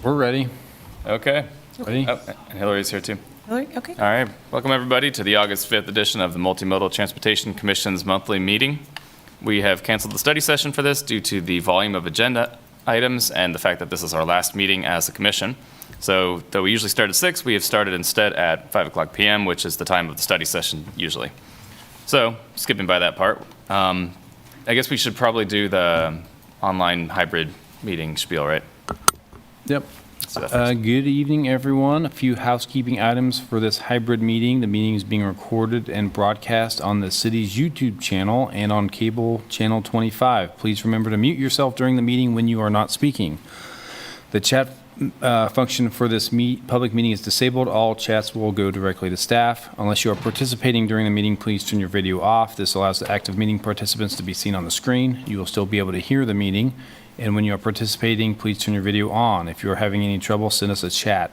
We're ready. Okay. Ready? Oh, and Hillary's here too. Hillary, okay. All right. Welcome everybody to the August 5th edition of the Multimodal Transportation Commission's monthly meeting. We have canceled the study session for this due to the volume of agenda items and the fact that this is our last meeting as a commission. So though we usually start at 6, we have started instead at 5 o'clock p.m., which is the time of the study session usually. So skipping by that part, I guess we should probably do the online hybrid meeting spiel, right? Yep. So that first. Good evening, everyone. A few housekeeping items for this hybrid meeting. The meeting is being recorded and broadcast on the city's YouTube channel and on cable channel 25. Please remember to mute yourself during the meeting when you are not speaking. The chat function for this public meeting is disabled. All chats will go directly to staff. Unless you are participating during the meeting, please turn your video off. This allows the active meeting participants to be seen on the screen. You will still be able to hear the meeting. And when you are participating, please turn your video on. If you are having any trouble, send us a chat.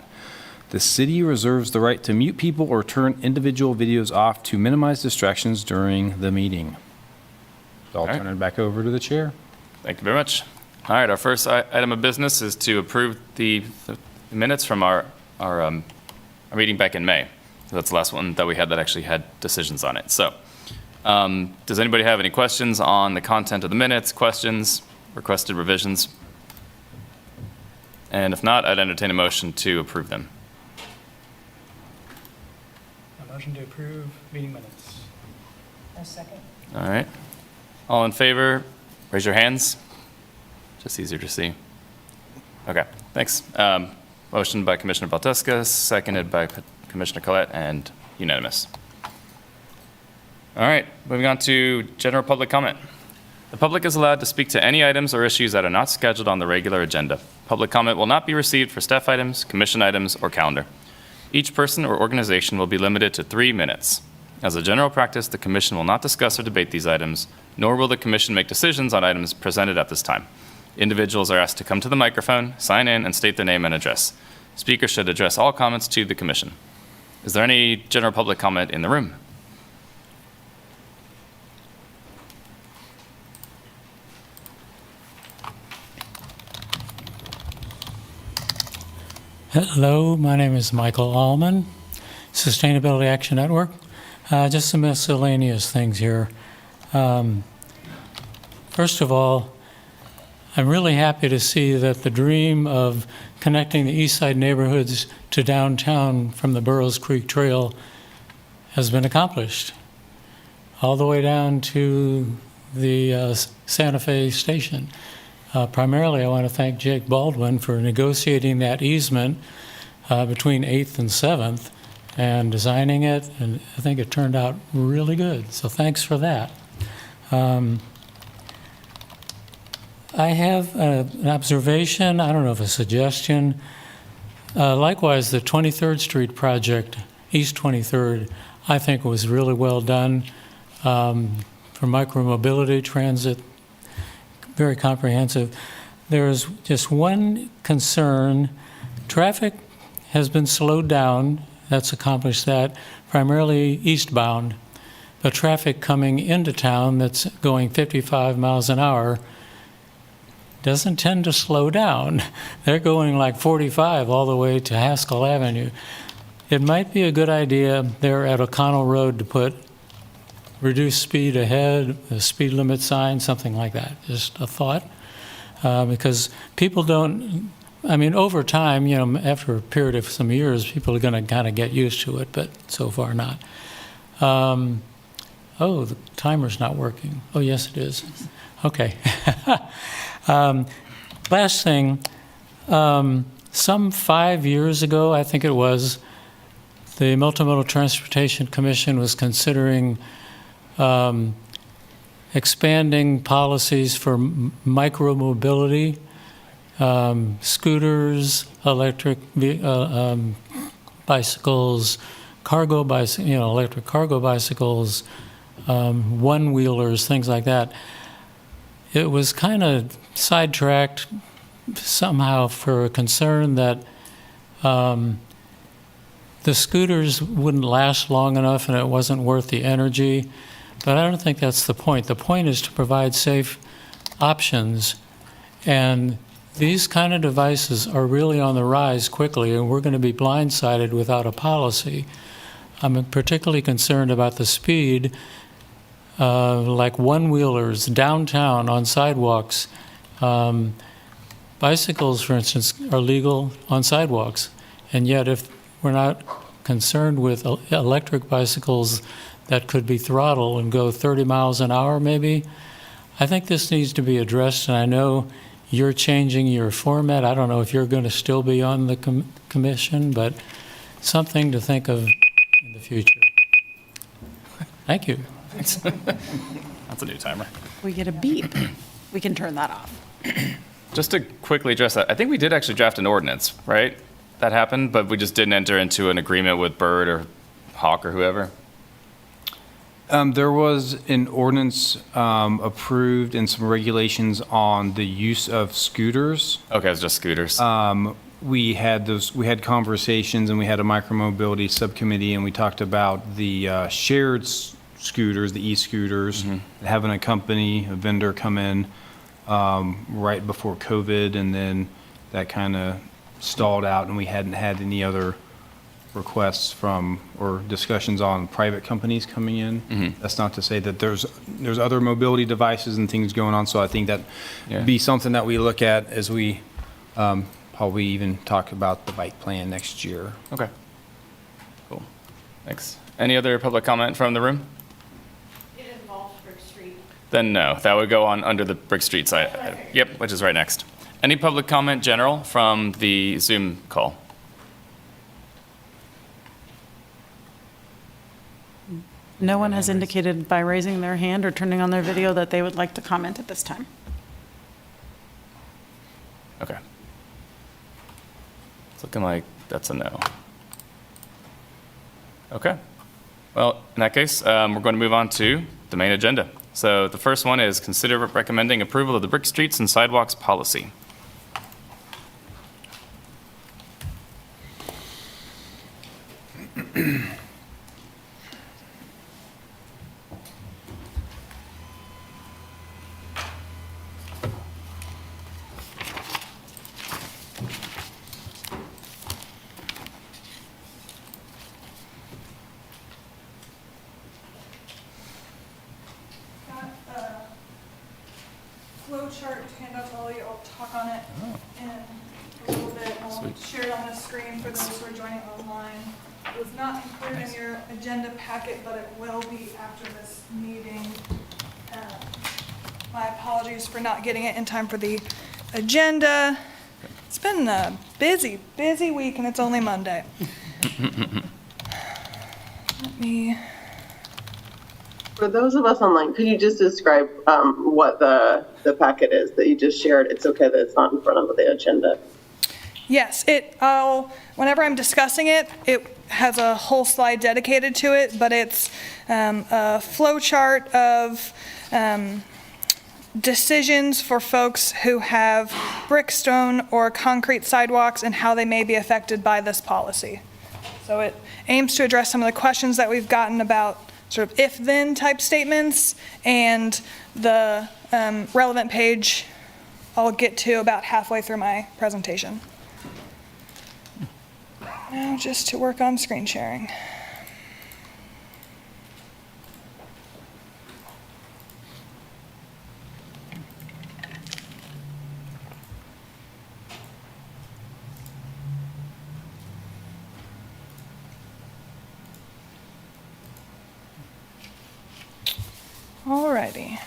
The city reserves the right to mute people or turn individual videos off to minimize distractions during the meeting. So I'll turn it back over to the chair. Thank you very much. All right, our first item of business is to approve the minutes from our meeting back in May. So that's the last one that we had that actually had decisions on it. So does anybody have any questions on the content of the minutes, questions, requested revisions? And if not, I'd entertain a motion to approve them. A motion to approve meeting minutes. A second. All right. All in favor, raise your hands. Just easier to see. Okay, thanks. Motion by Commissioner Baltuska, seconded by Commissioner Collette, and unanimous. All right, moving on to general public comment. The public is allowed to speak to any items or issues that are not scheduled on the regular agenda. Public comment will not be received for staff items, commission items, or calendar. Each person or organization will be limited to 3 minutes. As a general practice, the commission will not discuss or debate these items, nor will the commission make decisions on items presented at this time. Individuals are asked to come to the microphone, sign in, and state their name and address. Speakers should address all comments to the commission. Is there any general public comment in the room? Hello, my name is Michael Allman, Sustainability Action Network. Just some miscellaneous things here. First of all, I'm really happy to see that the dream of connecting the east side neighborhoods to downtown from the Burroughs Creek Trail has been accomplished, all the way down to the Santa Fe station. Primarily, I want to thank Jake Baldwin for negotiating that easement between 8th and 7th and designing it, and I think it turned out really good, so thanks for that. I have an observation, I don't know if a suggestion. Likewise, the 23rd Street project, East 23rd, I think was really well done for micromobility, transit, very comprehensive. There is just one concern. Traffic has been slowed down. That's accomplished that, primarily eastbound. But traffic coming into town that's going 55 miles an hour doesn't tend to slow down. They're going like 45 all the way to Haskell Avenue. It might be a good idea there at O'Connell Road to put reduced speed ahead, a speed limit sign, something like that. Just a thought. Because people don't, I mean, over time, you know, after a period of some years, people are going to kind of get used to it, but so far not. Oh, the timer's not working. Oh, yes, it is. Okay. Last thing, some 5 years ago, I think it was, the Multimodal Transportation Commission was considering expanding policies for micromobility, scooters, electric bicycles, electric cargo bicycles, one-wheelers, things like that. It was kind of sidetracked somehow for a concern that the scooters wouldn't last long enough and it wasn't worth the energy. But I don't think that's the point. The point is to provide safe options. And these kind of devices are really on the rise quickly, and we're going to be blindsided without a policy. I'm particularly concerned about the speed, like one-wheelers downtown on sidewalks. Bicycles, for instance, are legal on sidewalks, and yet if we're not concerned with electric bicycles that could be throttled and go 30 miles an hour maybe, I think this needs to be addressed, and I know you're changing your format. I don't know if you're going to still be on the commission, but something to think of in the future. Thank you. Thanks. That's a new timer. We get a beep. We can turn that off. Just to quickly address that, I think we did actually draft an ordinance, right? That happened, but we just didn't enter into an agreement with Bird or Hawk or whoever. There was an ordinance approved and some regulations on the use of scooters. Okay, it was just scooters. We had conversations, and we had a micromobility subcommittee, and we talked about the shared scooters, the e-scooters, having a vendor come in right before COVID, and then that kind of stalled out, and we hadn't had any other requests from or discussions on private companies coming in. That's not to say that there's other mobility devices and things going on, so I think that would be something that we look at as we probably even talk about the bike plan next year. Okay. Cool. Thanks. Any other public comment from the room? It involves Brick Street. Then no, that would go on under the Brick Street site. Yep, which is right next. Any public comment general from the Zoom call? No one has indicated by raising their hand or turning on their video that they would like to comment at this time. Okay. It's looking like that's a no. Okay. Well, in that case, we're going to move on to the main agenda. So the first one is consider recommending approval of the Brick Streets and Sidewalks policy. Flow chart handout to all of you. I'll talk on it in a little bit. I'll share it on the screen for those who are joining online. It was not included in your agenda packet, but it will be after this meeting. My apologies for not getting it in time for the agenda. It's been a busy, busy week, and it's only Monday. Let me... For those of us online, could you just describe what the packet is that you just shared? It's okay that it's not in front of the agenda. Yes, whenever I'm discussing it, it has a whole slide dedicated to it, but it's a flow chart of decisions for folks who have brick, stone, or concrete sidewalks and how they may be affected by this policy. So it aims to address some of the questions that we've gotten about sort of if-then type statements, and the relevant page I'll get to about halfway through my presentation. Now just to work on screen sharing. Alrighty.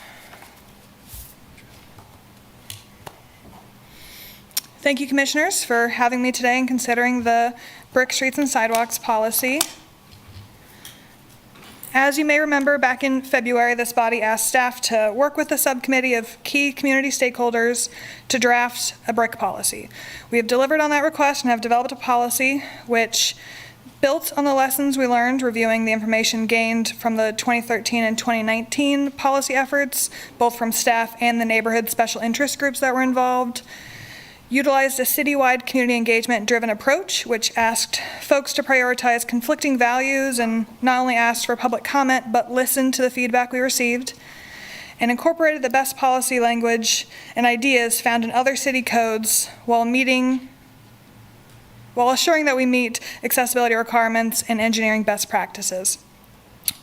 Thank you, Commissioners, for having me today and considering the Brick Streets and Sidewalks policy. As you may remember, back in February, this body asked staff to work with a subcommittee of key community stakeholders to draft a brick policy. We have delivered on that request and have developed a policy which built on the lessons we learned reviewing the information gained from the 2013 and 2019 policy efforts, both from staff and the neighborhood special interest groups that were involved. Utilized a citywide community engagement-driven approach, which asked folks to prioritize conflicting values and not only asked for public comment, but listened to the feedback we received. and incorporated the best policy language and ideas found in other city codes while assuring that we meet accessibility requirements and engineering best practices,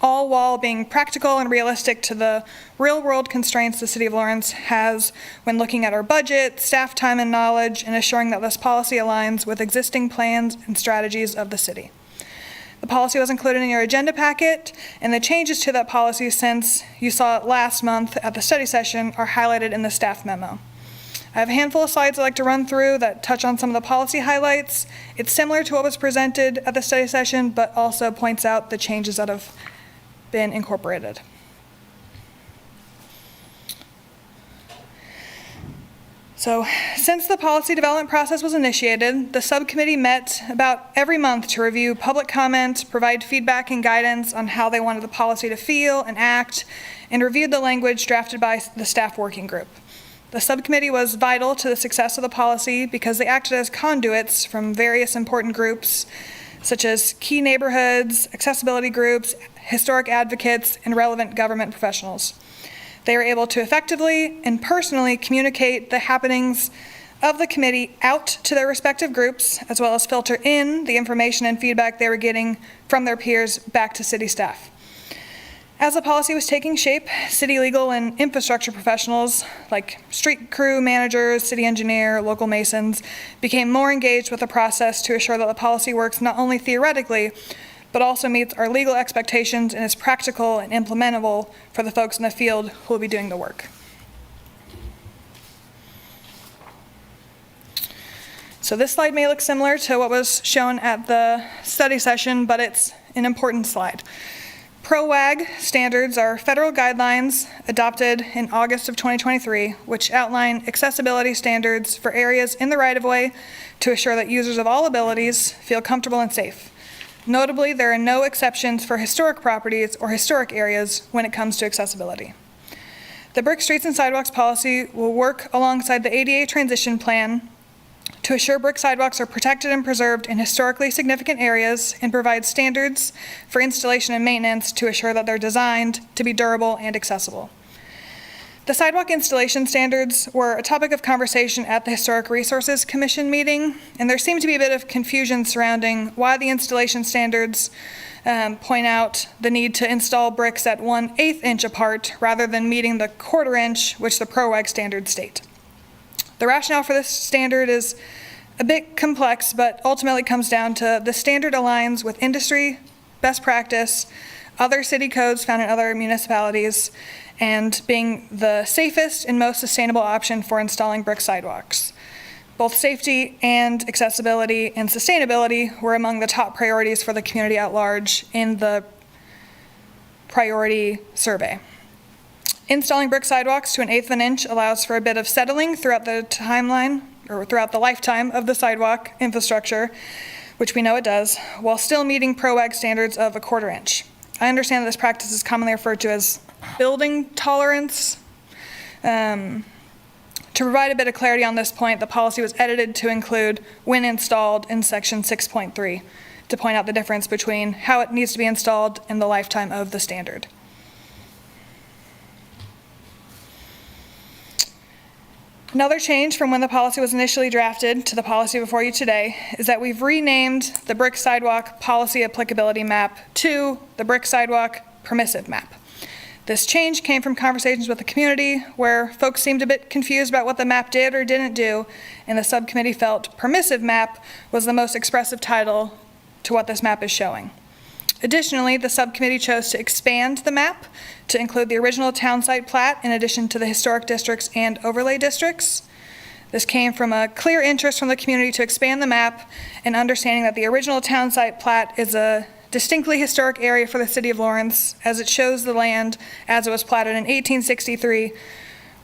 all while being practical and realistic to the real-world constraints the City of Lawrence has when looking at our budget, staff time and knowledge, and assuring that this policy aligns with existing plans and strategies of the city. The policy was included in your agenda packet, and the changes to that policy since you saw it last month at the study session are highlighted in the staff memo. I have a handful of slides I'd like to run through that touch on some of the policy highlights. It's similar to what was presented at the study session, but also points out the changes that have been incorporated. So, since the policy development process was initiated, the subcommittee met about every month to review public comment, provide feedback and guidance on how they wanted the policy to feel and act, and reviewed the language drafted by the staff working group. The subcommittee was vital to the success of the policy because they acted as conduits from various important groups, such as key neighborhoods, accessibility groups, historic advocates, and relevant government professionals. They were able to effectively and personally communicate the happenings of the committee out to their respective groups, as well as filter in the information and feedback they were getting from their peers back to city staff. As the policy was taking shape, city legal and infrastructure professionals like street crew managers, city engineer, local masons became more engaged with the process to assure that the policy works not only theoretically, but also meets our legal expectations and is practical and implementable for the folks in the field who will be doing the work. So this slide may look similar to what was shown at the study session, but it's an important slide. PRO-WAG standards are federal guidelines adopted in August of 2023, which outline accessibility standards for areas in the right-of-way to assure that users of all abilities feel comfortable and safe. Notably, there are no exceptions for historic properties or historic areas when it comes to accessibility. The Brick Streets and Sidewalks policy will work alongside the ADA transition plan to assure brick sidewalks are protected and preserved in historically significant areas and provide standards for installation and maintenance to assure that they're designed to be durable and accessible. The sidewalk installation standards were a topic of conversation at the Historic Resources Commission meeting, and there seemed to be a bit of confusion surrounding why the installation standards point out the need to install bricks at 1/8 inch apart rather than meeting the 1/4 inch, which the PRO-WAG standards state. The rationale for this standard is a bit complex, but ultimately comes down to the standard aligns with industry, best practice, other city codes found in other municipalities, and being the safest and most sustainable option for installing brick sidewalks. Both safety and accessibility and sustainability were among the top priorities for the community at large in the priority survey. Installing brick sidewalks to 1/8 of an inch allows for a bit of settling throughout the timeline, or throughout the lifetime of the sidewalk infrastructure, which we know it does, while still meeting PRO-WAG standards of 1/4 inch. I understand that this practice is commonly referred to as building tolerance. To provide a bit of clarity on this point, the policy was edited to include when installed in section 6.3 to point out the difference between how it needs to be installed and the lifetime of the standard. Another change from when the policy was initially drafted to the policy before you today is that we've renamed the Brick Sidewalk Policy Applicability Map to the Brick Sidewalk Permissive Map. This change came from conversations with the community where folks seemed a bit confused about what the map did or didn't do, and the subcommittee felt Permissive Map was the most expressive title to what this map is showing. Additionally, the subcommittee chose to expand the map to include the original town site plat in addition to the historic districts and overlay districts. This came from a clear interest from the community to expand the map and understanding that the original town site plat is a distinctly historic area for the city of Lawrence, as it shows the land as it was platted in 1863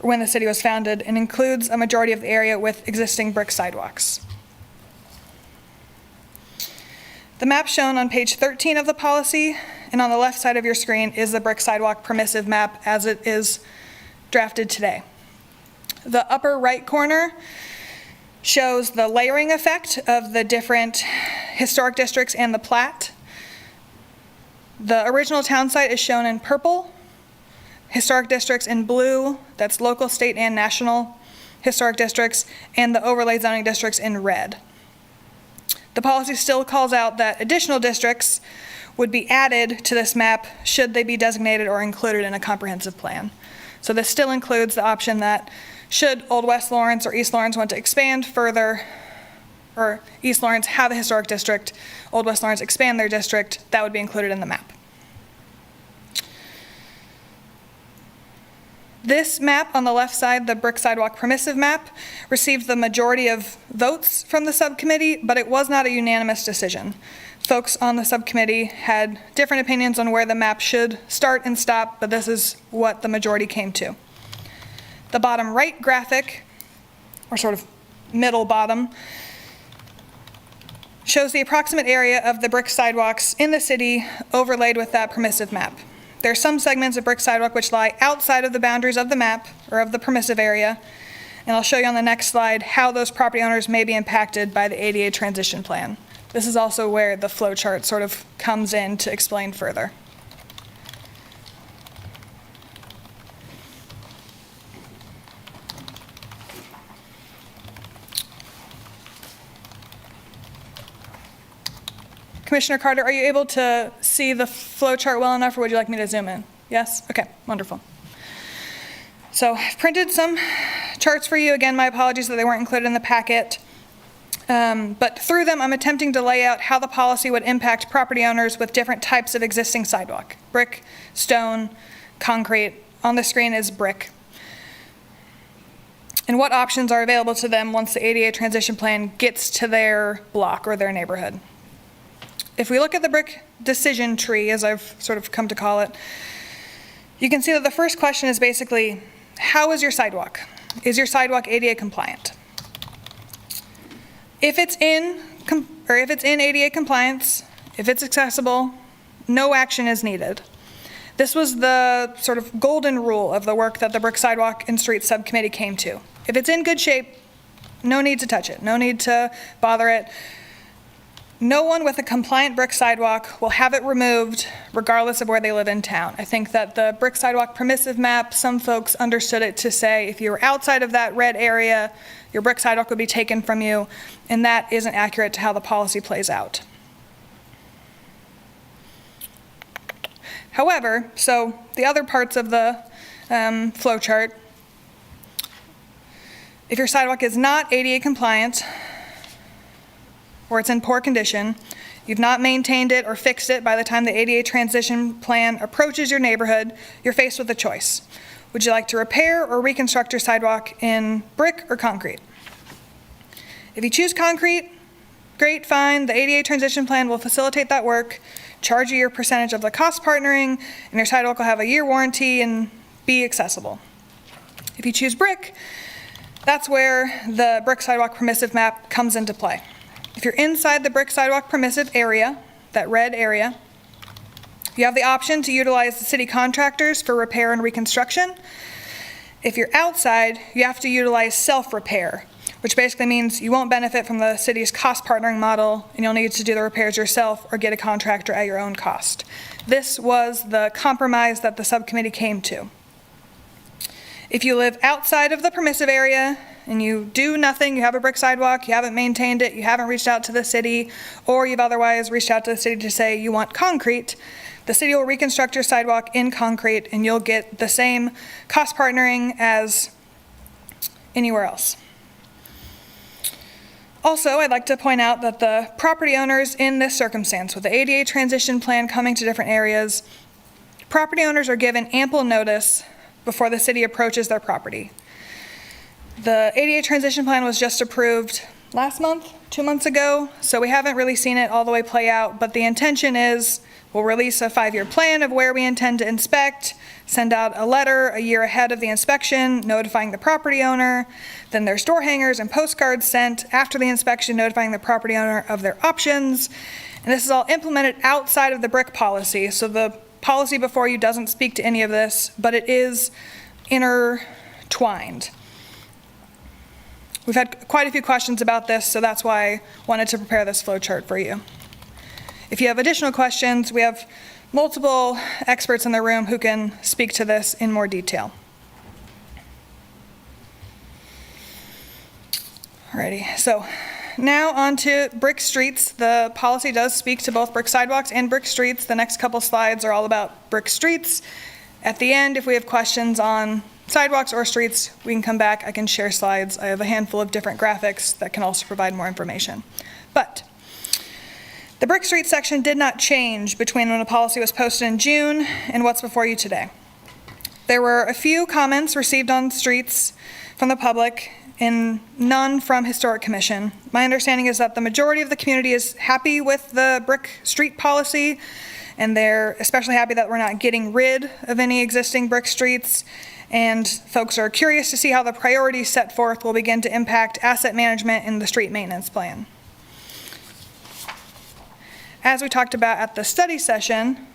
when the city was founded, and includes a majority of the area with existing brick sidewalks. The map shown on page 13 of the policy and on the left side of your screen is the Brick Sidewalk Permissive Map as it is drafted today. The upper right corner shows the layering effect of the different historic districts and the plat. The original town site is shown in purple. historic districts in blue, that's local, state, and national historic districts, and the overlay zoning districts in red. The policy still calls out that additional districts would be added to this map should they be designated or included in a comprehensive plan. So this still includes the option that should Old West Lawrence or East Lawrence want to expand further, or East Lawrence have a historic district, Old West Lawrence expand their district, that would be included in the map. This map on the left side, the brick sidewalk permissive map, received the majority of votes from the subcommittee, but it was not a unanimous decision. Folks on the subcommittee had different opinions on where the map should start and stop, but this is what the majority came to. The bottom right graphic, or sort of middle bottom, shows the approximate area of the brick sidewalks in the city overlaid with that permissive map. There are some segments of brick sidewalk which lie outside of the boundaries of the map or of the permissive area, and I'll show you on the next slide how those property owners may be impacted by the ADA transition plan. This is also where the flow chart sort of comes in to explain further. Commissioner Carter, are you able to see the flow chart well enough, or would you like me to zoom in? Yes? Okay, wonderful. So I've printed some charts for you. Again, my apologies that they weren't included in the packet. But through them, I'm attempting to lay out how the policy would impact property owners with different types of existing sidewalk: brick, stone, concrete. On the screen is brick. And what options are available to them once the ADA transition plan gets to their block or their neighborhood. If we look at the brick decision tree, as I've sort of come to call it, you can see that the first question is basically, how is your sidewalk? Is your sidewalk ADA compliant? If it's in ADA compliance, if it's accessible, no action is needed. This was the sort of golden rule of the work that the Brick Sidewalk and Streets Subcommittee came to. If it's in good shape, no need to touch it, no need to bother it. No one with a compliant brick sidewalk will have it removed regardless of where they live in town. I think that the brick sidewalk permissive map, some folks understood it to say if you were outside of that red area, your brick sidewalk would be taken from you, and that isn't accurate to how the policy plays out. However, so the other parts of the flow chart, if your sidewalk is not ADA compliant, or it's in poor condition, you've not maintained it or fixed it by the time the ADA transition plan approaches your neighborhood, you're faced with a choice. Would you like to repair or reconstruct your sidewalk in brick or concrete? If you choose concrete, great, fine. The ADA transition plan will facilitate that work, charge you your percentage of the cost partnering, and your sidewalk will have a year warranty and be accessible. If you choose brick, that's where the brick sidewalk permissive map comes into play. If you're inside the brick sidewalk permissive area, that red area, you have the option to utilize the city contractors for repair and reconstruction. If you're outside, you have to utilize self-repair, which basically means you won't benefit from the city's cost partnering model, and you'll need to do the repairs yourself or get a contractor at your own cost. This was the compromise that the subcommittee came to. If you live outside of the permissive area and you do nothing, you have a brick sidewalk, you haven't maintained it, you haven't reached out to the city, or you've otherwise reached out to the city to say you want concrete, the city will reconstruct your sidewalk in concrete and you'll get the same cost partnering as anywhere else. Also, I'd like to point out that the property owners in this circumstance, with the ADA transition plan coming to different areas, property owners are given ample notice before the city approaches their property. The ADA transition plan was just approved last month, 2 months ago, so we haven't really seen it all the way play out, but the intention is we'll release a 5-year plan of where we intend to inspect, send out a letter a year ahead of the inspection notifying the property owner, then there's door hangers and postcards sent after the inspection notifying the property owner of their options, and this is all implemented outside of the brick policy, so the policy before you doesn't speak to any of this, but it is intertwined. We've had quite a few questions about this, so that's why I wanted to prepare this flow chart for you. If you have additional questions, we have multiple experts in the room who can speak to this in more detail. Alrighty, so now on to brick streets. The policy does speak to both brick sidewalks and brick streets. The next couple slides are all about brick streets. At the end, if we have questions on sidewalks or streets, we can come back. I can share slides. I have a handful of different graphics that can also provide more information. But the brick street section did not change between when the policy was posted in June and what's before you today. There were a few comments received on streets from the public and none from Historic Commission. My understanding is that the majority of the community is happy with the brick street policy, and they're especially happy that we're not getting rid of any existing brick streets, and folks are curious to see how the priorities set forth will begin to impact asset management in the street maintenance plan. As we talked about at the study session,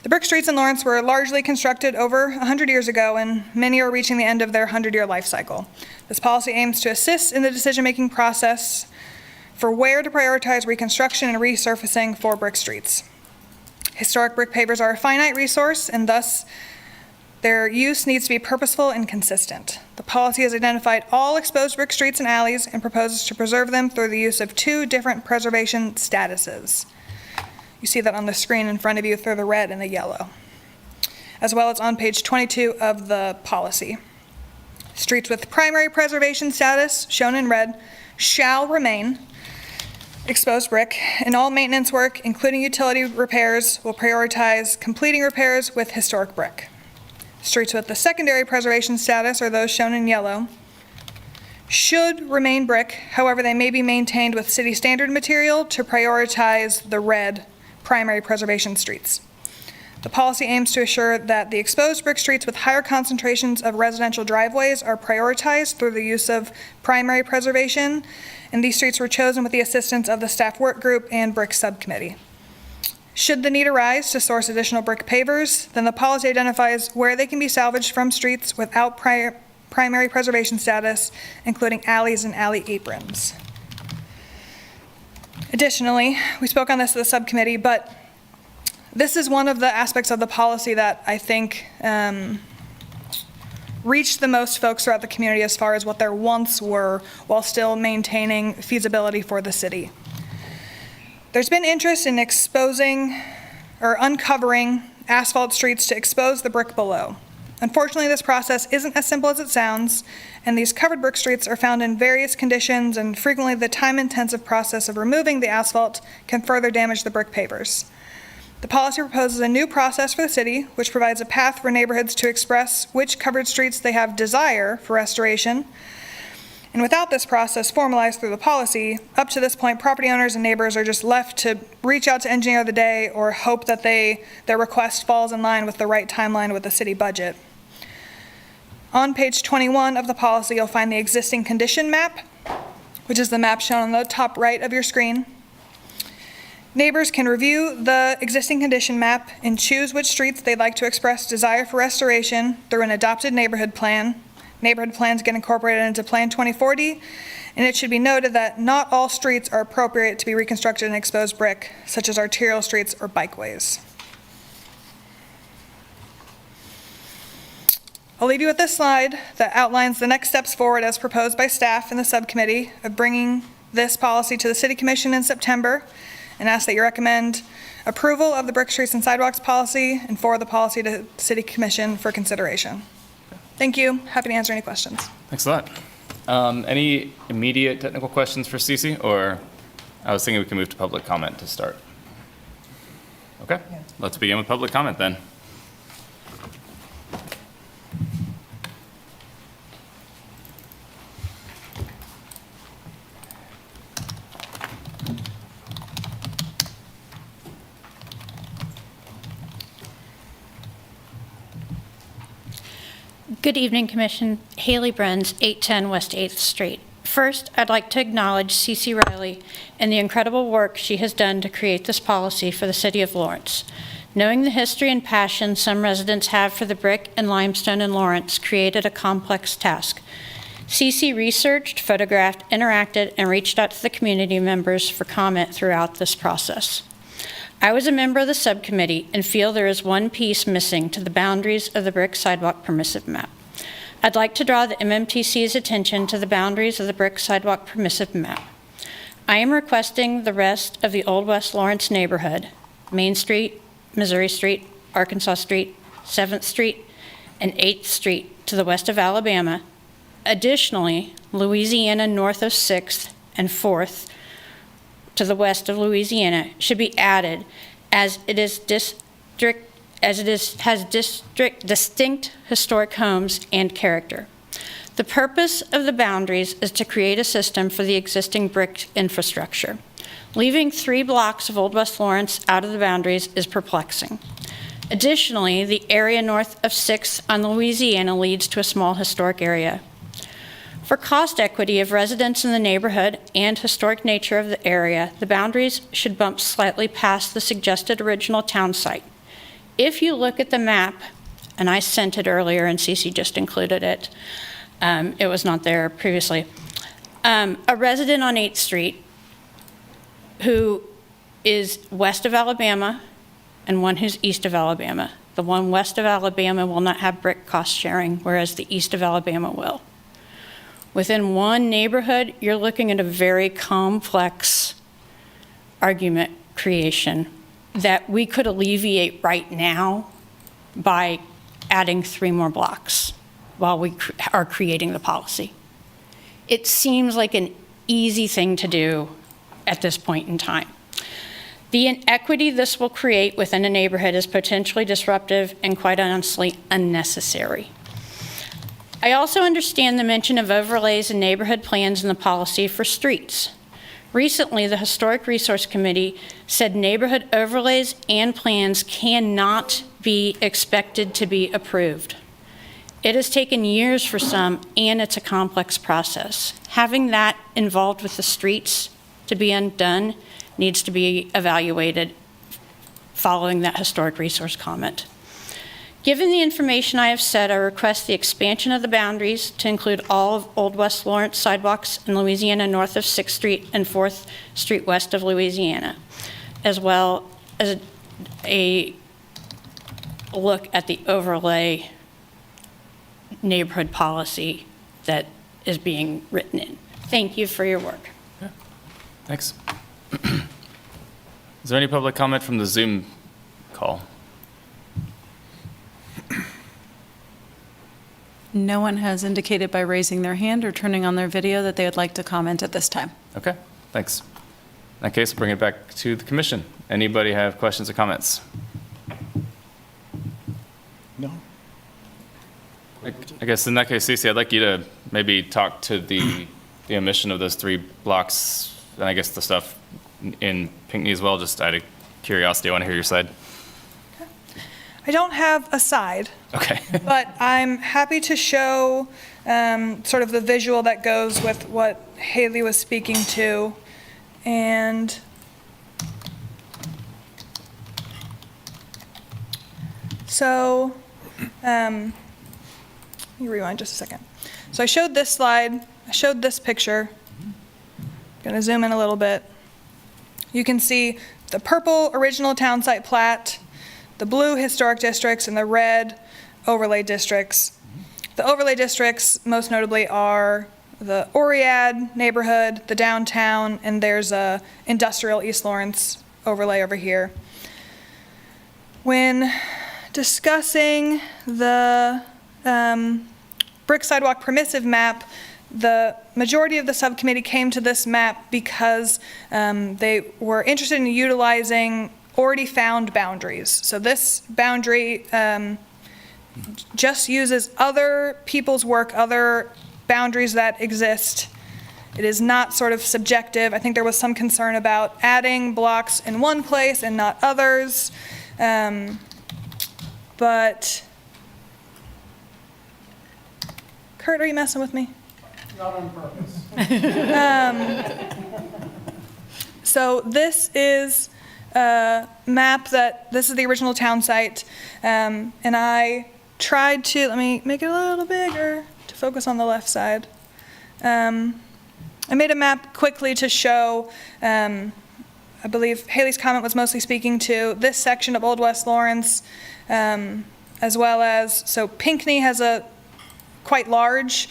the brick streets in Lawrence were largely constructed over 100 years ago, and many are reaching the end of their 100-year life cycle. This policy aims to assist in the decision-making process for where to prioritize reconstruction and resurfacing for brick streets. Historic brick pavers are a finite resource, and thus their use needs to be purposeful and consistent. The policy has identified all exposed brick streets and alleys and proposes to preserve them through the use of 2 different preservation statuses. You see that on the screen in front of you through the red and the yellow, as well as on page 22 of the policy. Streets with primary preservation status, shown in red, shall remain exposed brick, and all maintenance work, including utility repairs, will prioritize completing repairs with historic brick. Streets with the secondary preservation status, or those shown in yellow, should remain brick. However, they may be maintained with city standard material to prioritize the red primary preservation streets. The policy aims to assure that the exposed brick streets with higher concentrations of residential driveways are prioritized through the use of primary preservation, and these streets were chosen with the assistance of the staff work group and brick subcommittee. Should the need arise to source additional brick pavers, then the policy identifies where they can be salvaged from streets without primary preservation status, including alleys and alley aprons. Additionally, we spoke on this at the subcommittee, but this is one of the aspects of the policy that I think reached the most folks throughout the community as far as what their wants were while still maintaining feasibility for the city. There's been interest in exposing or uncovering asphalt streets to expose the brick below. Unfortunately, this process isn't as simple as it sounds, and these covered brick streets are found in various conditions, and frequently the time-intensive process of removing the asphalt can further damage the brick pavers. The policy proposes a new process for the city, which provides a path for neighborhoods to express which covered streets they have desire for restoration. And without this process formalized through the policy, up to this point, property owners and neighbors are just left to reach out to engineer of the day or hope that their request falls in line with the right timeline with the city budget. On page 21 of the policy, you'll find the existing condition map, which is the map shown on the top right of your screen. Neighbors can review the existing condition map and choose which streets they'd like to express desire for restoration through an adopted neighborhood plan. Neighborhood plans get incorporated into Plan 2040, and it should be noted that not all streets are appropriate to be reconstructed in exposed brick, such as arterial streets or bikeways. I'll leave you with this slide that outlines the next steps forward as proposed by staff in the subcommittee of bringing this policy to the City Commission in September, and ask that you recommend approval of the brick streets and sidewalks policy and forward the policy to City Commission for consideration. Thank you. Happy to answer any questions. Thanks a lot. Any immediate technical questions for Cece, or I was thinking we can move to public comment to start. Okay, let's begin with public comment then. Good evening, Commission. Haley Brenz, 810 West 8th Street. First, I'd like to acknowledge Cece Riley and the incredible work she has done to create this policy for the City of Lawrence. Knowing the history and passion some residents have for the brick and limestone in Lawrence created a complex task. CC researched, photographed, interacted, and reached out to the community members for comment throughout this process. I was a member of the subcommittee and feel there is one piece missing to the boundaries of the brick sidewalk permissive map. I'd like to draw the MMTC's attention to the boundaries of the brick sidewalk permissive map. I am requesting the rest of the Old West Lawrence neighborhood, Main Street, Missouri Street, Arkansas Street, 7th Street, and 8th Street to the west of Alabama. Additionally, Louisiana north of 6th and 4th to the west of Louisiana should be added as it is has distinct historic homes and character. The purpose of the boundaries is to create a system for the existing brick infrastructure. Leaving 3 blocks of Old West Lawrence out of the boundaries is perplexing. Additionally, the area north of 6th on Louisiana leads to a small historic area. For cost equity of residents in the neighborhood and historic nature of the area, the boundaries should bump slightly past the suggested original town site. If you look at the map, and I sent it earlier and Cece just included it, it was not there previously, a resident on 8th Street who is west of Alabama and one who's east of Alabama. The one west of Alabama will not have brick cost sharing, whereas the east of Alabama will. Within one neighborhood, you're looking at a very complex argument creation that we could alleviate right now by adding 3 more blocks while we are creating the policy. It seems like an easy thing to do at this point in time. The inequity this will create within a neighborhood is potentially disruptive and quite honestly unnecessary. I also understand the mention of overlays and neighborhood plans in the policy for streets. Recently, the Historic Resource Committee said neighborhood overlays and plans cannot be expected to be approved. It has taken years for some, and it's a complex process. Having that involved with the streets to be undone needs to be evaluated following that historic resource comment. Given the information I have said, I request the expansion of the boundaries to include all of Old West Lawrence sidewalks in Louisiana north of 6th Street and 4th Street west of Louisiana, as well as a look at the overlay neighborhood policy that is being written in. Thank you for your work. Yeah. Thanks. Is there any public comment from the Zoom call? No one has indicated by raising their hand or turning on their video that they would like to comment at this time. Okay, thanks. In that case, bring it back to the commission. Anybody have questions or comments? No. I guess in that case, Cece, I'd like you to maybe talk to the omission of those 3 blocks, and I guess the stuff in Pinckney as well, just out of curiosity. I want to hear your side. I don't have a side, Okay. but I'm happy to show sort of the visual that goes with what Haley was speaking to. And so, let me rewind just a second. So I showed this slide, I showed this picture. Going to zoom in a little bit. You can see the purple original town site plat, the blue historic districts, and the red overlay districts. The overlay districts most notably are the Oriad neighborhood, the downtown, and there's a industrial East Lawrence overlay over here. When discussing the brick sidewalk permissive map, the majority of the subcommittee came to this map because they were interested in utilizing already found boundaries. So this boundary just uses other people's work, other boundaries that exist. It is not sort of subjective. I think there was some concern about adding blocks in one place and not others. But, Kurt, are you messing with me? Not on purpose. So this is a map this is the original town site, and I tried to, let me make it a little bigger to focus on the left side. I made a map quickly to show, I believe Haley's comment was mostly speaking to this section of Old West Lawrence, as well as, so Pinckney has a quite large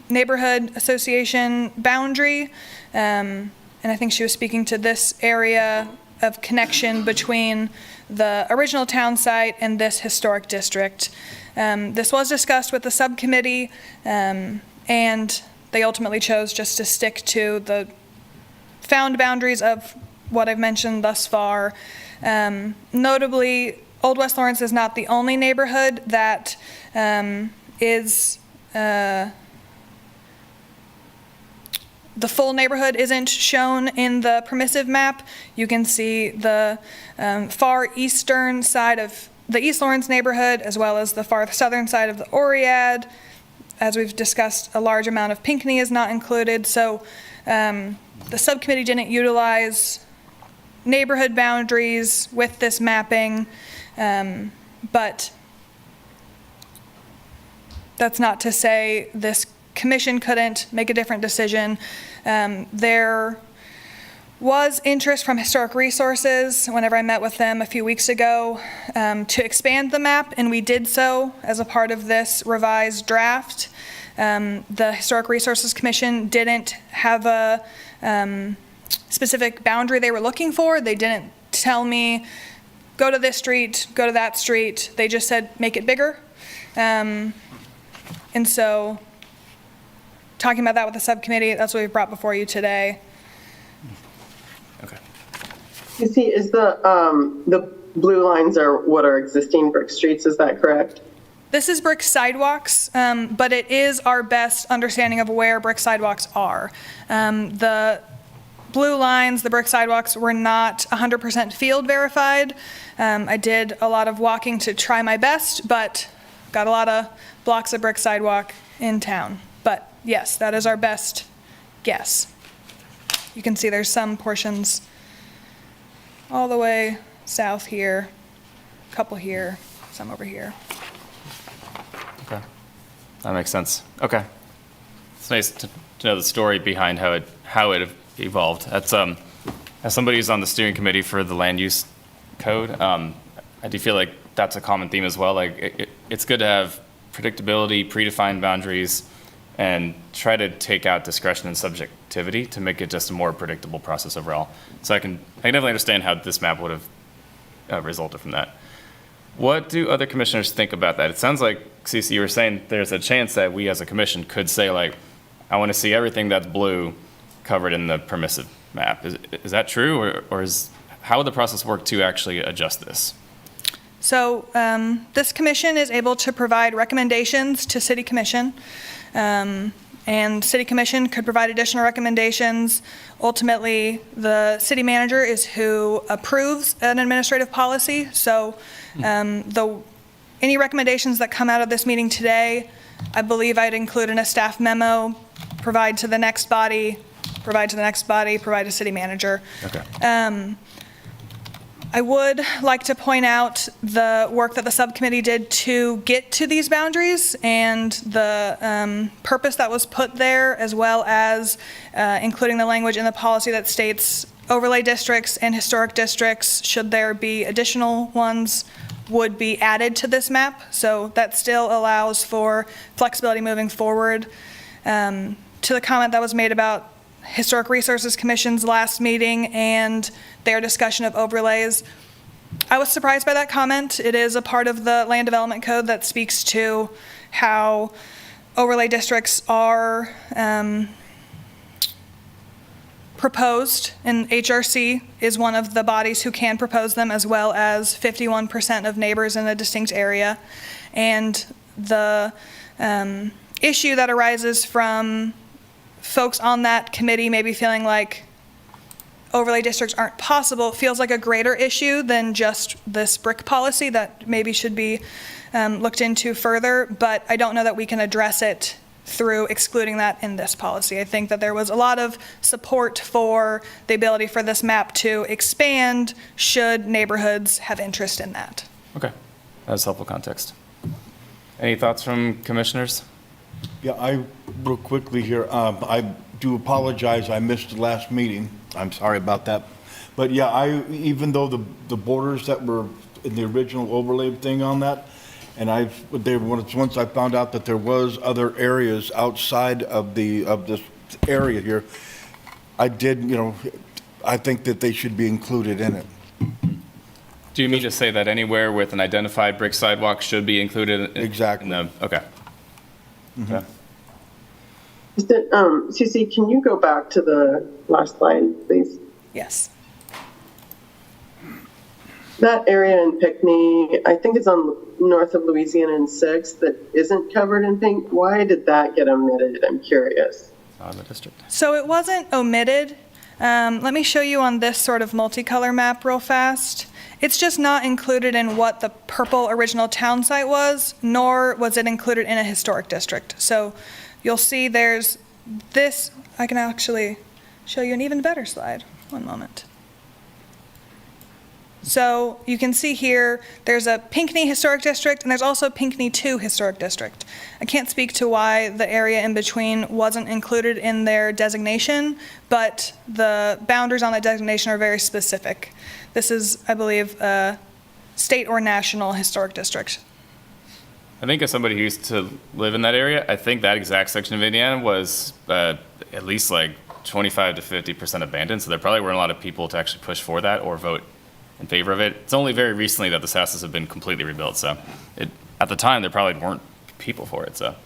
neighborhood association boundary, and I think she was speaking to this area of connection between the original town site and this historic district. This was discussed with the subcommittee, and they ultimately chose just to stick to the found boundaries of what I've mentioned thus far. Notably, Old West Lawrence is not the only neighborhood that is, the full neighborhood isn't shown in the permissive map. You can see the far eastern side of the East Lawrence neighborhood, as well as the far southern side of the Oread. As we've discussed, a large amount of Pinckney is not included. So the subcommittee didn't utilize neighborhood boundaries with this mapping, but that's not to say this commission couldn't make a different decision. There was interest from Historic Resources whenever I met with them a few weeks ago to expand the map, and we did so as a part of this revised draft. The Historic Resources Commission didn't have a specific boundary they were looking for. They didn't tell me, go to this street, go to that street. They just said, make it bigger. And so, talking about that with the subcommittee, that's what we've brought before you today. Okay. You see, is the blue lines are what are existing brick streets, is that correct? This is brick sidewalks, but it is our best understanding of where brick sidewalks are. The blue lines, the brick sidewalks, were not 100% field verified. I did a lot of walking to try my best, but got a lot of blocks of brick sidewalk in town. But yes, that is our best guess. You can see there's some portions all the way south here, a couple here, some over here. Okay. That makes sense. Okay. It's nice to know the story behind how it evolved. That's as somebody who's on the steering committee for the land use code, I do feel like that's a common theme as well. Like it's good to have predictability, predefined boundaries, and try to take out discretion and subjectivity to make it just a more predictable process overall. So I can definitely understand how this map would have resulted from that. What do other commissioners think about that? It sounds like, Cece, you were saying there's a chance that we as a commission could say, like, I want to see everything that's blue covered in the permissive map. Is that true, or how would the process work to actually adjust this? So this commission is able to provide recommendations to City Commission, and City Commission could provide additional recommendations. Ultimately, the city manager is who approves an administrative policy. So any recommendations that come out of this meeting today, I believe I'd include in a staff memo, provide to the next body, provide to the next body, provide to city manager. Okay. I would like to point out the work that the subcommittee did to get to these boundaries and the purpose that was put there, as well as including the language in the policy that states overlay districts and historic districts, should there be additional ones, would be added to this map. So that still allows for flexibility moving forward. To the comment that was made about Historic Resources Commission's last meeting and their discussion of overlays, I was surprised by that comment. It is a part of the Land Development Code that speaks to how overlay districts are proposed, and HRC is one of the bodies who can propose them, as well as 51% of neighbors in a distinct area. And the issue that arises from folks on that committee maybe feeling like overlay districts aren't possible feels like a greater issue than just this brick policy that maybe should be looked into further, but I don't know that we can address it through excluding that in this policy. I think that there was a lot of support for the ability for this map to expand should neighborhoods have interest in that. Okay. That's helpful context. Any thoughts from commissioners? Yeah, real quickly here, I do apologize, I missed the last meeting. I'm sorry about that. But yeah, even though the borders that were in the original overlay thing on that, and once I found out that there was other areas outside of this area here, I did, I think that they should be included in it. Do you mean to say that anywhere with an identified brick sidewalk should be included? Exactly. Okay. Okay. Cece, can you go back to the last slide, please? Yes. That area in Pinckney, I think it's on north of Louisiana and 6th that isn't covered in pink. Why did that get omitted? I'm curious. On the district. So it wasn't omitted. Let me show you on this sort of multicolor map real fast. It's just not included in what the purple original town site was, nor was it included in a historic district. So you'll see there's this. I can actually show you an even better slide. One moment. So you can see here, there's a Pinckney Historic District, and there's also Pinckney 2 Historic District. I can't speak to why the area in between wasn't included in their designation, but the boundaries on that designation are very specific. This is, I believe, a state or national historic district. I think as somebody who used to live in that area, I think that exact section of Indiana was at least like 25 to 50% abandoned, so there probably weren't a lot of people to actually push for that or vote in favor of it. It's only very recently that the houses have been completely rebuilt, so at the time there probably weren't people for it. So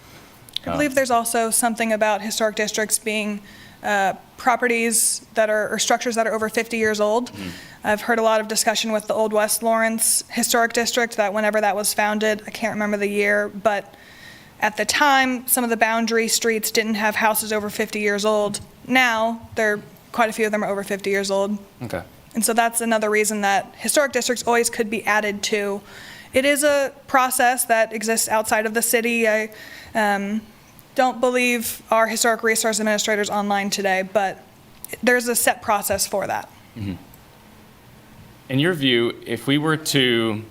I believe there's also something about historic districts being properties that are, or structures that are over 50 years old. I've heard a lot of discussion with the Old West Lawrence Historic District that whenever that was founded, I can't remember the year, but at the time, some of the boundary streets didn't have houses over 50 years old. Now, quite a few of them are over 50 years old. okay. And so that's another reason that historic districts always could be added to. It is a process that exists outside of the city. I don't believe our historic resource administrators online today, but there's a set process for that. Mm-hmm. In your view, if we were to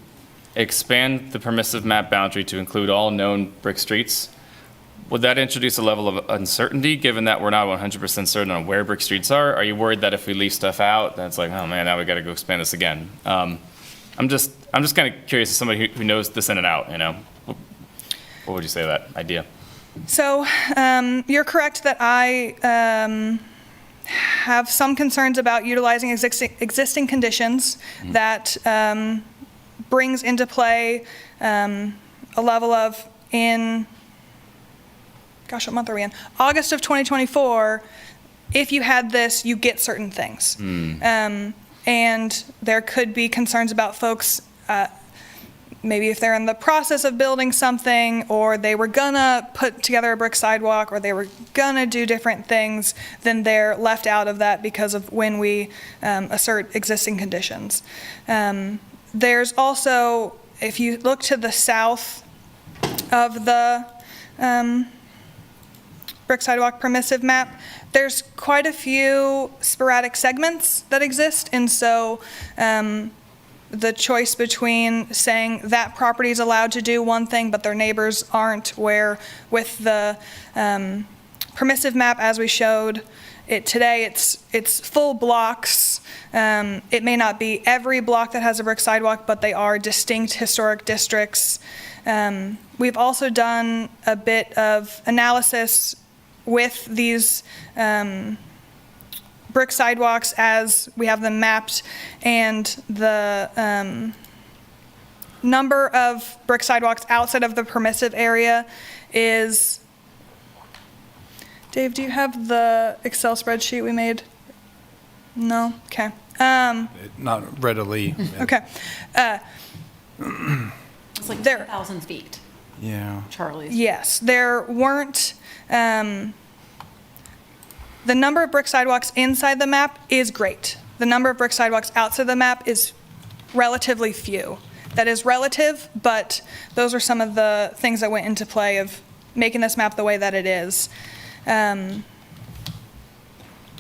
expand the permissive map boundary to include all known brick streets, would that introduce a level of uncertainty, given that we're not 100% certain on where brick streets are? Are you worried that if we leave stuff out, that's like, oh man, now we got to go expand this again? I'm just kind of curious as somebody who knows this in and out, what would you say to that idea? So you're correct that I have some concerns about utilizing existing conditions that brings into play a level of gosh, what month are we in? August of 2024, if you had this, you get certain things. And there could be concerns about folks, maybe if they're in the process of building something, or they were gonna put together a brick sidewalk, or they were gonna do different things, then they're left out of that because of when we assert existing conditions. There's also, if you look to the south of the brick sidewalk permissive map, there's quite a few sporadic segments that exist, and so the choice between saying that property is allowed to do one thing but their neighbors aren't, where with the permissive map as we showed it today, it's full blocks. It may not be every block that has a brick sidewalk, but they are distinct historic districts. We've also done a bit of analysis with these brick sidewalks as we have them mapped, and the number of brick sidewalks outside of the permissive area is, Dave, do you have the Excel spreadsheet we made? No? Okay. Not readily. Okay. It's like There- 10,000 feet, Yeah. Charlie's. Yes, there weren't, the number of brick sidewalks inside the map is great. The number of brick sidewalks outside the map is relatively few. That is relative, but those are some of the things that went into play of making this map the way that it is.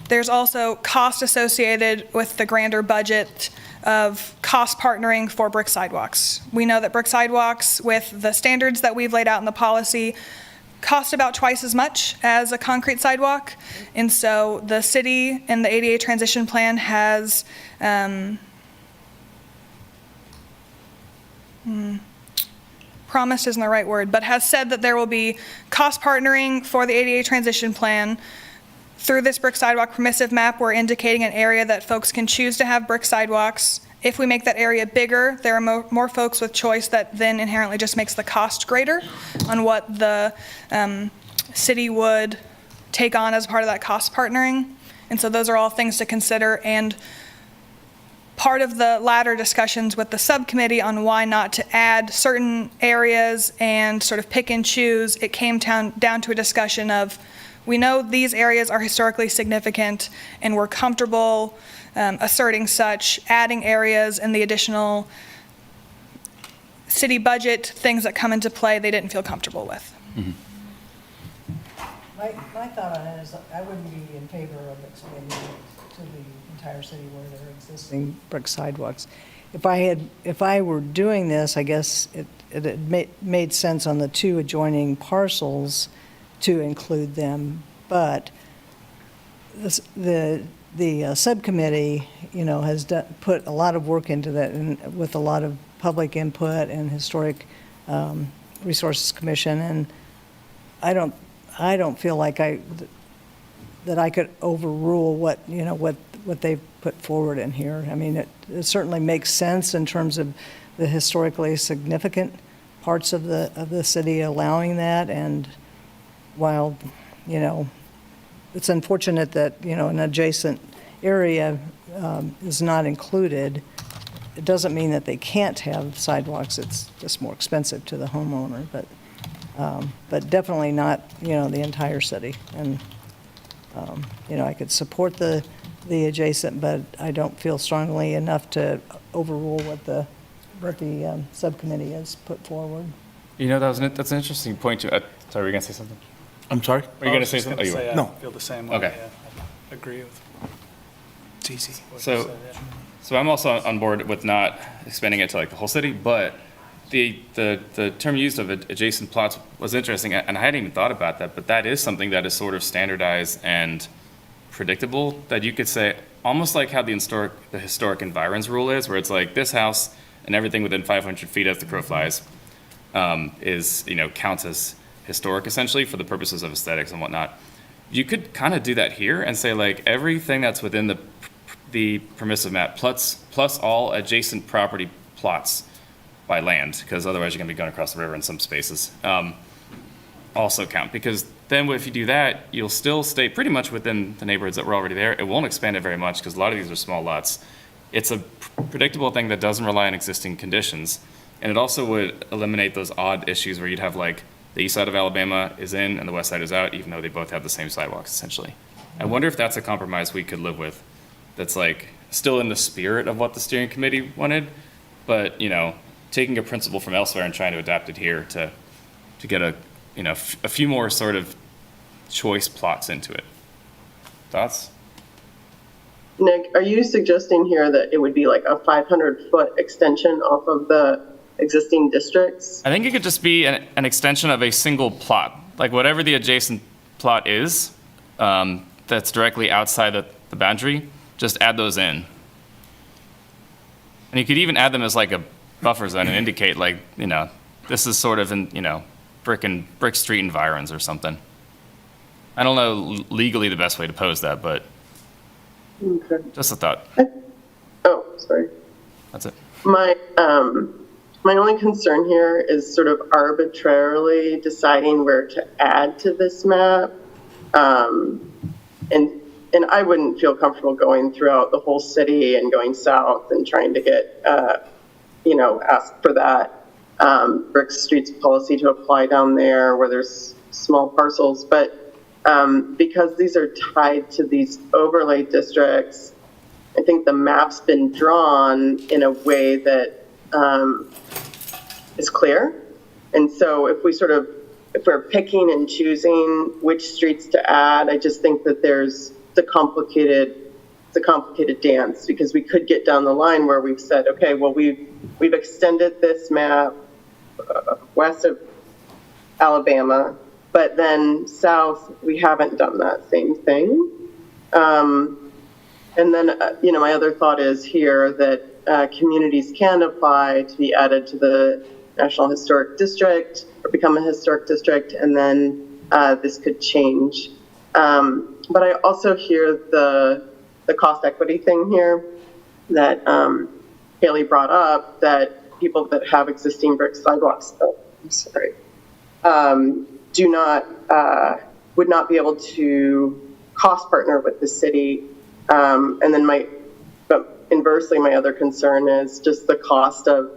There's also cost associated with the grander budget of cost partnering for brick sidewalks. We know that brick sidewalks, with the standards that we've laid out in the policy, cost about twice as much as a concrete sidewalk. And so the city and the ADA transition plan has promised isn't the right word, but has said that there will be cost partnering for the ADA transition plan. Through this brick sidewalk permissive map, we're indicating an area that folks can choose to have brick sidewalks. If we make that area bigger, there are more folks with choice that then inherently just makes the cost greater on what the city would take on as part of that cost partnering. And so those are all things to consider. And part of the latter discussions with the subcommittee on why not to add certain areas and sort of pick and choose, it came down to a discussion of, we know these areas are historically significant and we're comfortable asserting such, adding areas and the additional city budget things that come into play they didn't feel comfortable with. Mm-hmm. My thought on it is I wouldn't be in favor of expanding it to the entire city where there are existing brick sidewalks. If I were doing this, I guess it made sense on the two adjoining parcels to include them, but the subcommittee, has put a lot of work into that, and with a lot of public input and Historic Resources Commission, and I don't feel like that I could overrule what they put forward in here. I mean, it certainly makes sense in terms of the historically significant parts of the city allowing that, and while, it's unfortunate that, an adjacent area is not included, it doesn't mean that they can't have sidewalks. It's just more expensive to the homeowner, but definitely not, the entire city. And, I could support the adjacent, but I don't feel strongly enough to overrule what the subcommittee has put forward. That's an interesting point. Sorry, were you going to say something? I'm sorry? Were you going to say something? I Oh, you were. No. feel the same way. Okay. Yeah, I agree with. It's easy. what you So- said, yeah. So I'm also on board with not expanding it to like the whole city, but the term used of adjacent plots was interesting, and I hadn't even thought about that, but that is something that is sort of standardized and predictable, that you could say, almost like how the historic environs rule is, where it's like this house and everything within 500 feet as the crow flies is, counts as historic essentially for the purposes of aesthetics and whatnot. You could kind of do that here and say like everything that's within the permissive map plus all adjacent property plots by land, because otherwise you're going to be going across the river in some spaces, also count. Because then if you do that, you'll still stay pretty much within the neighborhoods that were already there. It won't expand it very much because a lot of these are small lots. It's a predictable thing that doesn't rely on existing conditions. And it also would eliminate those odd issues where you'd have like the east side of Alabama is in and the west side is out, even though they both have the same sidewalks essentially. I wonder if that's a compromise we could live with. That's like still in the spirit of what the steering committee wanted, but taking a principle from elsewhere and trying to adapt it here to get a few more sort of choice plots into it. Thoughts? Nick, are you suggesting here that it would be like a 500-foot extension off of the existing districts? I think it could just be an extension of a single plot, like whatever the adjacent plot is that's directly outside the boundary. Just add those in. And you could even add them as like a buffer zone and indicate like, this is sort of in, brick street environs or something. I don't know legally the best way to pose that, but Okay. just a thought. Oh, sorry. That's it. My only concern here is sort of arbitrarily deciding where to add to this map. And I wouldn't feel comfortable going throughout the whole city and going south and trying to get, ask for that brick streets policy to apply down there where there's small parcels. But because these are tied to these overlay districts, I think the map's been drawn in a way that is clear. And so if we're picking and choosing which streets to add, I just think that it's a complicated dance, because we could get down the line where we've said, okay, well, we've extended this map west of Alabama, But then south, we haven't done that same thing. And then, my other thought is here that communities can apply to be added to the National Historic District or become a historic district, and then this could change. But I also hear the cost equity thing here that Haley brought up, that people that have existing brick sidewalks, would not be able to cost partner with the city. And then but inversely, my other concern is just the cost of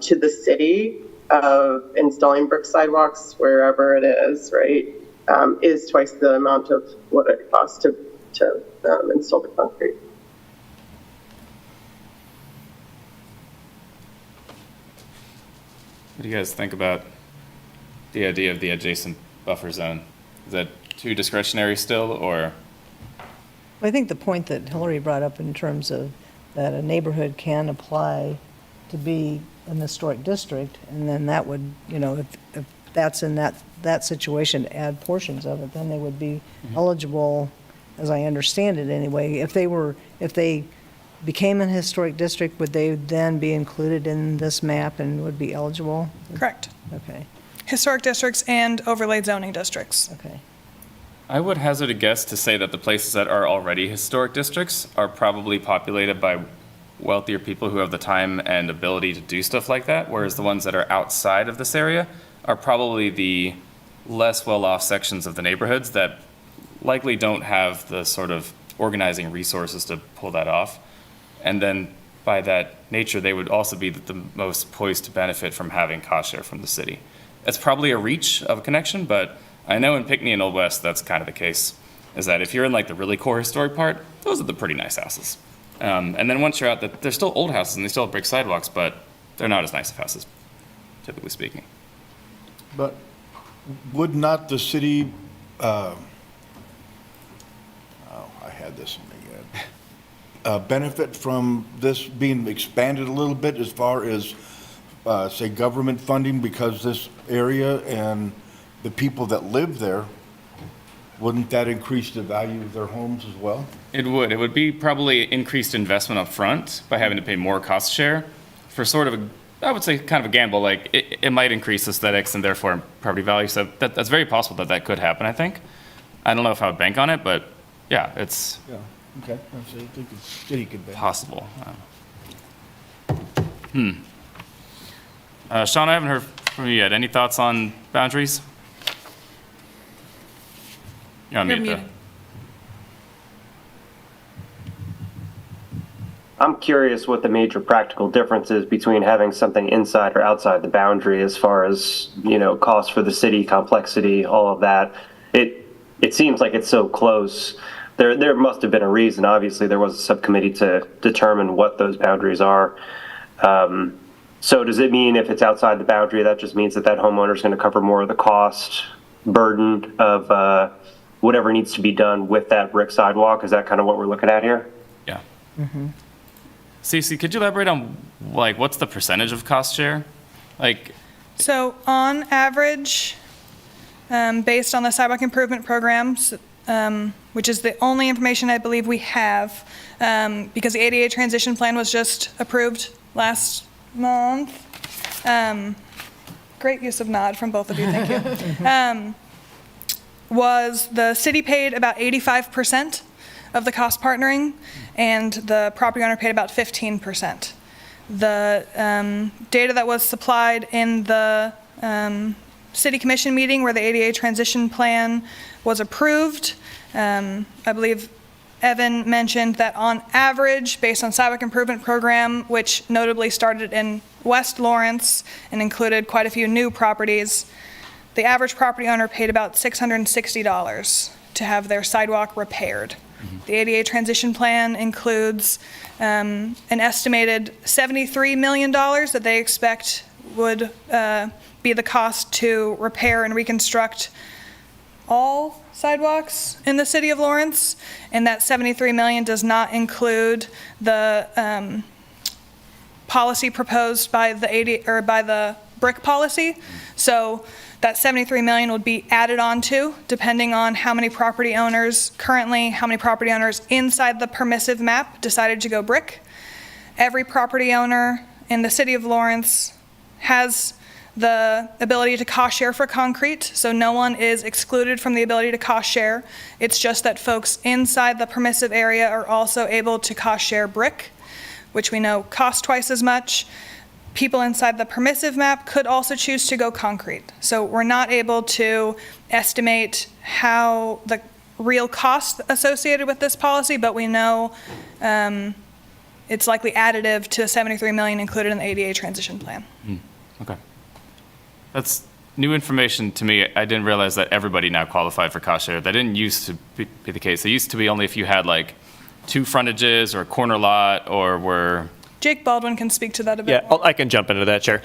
to the city of installing brick sidewalks wherever it is, right, is twice the amount of what it costs to install the concrete. What do you guys think about the idea of the adjacent buffer zone? Is that too discretionary still, or? I think the point that Hillary brought up in terms of that a neighborhood can apply to be an historic district, and then that would, if that's in that situation, to add portions of it, then they would be eligible, as I understand it anyway. If they became an historic district, would they then be included in this map and would be eligible? Correct. Okay, Historic districts and overlaid zoning districts. okay. I would hazard a guess to say that the places that are already historic districts are probably populated by wealthier people who have the time and ability to do stuff like that, whereas the ones that are outside of this area are probably the less well-off sections of the neighborhoods that likely don't have the sort of organizing resources to pull that off. And then by that nature, they would also be the most poised to benefit from having cost share from the city. It's probably a reach of a connection, but I know in Pinckney and Old West, that's kind of the case, is that if you're in like the really core historic part, those are the pretty nice houses. And then once you're out, they're still old houses and they still have brick sidewalks, but they're not as nice of houses, typically speaking. But would not the city, I had this in my head, benefit from this being expanded a little bit as far as, say, government funding, because this area and the people that live there, wouldn't that increase the value of their homes as well? It would. It would be probably increased investment up front by having to pay more cost share for sort of I would say kind of a gamble. Like it might increase aesthetics and therefore property value. So that's very possible that could happen, I think. I don't know if I would bank on it, but yeah, it's Yeah, okay. I think the city could benefit. possible. Sean, I haven't heard from you yet. Any thoughts on boundaries? You're on You're mute, though. muted. I'm curious what the major practical difference is between having something inside or outside the boundary as far as, cost for the city, complexity, all of that. It seems like it's so close. There must have been a reason. Obviously, there was a subcommittee to determine what those boundaries are. So does it mean if it's outside the boundary, that just means that homeowner is going to cover more of the cost burden of whatever needs to be done with that brick sidewalk? Is that kind of what we're looking at here? Yeah. Cece, could you elaborate on what's the percentage of cost share? So on average, based on the sidewalk improvement programs, which is the only information I believe we have, because the ADA transition plan was just approved last month. Great use of nod from both of you, thank you. Was the city paid about 85% of the cost partnering, and the property owner paid about 15%. The data that was supplied in the city commission meeting where the ADA transition plan was approved, I believe Evan mentioned that on average, based on sidewalk improvement program, which notably started in West Lawrence and included quite a few new properties, the average property owner paid about $660 to have their sidewalk repaired. The ADA transition plan includes an estimated $73 million that they expect would be the cost to repair and reconstruct all sidewalks in the city of Lawrence, and that $73 million does not include the policy proposed by the brick policy. So that 73 million would be added on to, depending on how many property owners inside the permissive map decided to go brick. Every property owner in the city of Lawrence has the ability to cost share for concrete, so no one is excluded from the ability to cost share. It's just that folks inside the permissive area are also able to cost share brick, which we know costs twice as much. People inside the permissive map could also choose to go concrete. So we're not able to estimate how the real cost associated with this policy, but we know it's likely additive to the 73 million included in the ADA transition plan. Okay. That's new information to me. I didn't realize that everybody now qualified for cost share. That didn't used to be the case. It used to be only if you had like 2 frontages or a corner lot or were... Jake Baldwin can speak to that a bit Yeah, more. I can jump into that, Chair.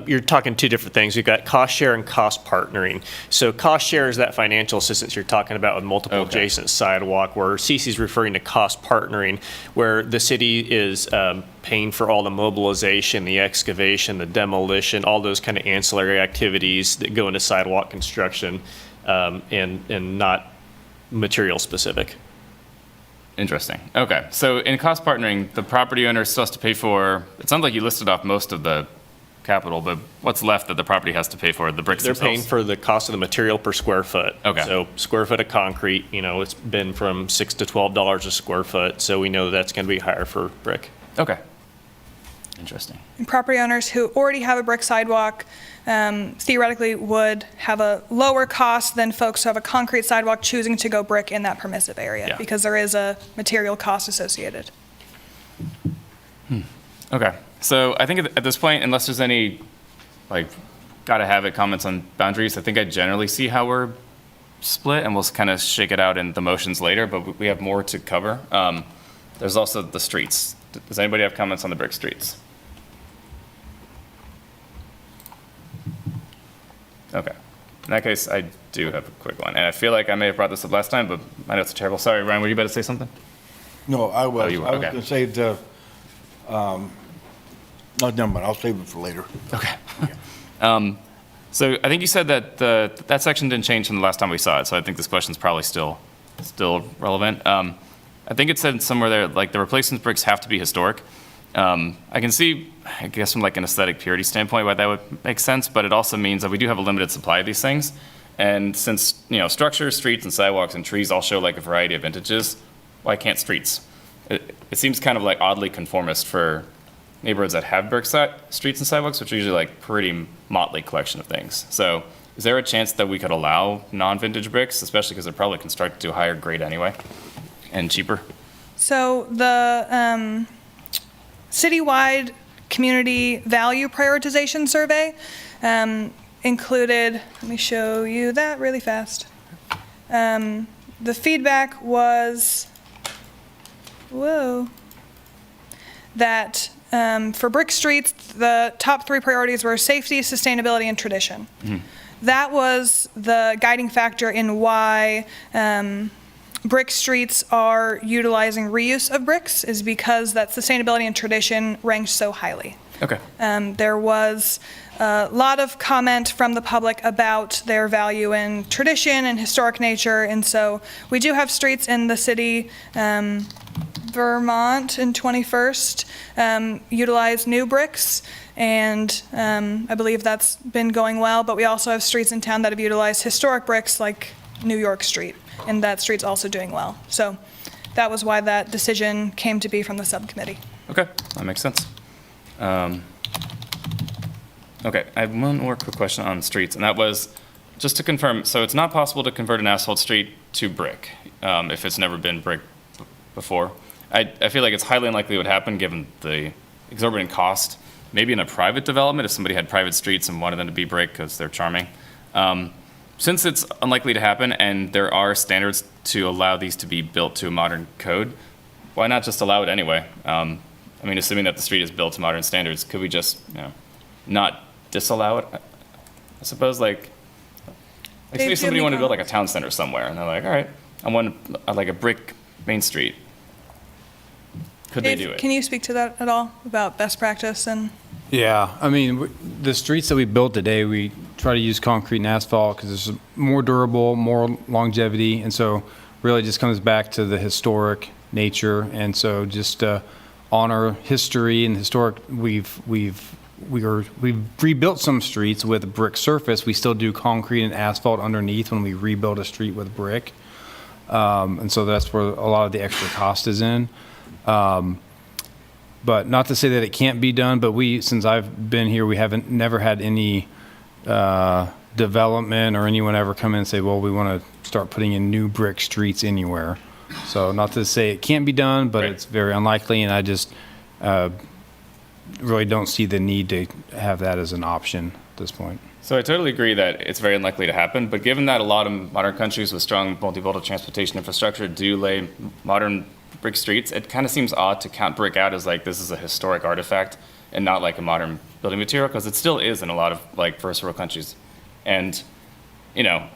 You're talking 2 different things. You've got cost share and cost partnering. So cost share is that financial assistance you're talking about with multiple adjacent sidewalk, where CC's referring to cost partnering, where the city is paying for all the mobilization, the excavation, the demolition, all those kind of ancillary activities that go into sidewalk construction, and not material specific. Interesting. Okay. So in cost partnering, the property owner still has to pay for, it sounds like you listed off most of the capital, but what's left that the property has to pay for? The bricks They're themselves? paying for the cost of the material per square foot. Okay. So square foot of concrete, it's been from $6 to $12 a square foot. So we know that's going to be higher for brick. Okay. Interesting. And property owners who already have a brick sidewalk theoretically would have a lower cost than folks who have a concrete sidewalk choosing to go brick in that permissive area, Yeah. because there is a material cost associated. Okay. So I think at this point, unless there's any, gotta have it comments on boundaries, I think I generally see how we're split, and we'll kind of shake it out in the motions later, but we have more to cover. There's also the streets. Does anybody have comments on the brick streets? Okay. In that case, I do have a quick one. And I feel like I may have brought this up last time, but my notes are terrible. Sorry, Ryan, were you about to say something? No, I was. you were, I was okay. going to say no, never mind. I'll save it for later. Okay. So I think you said that that section didn't change from the last time we saw it, so I think this question's probably still relevant. I think it said somewhere there, the replacement bricks have to be historic. I can see, I guess from an aesthetic purity standpoint, why that would make sense, but it also means that we do have a limited supply of these things. And since, structures, streets, and sidewalks and trees all show a variety of vintages, why can't streets? It seems kind of oddly conformist for neighborhoods that have brick streets and sidewalks, which are usually pretty motley collection of things. So is there a chance that we could allow non-vintage bricks, especially because they're probably constructed to a higher grade anyway and cheaper? So the citywide community value prioritization survey included, let me show you that really fast. The feedback was, that for brick streets, the top 3 priorities were safety, sustainability, and tradition. That was the guiding factor in why brick streets are utilizing reuse of bricks, is because that sustainability and tradition ranked so highly. Okay. There was a lot of comment from the public about their value in tradition and historic nature, and so we do have streets in the city, Vermont and 21st, utilize new bricks, and I believe that's been going well, but we also have streets in town that have utilized historic bricks like New York Street, and that street's also doing well. So that was why that decision came to be from the subcommittee. Okay, that makes sense. Okay, I have one more quick question on streets, and that was just to confirm, so it's not possible to convert an asphalt street to brick if it's never been brick before. I feel like it's highly unlikely it would happen given the exorbitant cost. Maybe in a private development, if somebody had private streets and wanted them to be brick because they're charming. Since it's unlikely to happen and there are standards to allow these to be built to a modern code, why not just allow it anyway? Assuming that the street is built to modern standards, could we just, not disallow it? I suppose, say do you have somebody any wanted to build a comments? town center somewhere, and they're like, all right, I want a brick Main Street. Could they Dave, do it? Can you speak to that at all, about best practice and? Yeah, I mean, the streets that we build today, we try to use concrete and asphalt because it's more durable, more longevity, and so really just comes back to the historic nature. And so just honor history and historic. We've rebuilt some streets with a brick surface. We still do concrete and asphalt underneath when we rebuild a street with brick, and so that's where a lot of the extra cost is in. But not to say that it can't be done, but since I've been here, we never had any development or anyone ever come in and say, well, we want to start putting in new brick streets anywhere. So not to say it can't be done, but it's very unlikely, and I just really don't see the need to have that as an option at this point. So I totally agree that it's very unlikely to happen, but given that a lot of modern countries with strong multimodal transportation infrastructure do lay modern brick streets, it kind of seems odd to count brick out as like this is a historic artifact and not like a modern building material, because it still is in a lot of like first world countries. And, you know,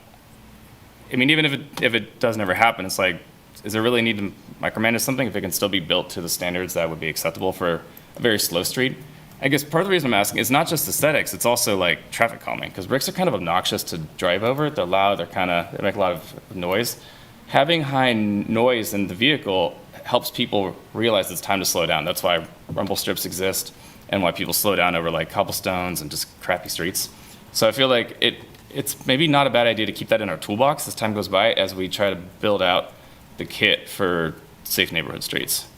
I mean, even if it does never happen, it's like, is there really need to micromanage something if it can still be built to the standards that would be acceptable for a very slow street? I guess part of the reason I'm asking is not just aesthetics, it's also like traffic calming, because bricks are kind of obnoxious to drive over. They're loud, they make a lot of noise. Having high noise in the vehicle helps people realize it's time to slow down. That's why rumble strips exist and why people slow down over like cobblestones and just crappy streets. So I feel like it's maybe not a bad idea to keep that in our toolbox as time goes by as we try to build out the kit for safe neighborhood streets.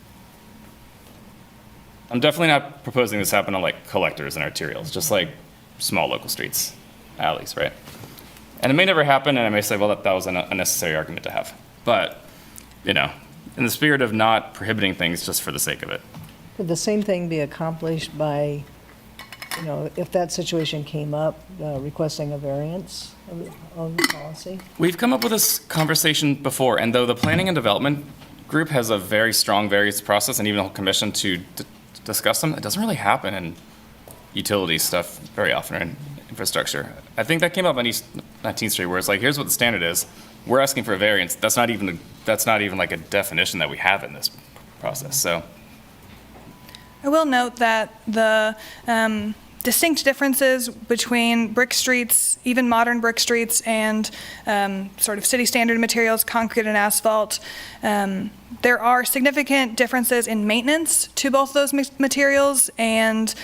I'm definitely not proposing this happen on like collectors and arterials, just like small local streets, alleys, right? And it may never happen, and I may say, well, that was an unnecessary argument to have. But, you know, in the spirit of not prohibiting things just for the sake of it. Could the same thing be accomplished by, you know, if that situation came up, requesting a variance of the policy? We've come up with this conversation before, and though the planning and development group has a very strong variance process and even a whole commission to discuss them, it doesn't really happen in utility stuff very often, or in infrastructure. I think that came up on East 19th Street, where it's like, here's what the standard is. We're asking for a variance. That's not even like a definition that we have in this process. So I will note that the distinct differences between brick streets, even modern brick streets, and sort of city standard materials, concrete and asphalt, there are significant differences in maintenance to both those materials, and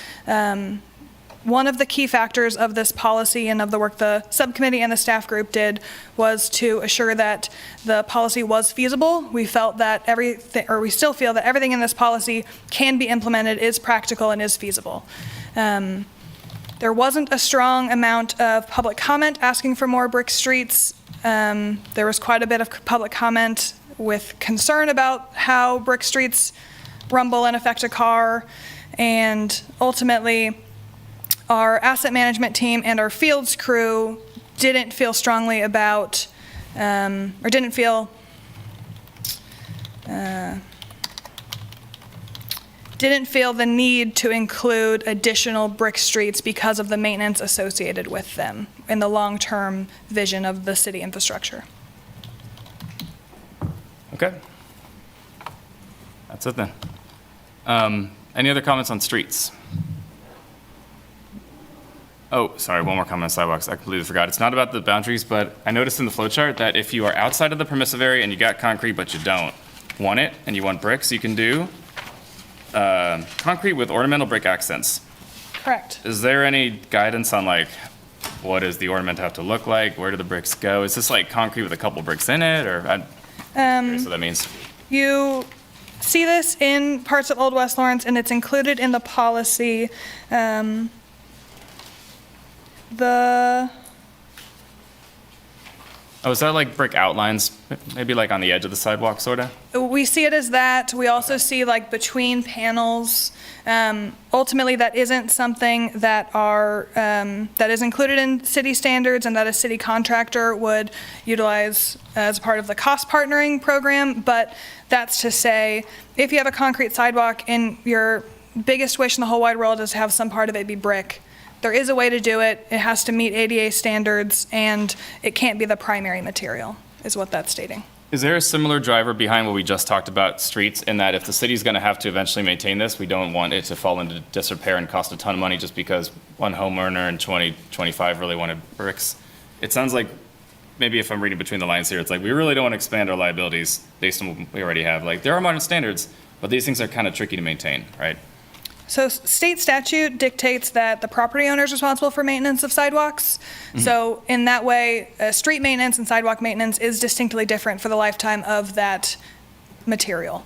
one of the key factors of this policy and of the work the subcommittee and the staff group did was to assure that the policy was feasible. We felt that we still feel that everything in this policy can be implemented, is practical, and is feasible. There wasn't a strong amount of public comment asking for more brick streets. There was quite a bit of public comment with concern about how brick streets rumble and affect a car, and ultimately, our asset management team and our fields crew didn't feel strongly about, didn't feel the need to include additional brick streets because of the maintenance associated with them in the long-term vision of the city infrastructure. okay, that's it then. Any other comments on streets? Oh, sorry, one more comment on sidewalks. I completely forgot. It's not about the boundaries, but I noticed in the flow chart that if you are outside of the permissive area and you got concrete, but you don't want it, and you want bricks, you can do concrete with ornamental brick accents. Correct. Is there any guidance on like, what does the ornament have to look like? Where do the bricks go? Is this like concrete with a couple bricks in it, or I'm curious what that means? You see this in parts of Old West Lawrence, and it's included in the policy. Oh, is that like brick outlines, maybe like on the edge of the sidewalk, sort of? We see it as that. We also see like between panels. Ultimately, that isn't something that that is included in city standards and that a city contractor would utilize as part of the cost partnering program. But that's to say, if you have a concrete sidewalk and your biggest wish in the whole wide world is to have some part of it be brick, there is a way to do it. It has to meet ADA standards, and it can't be the primary material, is what that's stating. Is there a similar driver behind what we just talked about, streets, in that if the city's going to have to eventually maintain this, we don't want it to fall into disrepair and cost a ton of money just because one homeowner in 2025 really wanted bricks? It sounds like, maybe if I'm reading between the lines here, it's like we really don't want to expand our liabilities based on what we already have. Like, there are modern standards, but these things are kind of tricky to maintain, right? So state statute dictates that the property owner is responsible for maintenance of sidewalks. So in that way, street maintenance and sidewalk maintenance is distinctly different for the lifetime of that material.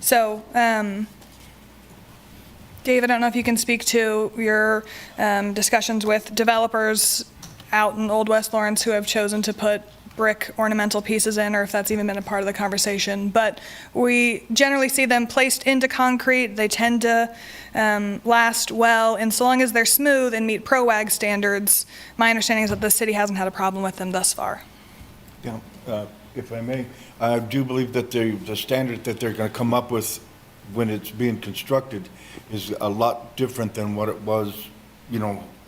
So, Dave, I don't know if you can speak to your discussions with developers out in Old West Lawrence who have chosen to put brick ornamental pieces in, or if that's even been a part of the conversation. But we generally see them placed into concrete. They tend to last well, and so long as they're smooth and meet ProWag standards, my understanding is that the city hasn't had a problem with them thus far. Yeah, if I may, I do believe that the standard that they're going to come up with when it's being constructed is a lot different than what it was,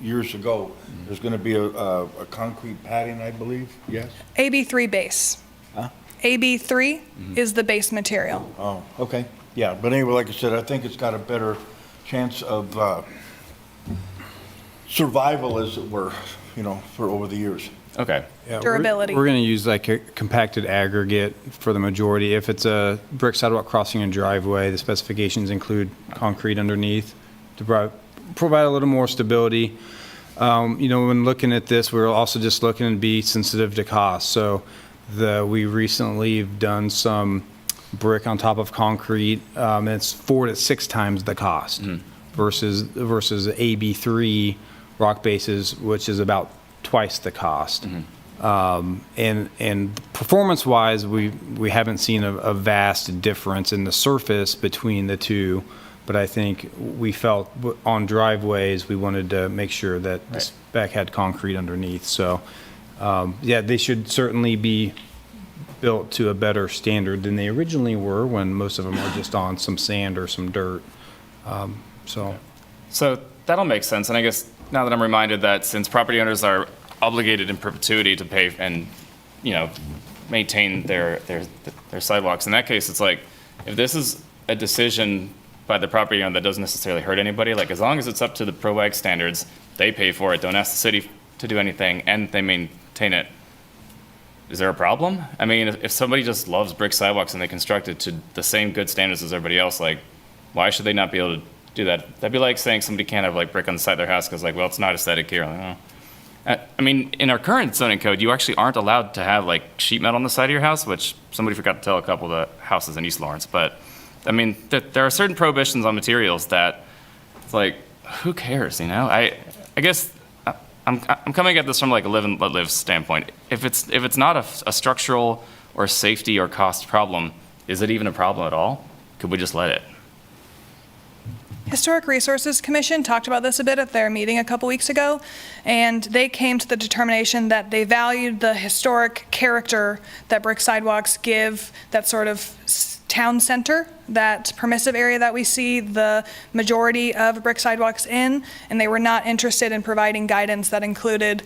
years ago. There's going to be a concrete padding, I believe, yes? AB3 base. Huh? AB3 is the base material. Oh, okay. Yeah, but anyway, like I said, I think it's got a better chance of survival, as it were, for over the years. Okay. Yeah, Durability. We're going to use like a compacted aggregate for the majority. If it's a brick sidewalk crossing and driveway, the specifications include concrete underneath to provide a little more stability. When looking at this, we're also just looking to be sensitive to cost. So we recently have done some brick on top of concrete, and it's 4 to 6 times the cost versus AB3 rock bases, which is about twice the cost. And performance-wise, we haven't seen a vast difference in the surface between the two. But I think we felt on driveways, we wanted to make sure that the spec had concrete underneath. So, they should certainly be built to a better standard than they originally were when most of them are just on some sand or some dirt. So that'll make sense. And I guess now that I'm reminded that since property owners are obligated in perpetuity to pay and, maintain their sidewalks, in that case, it's like, if this is a decision by the property owner that doesn't necessarily hurt anybody, like as long as it's up to the ProWag standards, they pay for it, don't ask the city to do anything, and they maintain it. Is there a problem? I mean, if somebody just loves brick sidewalks and they construct it to the same good standards as everybody else, like, why should they not be able to do that? That'd be like saying somebody can't have like brick on the side of their house because well, it's not aesthetic here. Like, oh. I mean, in our current zoning code, you actually aren't allowed to have like sheet metal on the side of your house, which somebody forgot to tell a couple of the houses in East Lawrence. But I mean, there are certain prohibitions on materials that it's like, who cares, I guess I'm coming at this from like a live and let live standpoint. If it's not a structural or safety or cost problem, is it even a problem at all? Could we just let it? Historic Resources Commission talked about this a bit at their meeting a couple weeks ago, and they came to the determination that they valued the historic character that brick sidewalks give that sort of town center, that permissive area that we see the majority of brick sidewalks in, and they were not interested in providing guidance that included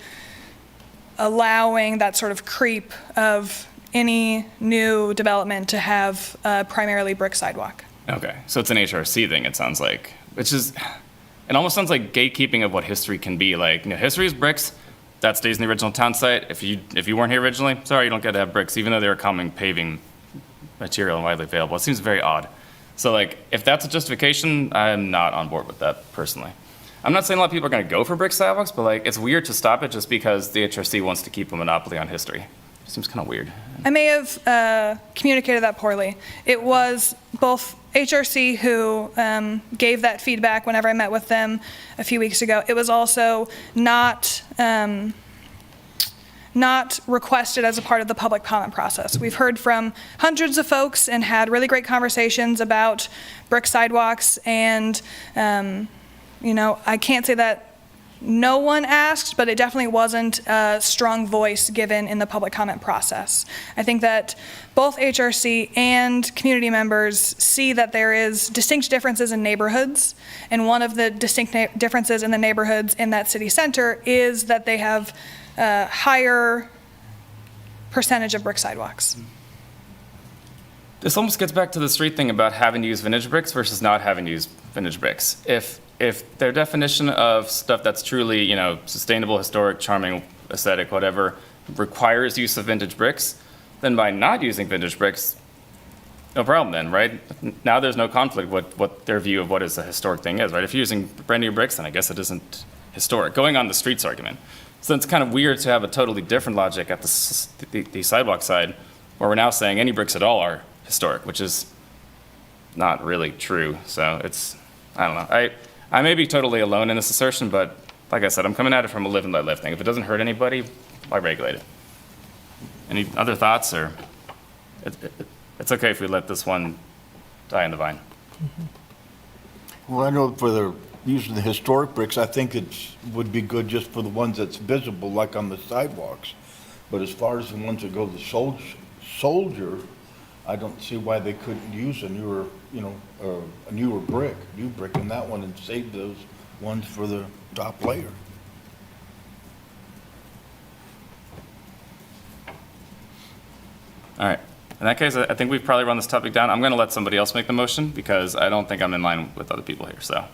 allowing that sort of creep of any new development to have a primarily brick sidewalk. Okay, so it's an HRC thing, it sounds like, which is, it almost sounds like gatekeeping of what history can be. Like, history is bricks, that stays in the original town site. If you weren't here originally, sorry, you don't get to have bricks, even though they're a common paving material and widely available. It seems very odd. So, like, if that's a justification, I'm not on board with that, personally. I'm not saying a lot of people are going to go for brick sidewalks, but, like, it's weird to stop it just because the HRC wants to keep a monopoly on history. It seems kind of weird. I may have communicated that poorly. It was both HRC who gave that feedback whenever I met with them a few weeks ago. It was also not requested as a part of the public comment process. We've heard from hundreds of folks and had really great conversations about brick sidewalks, and I can't say that no one asked, but it definitely wasn't a strong voice given in the public comment process. I think that both HRC and community members see that there is distinct differences in neighborhoods, and one of the distinct differences in the neighborhoods in that city center is that they have a higher percentage of brick sidewalks. This almost gets back to the street thing about having to use vintage bricks versus not having to use vintage bricks. If their definition of stuff that's truly, you know, sustainable, historic, charming, aesthetic, whatever, requires use of vintage bricks, then by not using vintage bricks, no problem then, right? Now there's no conflict with what their view of what is a historic thing is, right? If you're using brand new bricks, then I guess it isn't historic. Going on the streets argument. So it's kind of weird to have a totally different logic at the sidewalk side, where we're now saying any bricks at all are historic, which is not really true. So it's, I don't know. I may be totally alone in this assertion, but like I said, I'm coming at it from a live and let live thing. If it doesn't hurt anybody, why regulate it? Any other thoughts, or it's okay if we let this one die in the vine? Well, I know for the using the historic bricks, I think it would be good just for the ones that's visible, like on the sidewalks. But as far as the ones that go to soldier, I don't see why they couldn't use a newer, you know, a new brick in that one and save those ones for the top layer. All right. In that case, I think we've probably run this topic down. I'm going to let somebody else make the motion because I don't think I'm in line with other people here. So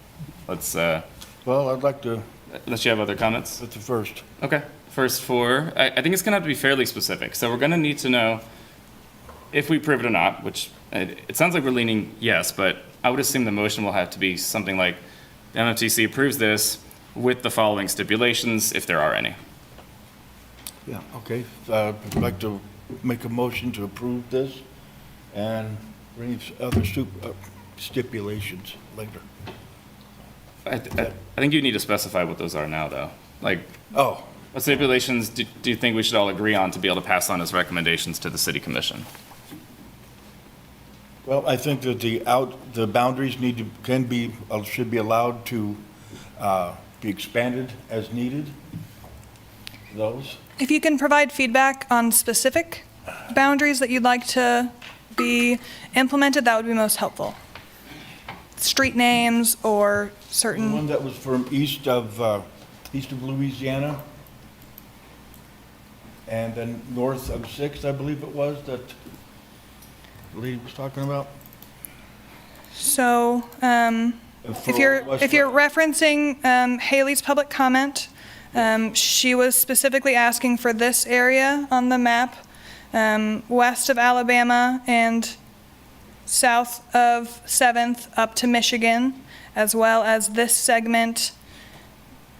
let's. Well, I'd like to. Unless you have other comments. That's the first. Okay. First for, I think it's going to have to be fairly specific. So we're going to need to know if we approve it or not, which it sounds like we're leaning yes, but I would assume the motion will have to be something like the MMTC approves this with the following stipulations, if there are any. Yeah, okay. I'd like to make a motion to approve this and bring other stipulations later. I think you need to specify what those are now, though. Like, oh, what stipulations do you think we should all agree on to be able to pass on as recommendations to the city commission? well, I think that the boundaries should be allowed to be expanded as needed. Those. If you can provide feedback on specific boundaries that you'd like to be implemented, that would be most helpful. Street names or The certain, one that was from east of Louisiana, and then north of 6th, I believe it was, that the lady was talking about. so if you're referencing Haley's public comment, she was specifically asking for this area on the map, west of Alabama and south of 7th up to Michigan, as well as this segment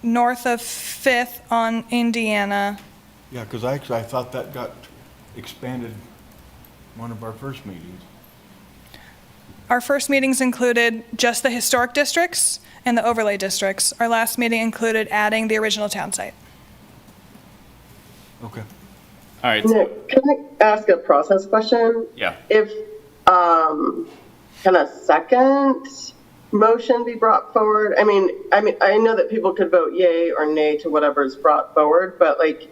north of 5th on Indiana. Yeah, because actually I thought that got expanded one of our first meetings. Our first meetings included just the historic districts and the overlay districts. Our last meeting included adding the original town site. Okay. All right. Nick, can I ask a process question? Yeah. If, can a second motion be brought forward? I mean, I know that people could vote yay or nay to whatever is brought forward, but like,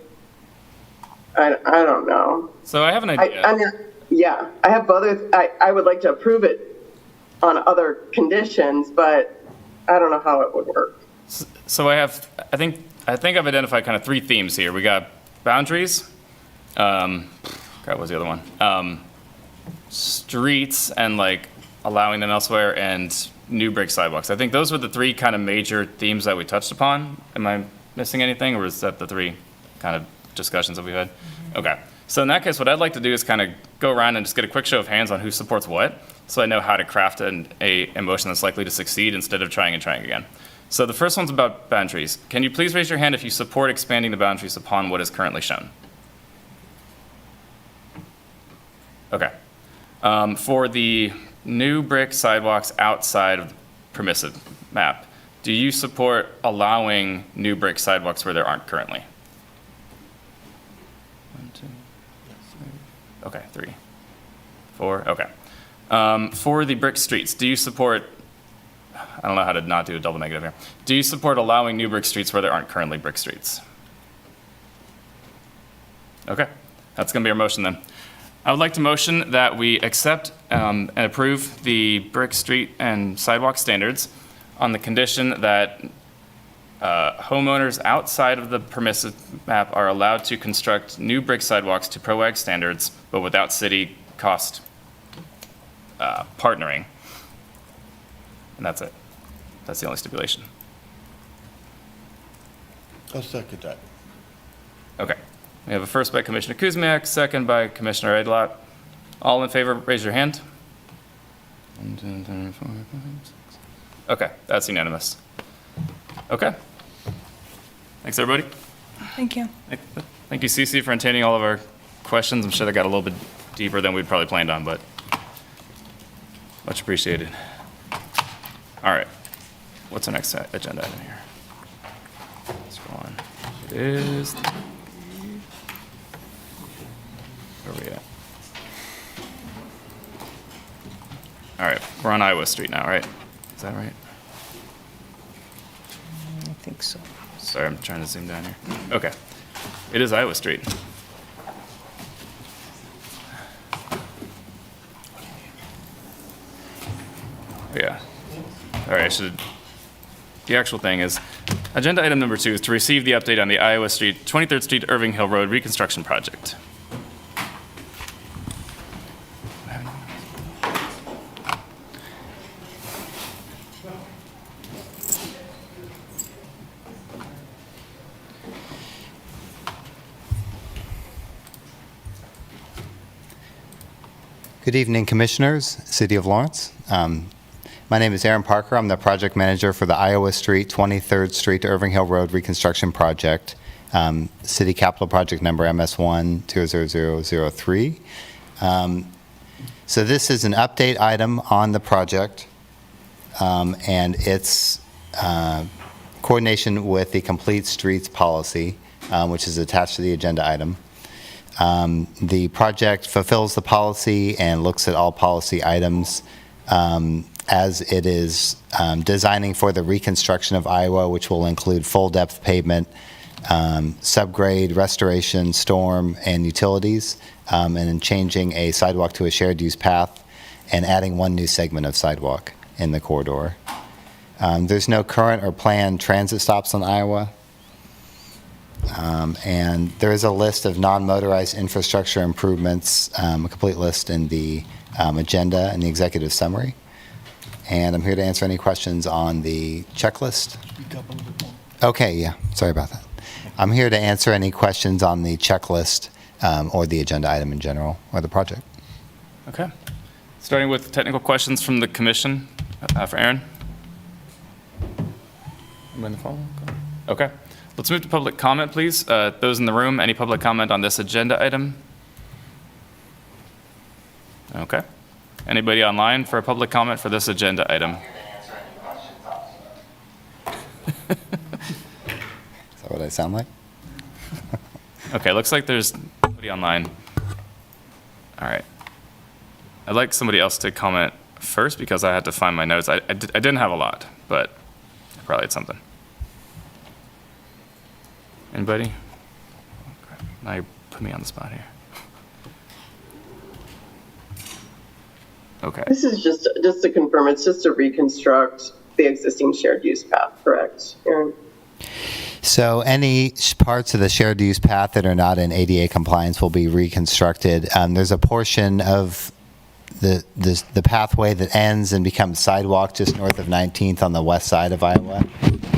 I don't know. So I have an idea. I mean, yeah, I have other, I would like to approve it on other conditions, but I don't know how it would work. So I think I've identified kind of three themes here. We got boundaries. God, what was the other one? Streets and like allowing them elsewhere, and new brick sidewalks. I think those were the three kind of major themes that we touched upon. Am I missing anything, or is that the three kind of discussions that we've had? Okay. So in that case, what I'd like to do is kind of go around and just get a quick show of hands on who supports what, so I know how to craft a motion that's likely to succeed instead of trying again. So the first one's about boundaries. Can you please raise your hand if you support expanding the boundaries upon what is currently shown? Okay. For the new brick sidewalks outside of the permissive map, do you support allowing new brick sidewalks where there aren't currently? 1, 2, 3. Okay, 3, 4, okay. For the brick streets, do you support, I don't know how to not do a double negative here. Do you support allowing new brick streets where there aren't currently brick streets? Okay, that's gonna be our motion then. I would like to motion that we accept and approve the brick street and sidewalk standards on the condition that homeowners outside of the permissive map are allowed to construct new brick sidewalks to PROAG standards, but without city cost partnering. And that's it. That's the only stipulation. I'll second that. Okay. We have a first by Commissioner Kuzmyak, second by Commissioner Aydelott. All in favor, raise your hand. 1, 2, 3, 4, 5, 6. Okay, that's unanimous. Okay. Thanks, everybody. Thank you. Thank you, Cece, for entertaining all of our questions. I'm sure they got a little bit deeper than we'd probably planned on, but much appreciated. All right. What's our next agenda item here? Let's go on. It is... Where are we at? All right, we're on Iowa Street now, right? Is that right? I think so. Sorry, I'm trying to zoom down here. Okay. It is Iowa Street. Yeah. All right, the actual thing is, agenda item number 2 is to receive the update on the Iowa Street, 23rd Street, Irving Hill Road Reconstruction Project. Good evening, Commissioners, City of Lawrence. My name is Aaron Parker. I'm the project manager for the Iowa Street, 23rd Street to Irving Hill Road Reconstruction Project, City Capital Project number MS1 00003. So this is an update item on the project, and it's coordination with the Complete Streets policy, which is attached to the agenda item. The project fulfills the policy and looks at all policy items as it is designing for the reconstruction of Iowa, which will include full-depth pavement, subgrade, restoration, storm, and utilities, and then changing a sidewalk to a shared-use path and adding one new segment of sidewalk in the corridor. There's no current or planned transit stops on Iowa. And there is a list of non-motorized infrastructure improvements, a complete list in the agenda and the executive summary. And I'm here to answer any questions on the checklist. Okay, yeah, sorry about that. I'm here to answer any questions on the checklist or the agenda item in general or the project. Okay. Starting with technical questions from the commission for Aaron. Am I in the phone? Okay. Let's move to public comment, please. Those in the room, any public comment on this agenda item? Okay. Anybody online for a public comment for this agenda item? Is that what I sound like? Okay, looks like there's nobody online. All right. I'd like somebody else to comment first because I had to find my notes. I didn't have a lot, but I probably had something. Anybody? Okay. Now you put me on the spot here. Okay. This is just to confirm, it's just to reconstruct the existing shared use path, correct, Aaron? So any parts of the shared use path that are not in ADA compliance will be reconstructed. There's a portion of the pathway that ends and becomes sidewalk just north of 19th on the west side of Iowa,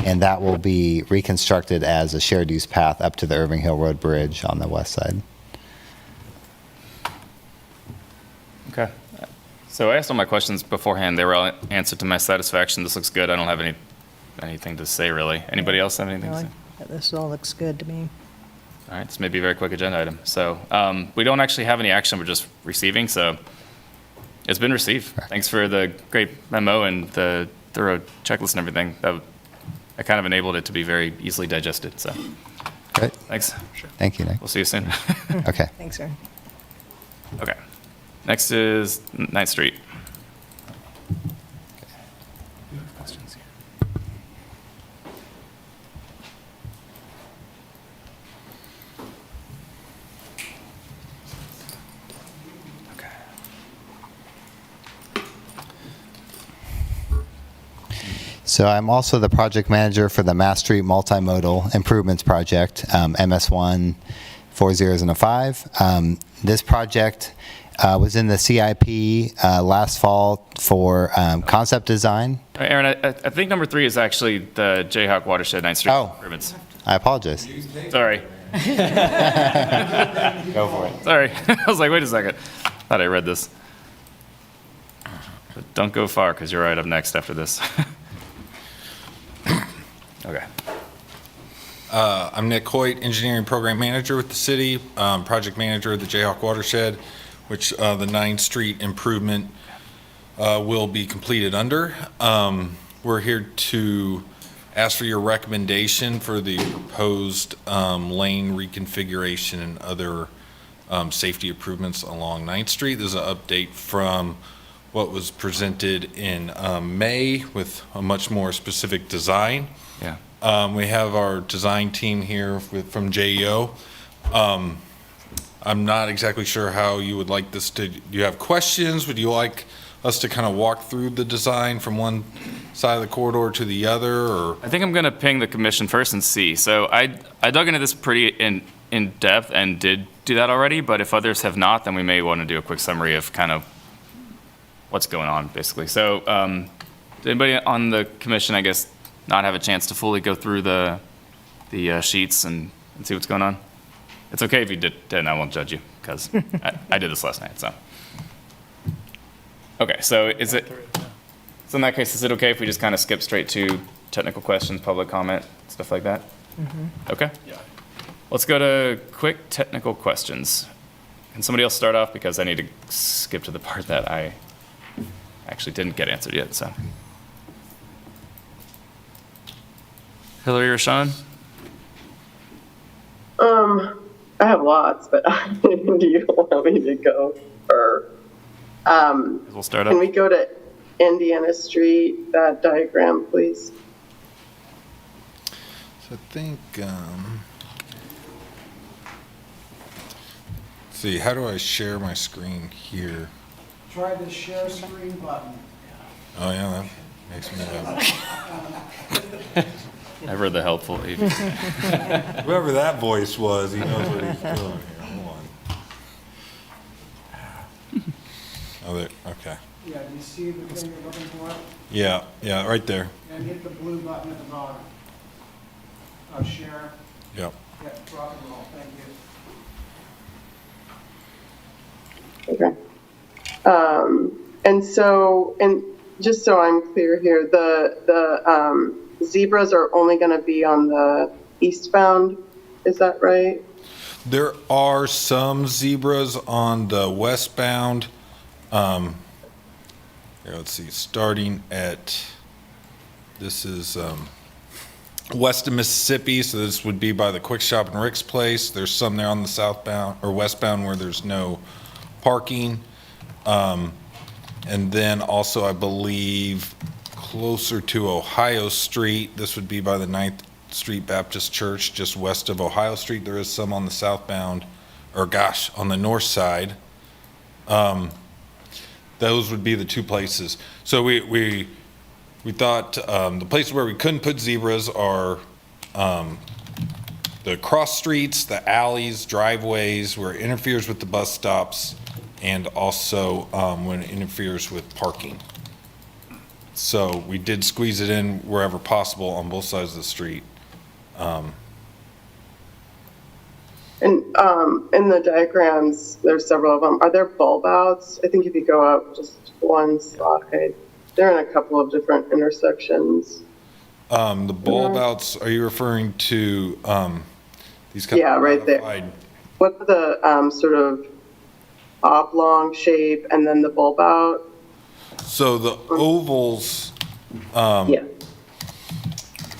and that will be reconstructed as a shared use path up to the Irving Hill Road Bridge on the west side. Okay. So I asked all my questions beforehand. They were all answered to my satisfaction. This looks good. I don't have anything to say, really. Anybody else have anything to say? This all looks good to me. All right, this may be a very quick agenda item. So we don't actually have any action. We're just receiving, so it's been received. Thanks for the great memo and the thorough checklist and everything. I kind of enabled it to be very easily digested, so. Great. Thanks. Sure. Thank you, Nick. We'll see you soon. Okay. Thanks, Aaron. Okay. Next is 9th Street. Questions here? Okay. So I'm also the project manager for the Mass Street Multimodal Improvements Project, MS1 4005. This project was in the CIP last fall for concept design. Aaron, I think number 3 is actually the Jayhawk Watershed 9th Street Oh. improvements. I apologize. Sorry. Go for it. Sorry. I was like, wait a second. Thought I read this. But don't go far, because you're right up next after this. Okay. I'm Nick Hoyt, Engineering Program Manager with the city, Project Manager of the Jayhawk Watershed, which the 9th Street improvement will be completed under. We're here to ask for your recommendation for the proposed lane reconfiguration and other safety improvements along 9th Street. There's an update from what was presented in May with a much more specific design. Yeah. We have our design team here from JEO. I'm not exactly sure how you would like this to, do you have questions? Would you like us to kind of walk through the design from one side of the corridor to the other, or? I think I'm going to ping the commission first and see. So I dug into this pretty in depth and did do that already, but if others have not, then we may want to do a quick summary of kind of what's going on, basically. So did anybody on the commission, I guess, not have a chance to fully go through the sheets and see what's going on? It's okay if you didn't, I won't judge you, because I did this last night, so. Okay, so so in that case, is it okay if we just kind of skip straight to technical questions, public comment, stuff like that? Okay. Yeah. Let's go to quick technical questions. Can somebody else start off, because I need to skip to the part that I actually didn't get answered yet, so. Hillary or Sean? I have lots, but do you want me to go? Or We'll start can up. we go to Indiana Street, that diagram, please? So I think, let's see, how do I share my screen here? Try the share screen button. Oh, yeah, that makes me Never the helpful. Whoever that voice was, he knows what he's doing here. Hold on. Oh, there, okay. Yeah, do you see the thing you're looking for? Yeah, right there. And hit the blue button at the bottom. Share. Yep. Yeah, drop and roll. Thank you. Okay. And so, and just so I'm clear here, the zebras are only going to be on the eastbound, is that right? There are some zebras on the westbound. Here, let's see, starting at, this is west of Mississippi, so this would be by the Quick Shop and Rick's Place. There's some there on the southbound or westbound where there's no parking. And then also, I believe, closer to Ohio Street, this would be by the 9th Street Baptist Church, just west of Ohio Street. There is some on the southbound, or gosh, on the north side. Those would be the two places. So we thought the places where we couldn't put zebras are the cross streets, the alleys, driveways, where it interferes with the bus stops, and also when it interferes with parking. So we did squeeze it in wherever possible on both sides of the street. And in the diagrams, there's several of them. Are there bulb outs? I think if you go up just one slide, they're in a couple of different intersections. The bulb outs, are you referring to these kind Yeah, of right there. modified- What's the sort of oblong shape and then the bulb out? So the ovals, Yeah.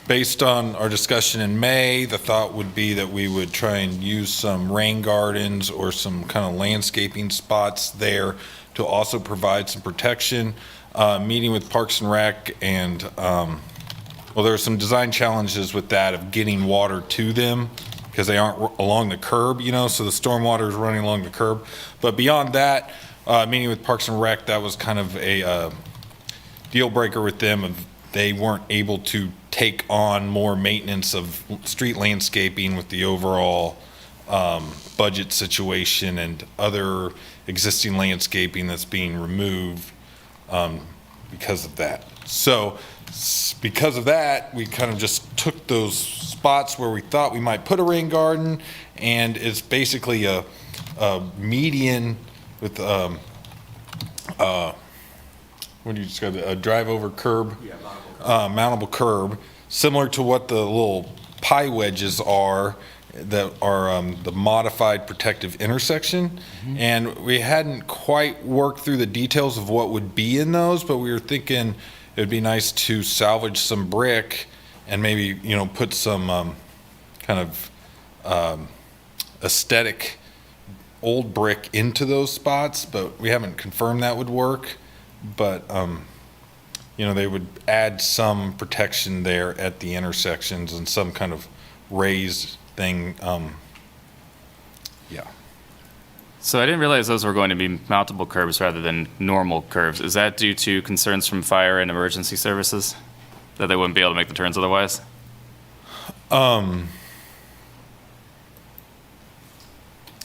based on our discussion in May, the thought would be that we would try and use some rain gardens or some kind of landscaping spots there to also provide some protection. Meeting with Parks and Rec and, well, there are some design challenges with that of getting water to them because they aren't along the curb, you know, so the storm water is running along the curb. But beyond that, meeting with Parks and Rec, that was kind of a deal breaker with them. Of they weren't able to take on more maintenance of street landscaping with the overall budget situation and other existing landscaping that's being removed because of that. So because of that, we kind of just took those spots where we thought we might put a rain garden, and it's basically a median with what do you describe it? A drive-over curb, mountable curb, similar to what the little pie wedges are that are the modified protective intersection. And we hadn't quite worked through the details of what would be in those, but we were thinking it'd be nice to salvage some brick and maybe, put some kind of aesthetic old brick into those spots, but we haven't confirmed that would work. But, they would add some protection there at the intersections and some kind of raised thing. Yeah. So I didn't realize those were going to be mountable curbs rather than normal curves. Is that due to concerns from fire and emergency services? That they wouldn't be able to make the turns otherwise? I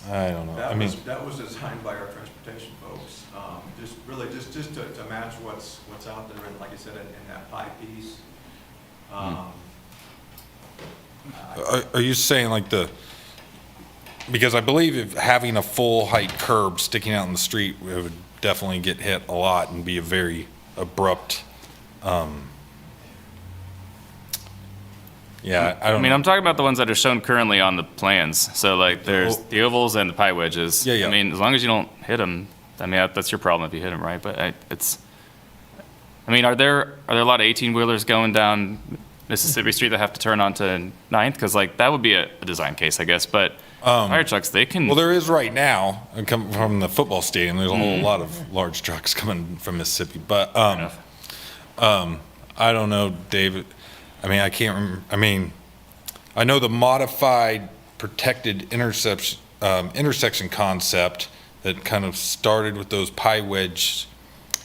don't know. That was designed by our transportation folks, just to match what's out there, and like I said, in that pie piece. Are you saying like because I believe if having a full height curb sticking out in the street, it would definitely get hit a lot and be a very abrupt, yeah, I mean, I'm talking about the ones that are shown currently on the plans. So like there's the ovals and the pie wedges. Yeah. I mean, as long as you don't hit them, I mean, that's your problem if you hit them, right? But are there a lot of 18-wheelers going down Mississippi Street that have to turn onto 9th? Because like that would be a design case, I guess. But fire trucks, they can. Well, there is right now, come from the football stadium. There's a whole lot of large trucks coming from Mississippi. But I don't know, David. I mean, I can't remember. I mean, I know the modified protected intersection concept that kind of started with those pie wedge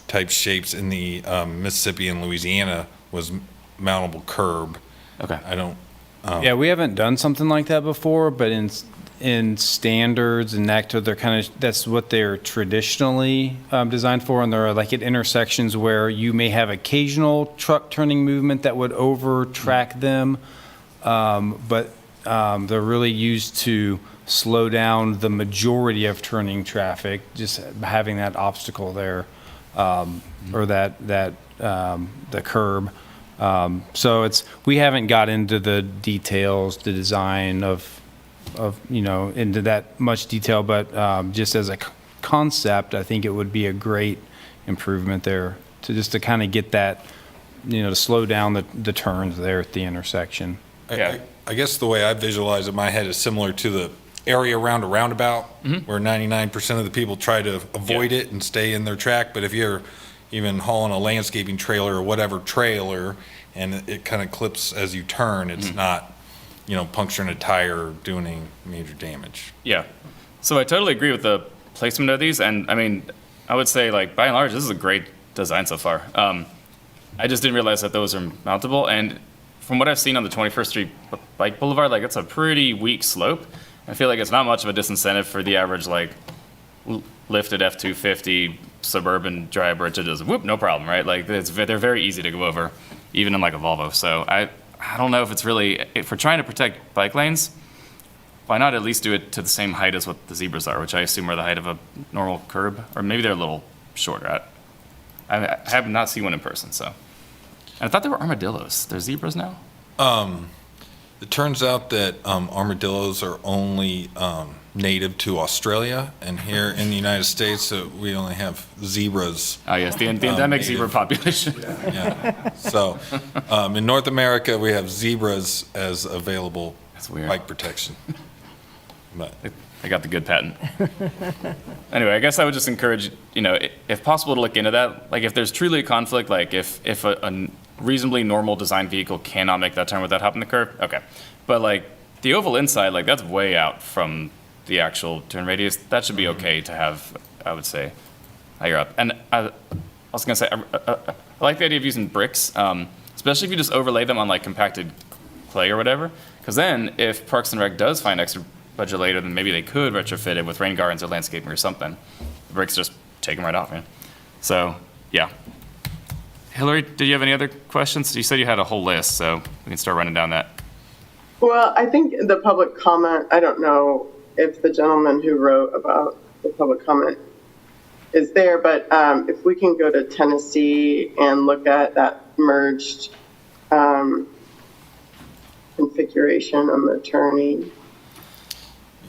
type shapes in the Mississippi and Louisiana was mountable curb. Okay. I don't. Yeah, we haven't done something like that before, but in standards and NACTA, that's what they're traditionally designed for, and they're like at intersections where you may have occasional truck turning movement that would over-track them, but they're really used to slow down the majority of turning traffic, just having that obstacle there, or the curb. So we haven't got into the details, the design of into that much detail, but just as a concept, I think it would be a great improvement there to kind of get that, to slow down the turns there at the intersection. I guess the way I visualize it in my head is similar to the area around a roundabout, where 99% of the people try to avoid it and stay in their track. But if you're even hauling a landscaping trailer or whatever trailer, and it kind of clips as you turn, it's not, puncturing a tire or doing any major damage. Yeah. So I totally agree with the placement of these. And I mean, I would say like by and large, this is a great design so far. I just didn't realize that those are mountable. And from what I've seen on the 21st Street Bike Boulevard, like it's a pretty weak slope. I feel like it's not much of a disincentive for the average like lifted F-250 suburban driver to just whoop, no problem, right? Like they're very easy to go over, even in like a Volvo. So I don't know if it's really, if we're trying to protect bike lanes, why not at least do it to the same height as what the zebras are, which I assume are the height of a normal curb, or maybe they're a little shorter. I have not seen one in person, so. And I thought there were armadillos. They're zebras now? It turns out that armadillos are only native to Australia, and here in the United States, we only have zebras. Oh, yes, the endemic zebra population. Yeah. So in North America, we have zebras as available bike protection. But I got the good patent. Anyway, I guess I would just encourage, if possible, to look into that. Like if there's truly a conflict, like if a reasonably normal design vehicle cannot make that turn without hopping the curb, okay. But like the oval inside, like that's way out from the actual turn radius. That should be okay to have, I would say, higher up. And I was gonna say, I like the idea of using bricks, especially if you just overlay them on like compacted clay or whatever. Because then if Parks and Rec does find extra budget later, then maybe they could retrofit it with rain gardens or landscaping or something. The bricks, just take them right off, man. So, yeah. Hillary, did you have any other questions? You said you had a whole list, so we can start running down that. Well, I think the public comment, I don't know if the gentleman who wrote about the public comment is there, but if we can go to Tennessee and look at that merged configuration on the turning.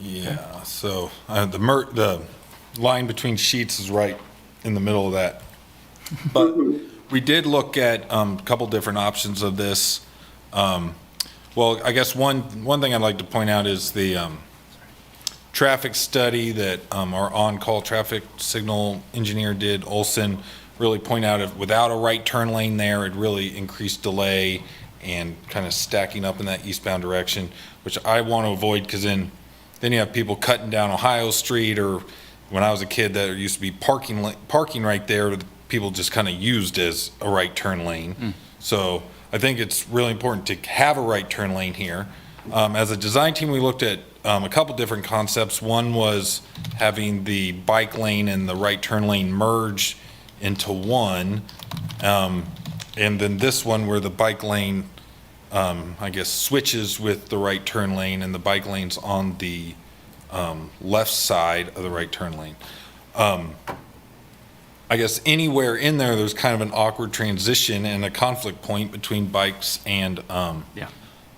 Yeah, so the line between sheets is right in the middle of that. But we did look at a couple different options of this. Well, I guess one thing I'd like to point out is the traffic study that our on-call traffic signal engineer did, Olson, really point out if without a right turn lane there, it really increased delay and kind of stacking up in that eastbound direction, which I want to avoid, because then you have people cutting down Ohio Street, or when I was a kid, there used to be parking right there that people just kind of used as a right turn lane. So I think it's really important to have a right turn lane here. As a design team, we looked at a couple different concepts. One was having the bike lane and the right turn lane merge into one. And then this one where the bike lane, I guess, switches with the right turn lane, and the bike lane's on the left side of the right turn lane. I guess anywhere in there's kind of an awkward transition and a conflict point between bikes and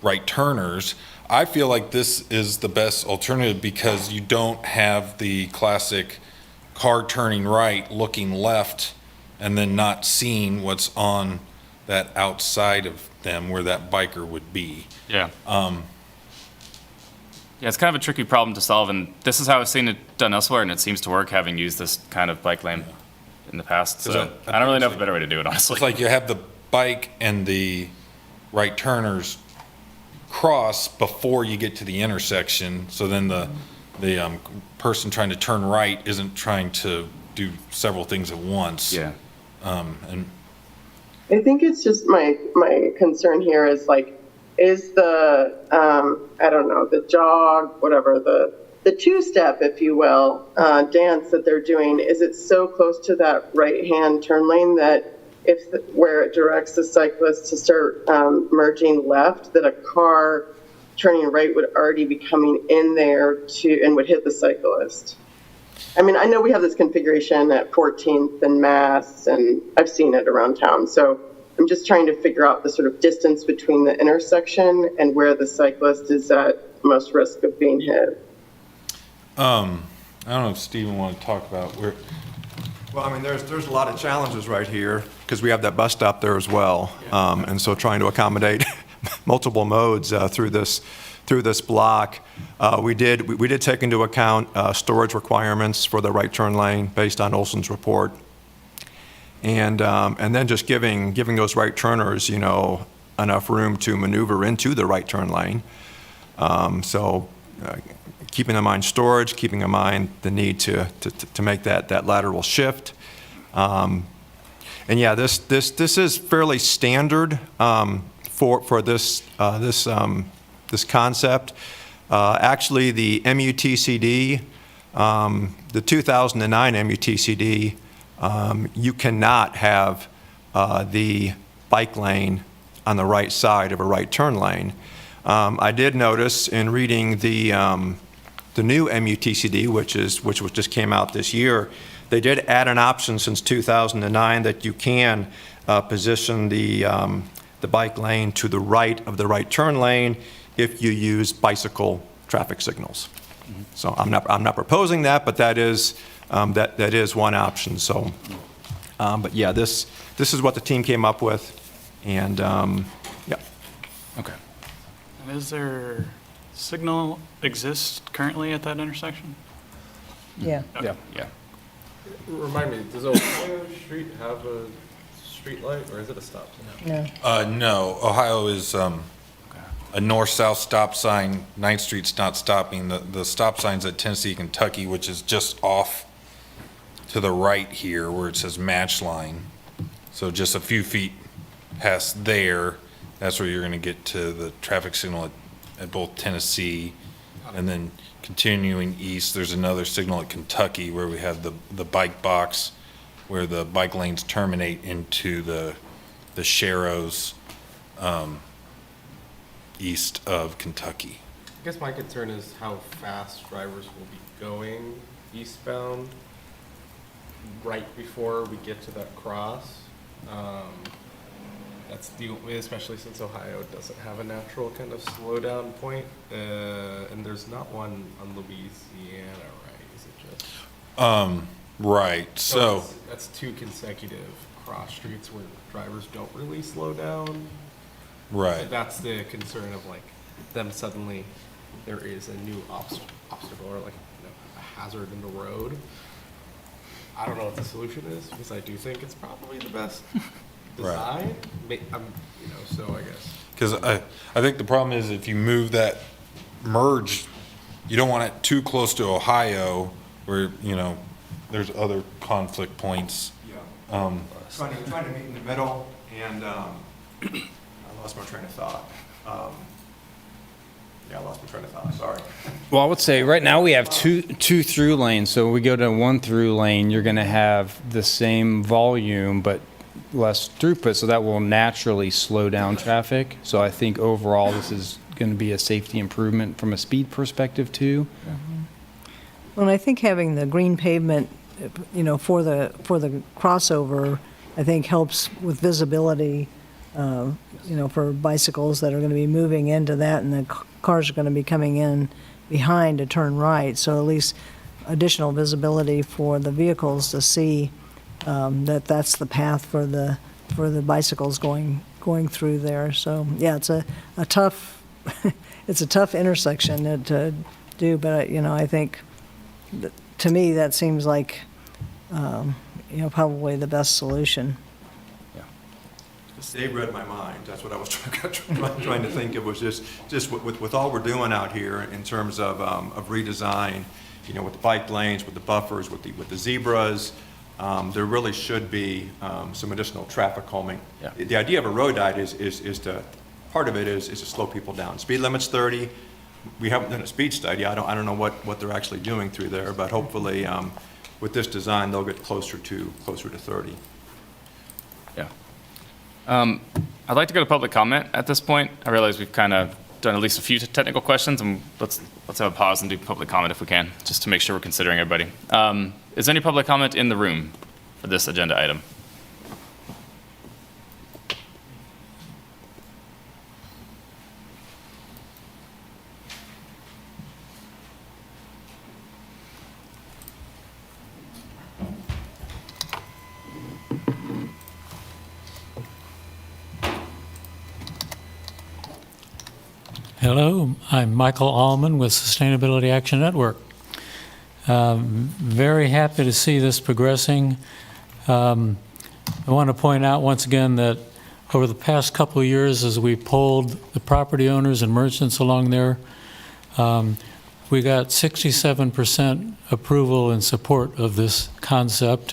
right turners. I feel like this is the best alternative because you don't have the classic car turning right, looking left, and then not seeing what's on that outside of them where that biker would be. Yeah. Yeah, it's kind of a tricky problem to solve, and this is how I've seen it done elsewhere, and it seems to work, having used this kind of bike lane in the past. So I don't really know of a better way to do it, honestly. It's like you have the bike and the right turners cross before you get to the intersection, so then the person trying to turn right isn't trying to do several things at once. Yeah. And I think it's just my concern here is like, is the I don't know, the jog, whatever, the two-step, if you will, dance that they're doing, is it so close to that right-hand turn lane that where it directs the cyclist to start merging left, that a car turning right would already be coming in there and would hit the cyclist? I mean, I know we have this configuration at 14th and Mass, and I've seen it around town. So I'm just trying to figure out the sort of distance between the intersection and where the cyclist is at most risk of being hit. I don't know if Stephen wanted to talk about where. Well, I mean, there's a lot of challenges right here because we have that bus stop there as well. And so trying to accommodate multiple modes through this block. We did take into account storage requirements for the right turn lane based on Olson's report. And then just giving those right turners, enough room to maneuver into the right turn lane. Keeping in mind storage, keeping in mind the need to make that lateral shift. And yeah, this is fairly standard for this concept. Actually, the MUTCD, the 2009 MUTCD, you cannot have the bike lane on the right side of a right turn lane. I did notice in reading the new MUTCD, which just came out this year, they did add an option since 2009 that you can position the bike lane to the right of the right turn lane if you use bicycle traffic signals. Mm-hmm. So I'm not proposing that, but that is one option. So, but yeah, this is what the team came up with, and yeah. Okay. And is there signal exists currently at that intersection? Yeah. Yeah. Yeah. Remind me, does Ohio Street have a street light, or is it a stop sign? No. No, Ohio is a north-south stop sign. 9th Street's not stopping. The stop sign's at Tennessee, Kentucky, which is just off to the right here where it says match line. So just a few feet past there, that's where you're going to get to the traffic signal at both Tennessee And then continuing east, there's another signal at Kentucky where we have the bike box where the bike lanes terminate into the Sharrows east of Kentucky. I guess my concern is how fast drivers will be going eastbound right before we get to that cross. That's especially since Ohio doesn't have a natural kind of slowdown point, and there's not one on Louisiana, right? Is it just? Right. So that's two consecutive cross streets where drivers don't really slow down. right. So that's the concern of like them suddenly there is a new obstacle or like a hazard in the road. I don't know what the solution is because I do think it's probably the best design. So I guess. Because I think the problem is if you move that merge, you don't want it too close to Ohio where, there's other conflict points. Yeah. Trying to meet in the middle, and I lost my train of thought. I lost my train of thought, sorry. Well, I would say right now we have two through lanes. So when we go to one through lane, you're going to have the same volume, but less throughput. So that will naturally slow down traffic. So I think overall this is going to be a safety improvement from a speed perspective too. Well, I think having the green pavement, for the crossover, I think helps with visibility, for bicycles that are going to be moving into that, and the cars are going to be coming in behind to turn right. So at least additional visibility for the vehicles to see that that's the path for the bicycles going through there. So yeah, it's a tough it's a tough intersection to do, but I think to me that seems like probably the best solution. Dave read my mind. That's what I was trying to think. It was just with all we're doing out here in terms of redesign, with the bike lanes, with the buffers, with the zebras. There really should be some additional traffic calming. Yeah. The idea of a road diet is to, part of it is to slow people down. Speed limit's 30. We haven't done a speed study. I don't know what they're actually doing through there, but hopefully with this design they'll get closer to 30. Yeah. I'd like to go to public comment at this point. I realize we've kind of done at least a few technical questions, and let's have a pause and do public comment if we can, just to make sure we're considering everybody. Is there any public comment in the room for this agenda item? Hello, I'm Michael Allman with Sustainability Action Network. Very happy to see this progressing. I want to point out once again that over the past couple of years, as we polled the property owners and merchants along there, we got 67% approval and support of this concept.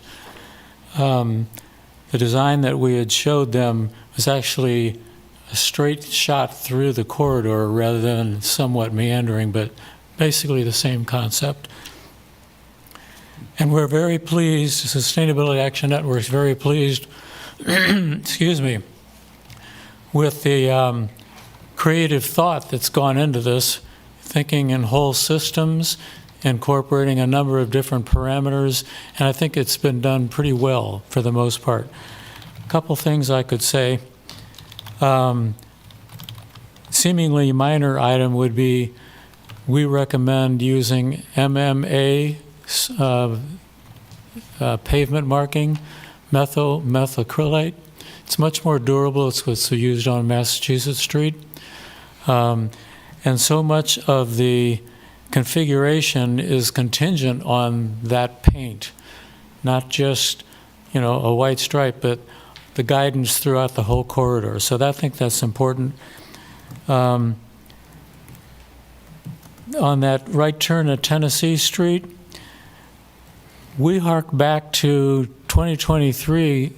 The design that we had showed them was actually a straight shot through the corridor rather than somewhat meandering, but basically the same concept. And we're very pleased, Sustainability Action Network is very pleased, excuse me, with the creative thought that's gone into this, thinking in whole systems, incorporating a number of different parameters, and I think it's been done pretty well for the most part. A couple things I could say. Seemingly minor item would be we recommend using MMA pavement marking, methacrylate. It's much more durable. It's what's used on Massachusetts Street. And so much of the configuration is contingent on that paint, not just, a white stripe, but the guidance throughout the whole corridor. So I think that's important. On that right turn at Tennessee Street, we hark back to 2023.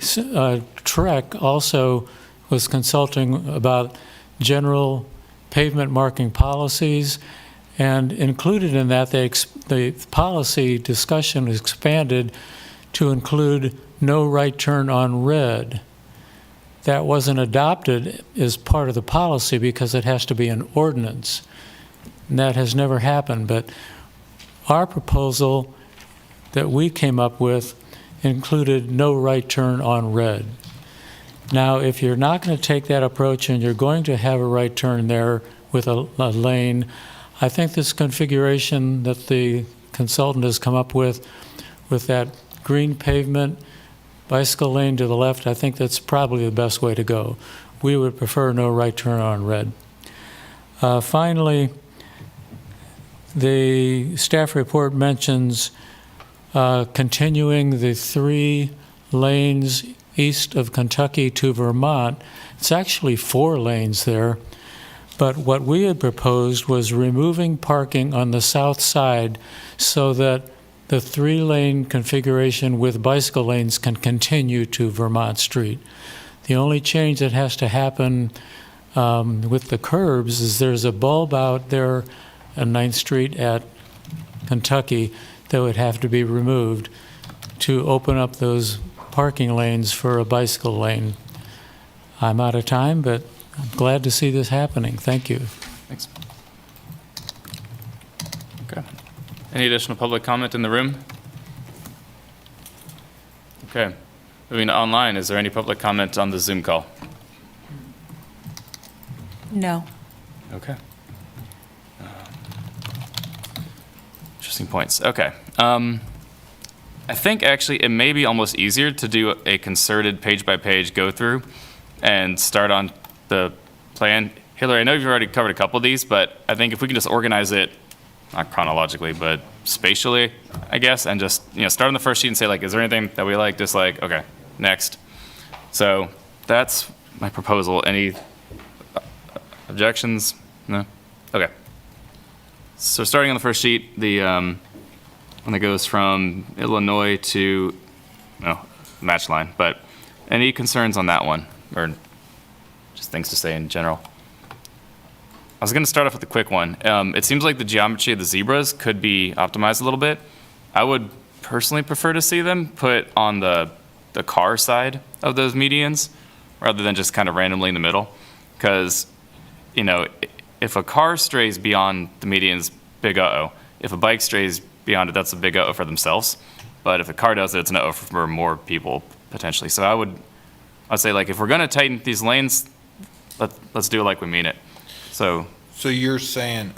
Trek also was consulting about general pavement marking policies, And included in that, the policy discussion expanded to include no right turn on red. That wasn't adopted as part of the policy because it has to be an ordinance. And that has never happened. But our proposal that we came up with included no right turn on red. Now, if you're not going to take that approach and you're going to have a right turn there with a lane, I think this configuration that the consultant has come up with that green pavement, bicycle lane to the left, I think that's probably the best way to go. We would prefer no right turn on red. Finally, the staff report mentions continuing the 3 lanes east of Kentucky to Vermont. It's actually 4 lanes there. But what we had proposed was removing parking on the south side so that the 3-lane configuration with bicycle lanes can continue to Vermont Street. The only change that has to happen with the curbs is there's a bulb out there on 9th Street at Kentucky that would have to be removed to open up those parking lanes for a bicycle lane. I'm out of time, but I'm glad to see this happening. Thank you. Thanks. Okay. Any additional public comment in the room? Okay. Moving to online, is there any public comment on the Zoom call? No. Okay. Interesting points. Okay. I think actually it may be almost easier to do a concerted page-by-page go-through and start on the plan. Hillary, I know you've already covered a couple of these, but I think if we can just organize it, not chronologically, but spatially, I guess, and just start on the first sheet and say, like, is there anything that we like, dislike? Okay, next. So that's my proposal. Any objections? No? Okay. So starting on the first sheet, the one that goes from Illinois to, match line, but any concerns on that one, or just things to say in general? I was going to start off with a quick one. It seems like the geometry of the zebras could be optimized a little bit. I would personally prefer to see them put on the car side of those medians rather than just kind of randomly in the middle. Because, if a car strays beyond the median's big uh-oh. If a bike strays beyond it, that's a big uh-oh for themselves. But if a car does it, it's an uh-oh for more people, potentially. So I'd say, like, if we're going to tighten these lanes, let's do it like we mean it. So you're saying,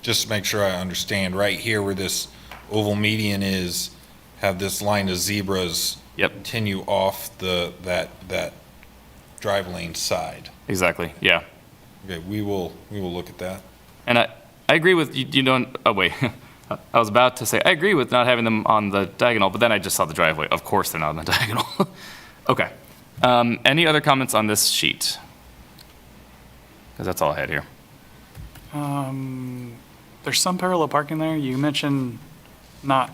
just to make sure I understand, right here where this oval median is, have this line of zebras continue off that drive lane side. Exactly. Yeah. Okay, we will look at that. And I agree with you don't. Oh wait, I was about to say I agree with not having them on the diagonal, but then I just saw the driveway. Of course, they're not on the diagonal. Okay. Any other comments on this sheet? Because that's all I had here. There's some parallel parking there. You mentioned not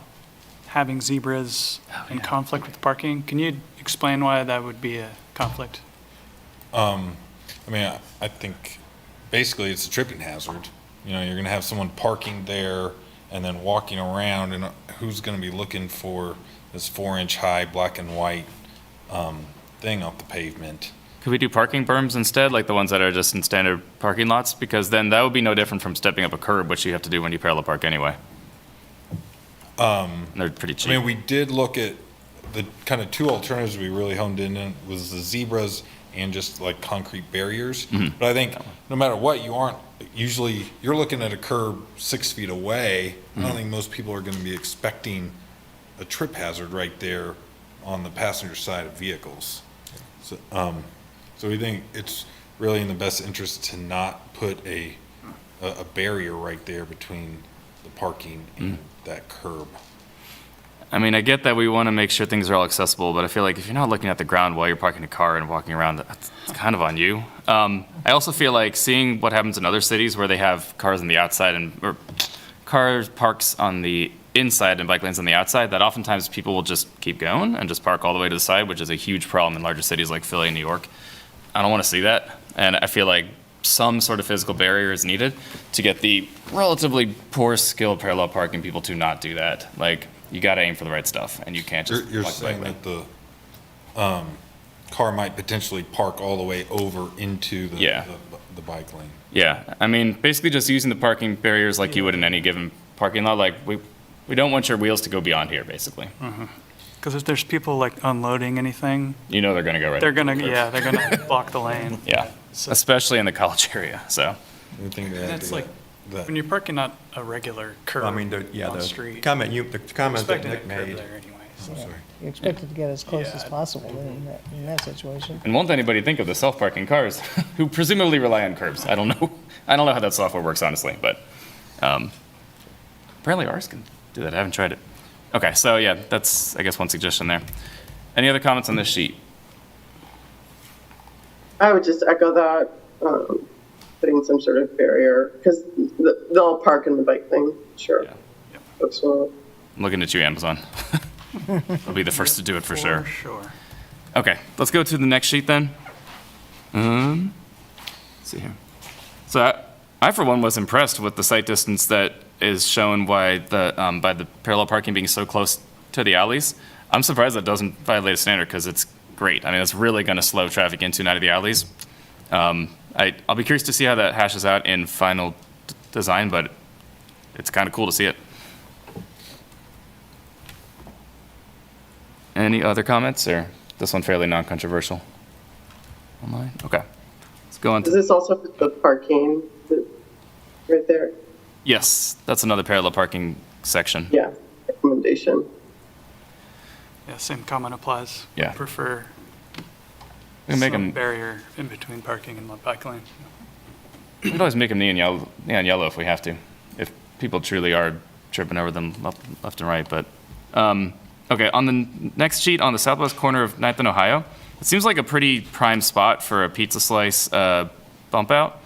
having zebras in conflict with parking. Can you explain why that would be a conflict? I think basically it's a tripping hazard. You're going to have someone parking there and then walking around, and who's going to be looking for this 4-inch high black and white thing off the pavement? Could we do parking berms instead, like the ones that are just in standard parking lots? Because then that would be no different from stepping up a curb, which you have to do when you parallel park anyway. They're pretty cheap. We did look at the kind of 2 alternatives we really honed in on was the zebras and just like concrete barriers. Mm-hmm. But I think no matter what, you're looking at a curb 6 feet away. Mm-hmm. I don't think most people are going to be expecting a trip hazard right there on the passenger side of vehicles. So we think it's really in the best interest to not put a barrier right there between the parking and that curb. I get that we want to make sure things are all accessible, but I feel like if you're not looking at the ground while you're parking a car and walking around, that's kind of on you. I also feel like seeing what happens in other cities where they have cars on the outside or cars parks on the inside and bike lanes on the outside, that oftentimes people will just keep going and just park all the way to the side, which is a huge problem in larger cities like Philly and New York. I don't want to see that, and I feel like some sort of physical barrier is needed to get the relatively poor skilled parallel parking people to not do that. Like, you got to aim for the right stuff, and you can't just. You're walk the saying bike lane. that the car might potentially park all the way over into Yeah. the bike lane. Yeah, I mean, basically just using the parking barriers like you would in any given parking lot. Like, we don't want your wheels to go beyond here, basically. Because if there's people like unloading anything, You know they're going to go right. they're gonna, over the curb. they're gonna block the lane. Yeah, especially in the college area, so. Anything to add And to it's like, that? when you're parking on a regular curb I on mean, the the street. comment that Expecting a Nick curb made. there anyway. so. You expect it to get as close as Yeah. possible in that situation. And won't anybody think of the self-parking cars who presumably rely on curbs? I don't know. I don't know how that software works, honestly, but apparently ours can do that. I haven't tried it. Okay, so yeah, that's, I guess, one suggestion there. Any other comments on this sheet? I would just echo that, putting some sort of barrier, because they'll park in the bike lane, sure. Yeah. Folks will. I'm looking at you, Amazon. I'll be the first to do it for sure. For sure. Okay, let's go to the next sheet then. Let's see here. So I, for one, was impressed with the sight distance that is shown by the parallel parking being so close to the alleys. I'm surprised that doesn't violate a standard because it's great. I mean, it's really going to slow traffic into and out of the alleys. I'll be curious to see how that hashes out in final design, but it's kind of cool to see it. Any other comments, or this one fairly non-controversial? Online? Okay. Let's go on Is to, this also for the parking right there? yes, that's another parallel parking section. Yeah, recommendation. Yeah, same comment applies. Yeah. Prefer We can make some them, barrier in between parking and the bike lane. we could always make them neon yellow if we have to, if people truly are tripping over them left and right, but, okay, on the next sheet, on the southwest corner of 9th and Ohio, it seems like a pretty prime spot for a pizza slice bump out.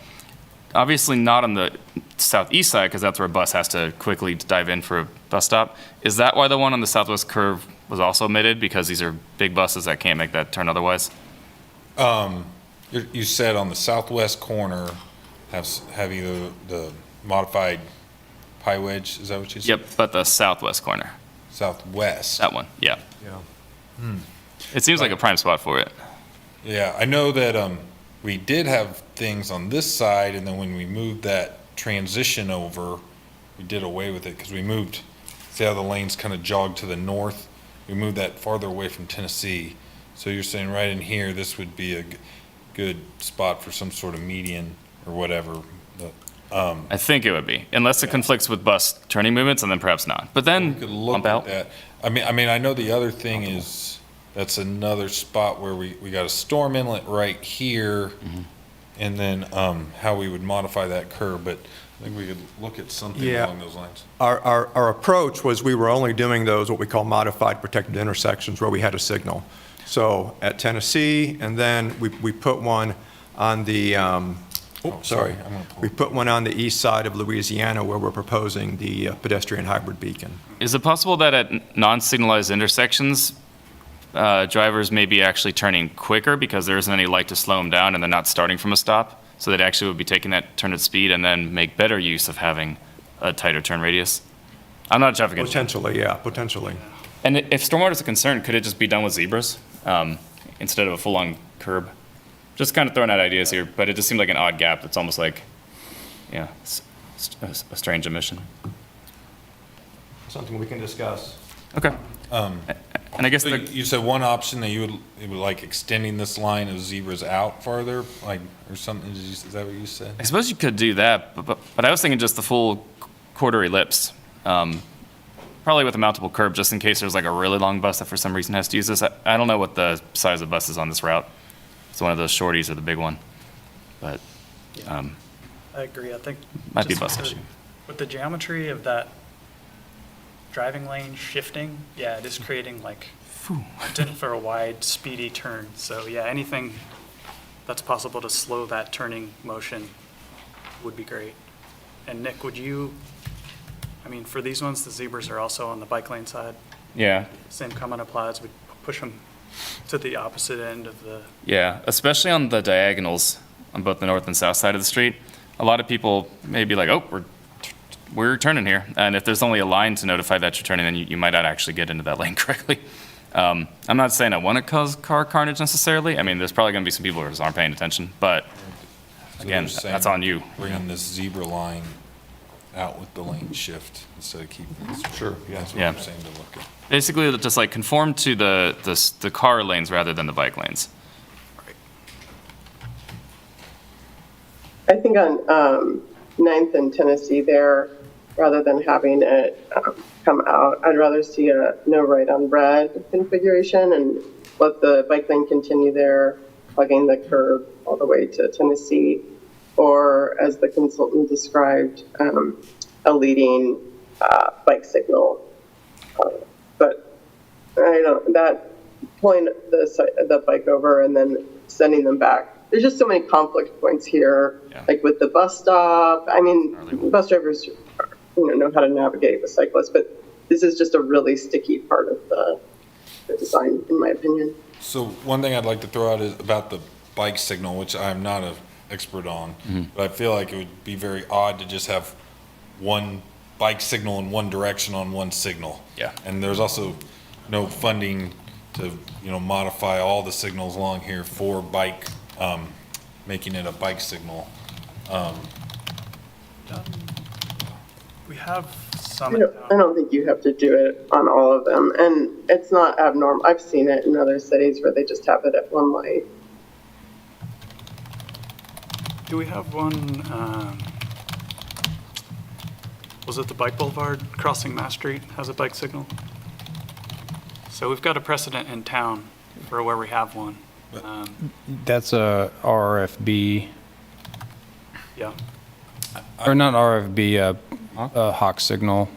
Obviously not on the southeast side, because that's where a bus has to quickly dive in for a bus stop. Is that why the one on the southwest curve was also omitted, because these are big buses that can't make that turn otherwise? You said on the southwest corner, have either the modified pie wedge, is that what you said? Yep, but the southwest corner, Southwest. that one, yeah. Yeah. It seems like a prime spot for it. Yeah, I know that we did have things on this side, and then when we moved that transition over, we did away with it because we moved, see how the lanes kind of jogged to the north? We moved that farther away from Tennessee. So you're saying right in here, this would be a good spot for some sort of median or whatever. I think it would be, unless it conflicts with bus turning movements, and then perhaps not. But We then could look bump at out. that. I mean, I know the other thing is, that's another spot where we got a storm inlet right here, and then how we would modify that curve, but I think we could look at something Yeah. along those lines. Our approach was we were only doing those, what we call modified protected intersections, where we had a signal. So at Tennessee, and then we put one on the, sorry, I'm gonna pull. we put one on the east side of Louisiana where we're proposing the pedestrian hybrid beacon. Is it possible that at non-signalized intersections, drivers may be actually turning quicker because there isn't any light to slow them down and they're not starting from a stop? So they actually would be taking that turn at speed and then make better use of having a tighter turn radius? I'm not a traffic engineer. Potentially, yeah, potentially. And if stormwater is a concern, could it just be done with zebras instead of a full-on curb? Just kind of throwing out ideas here, but it just seemed like an odd gap. It's almost like, yeah, a strange omission. Something we can discuss. Okay. And I guess So you said one option that you would like extending this line of zebras out farther, like, or something, is that what you said? I suppose you could do that, but I was thinking just the full quarter ellipse, probably with a mountable curb, just in case there's like a really long bus that for some reason has to use this. I don't know what the size of the bus is on this route. It's one of those shorties or the big one, but I agree. I think. Might be a just bus with issue. With the geometry of that driving lane shifting, yeah, it is creating like potential for a wide, speedy turn. So yeah, anything that's possible to slow that turning motion would be great. And Nick, would you, I mean, for these ones, the zebras are also on the bike lane side. yeah, Same comment applies. We push them to the opposite end of the, yeah, especially on the diagonals. on both the north and south side of the street. A lot of people may be like, oh, we're turning here. And if there's only a line to notify that you're turning, then you might not actually get into that lane correctly. I'm not saying I want to cause car carnage necessarily. I mean, there's probably going to be some people who just aren't paying attention, but So again, they're saying that's on you. Bringing this zebra line out with the lane shift instead of keeping it. Sure, yeah. That's what Yeah. I'm saying to look at. Basically, just like conform to the car lanes rather than the bike lanes. I think on 9th and Tennessee there, rather than having it come out, I'd rather see a no right on red configuration and let the bike lane continue there, plugging the curb all the way to Tennessee, or as the consultant described, a leading bike signal. But I don't, that pulling the bike over and then sending them back, there's just so many conflict points here, like with the bus stop. I mean, bus drivers know how to navigate with cyclists, but this is just a really sticky part of the design, in my opinion. So one thing I'd like to throw out is about the bike signal, which I'm not an expert on, but I feel like it would be very odd to just have one bike signal in one direction on one signal. Yeah. And there's also no funding to, modify all the signals along here for bike, making it a bike signal. We have some. I don't think you have to do it on all of them, and it's not abnormal. I've seen it in other cities where they just have it at one light. Do we have one, was it the Bike Boulevard crossing Mass Street has a bike signal? So we've got a precedent in town for where we have one. That's a RFB, Yeah. or not RFB, a Hawk signal.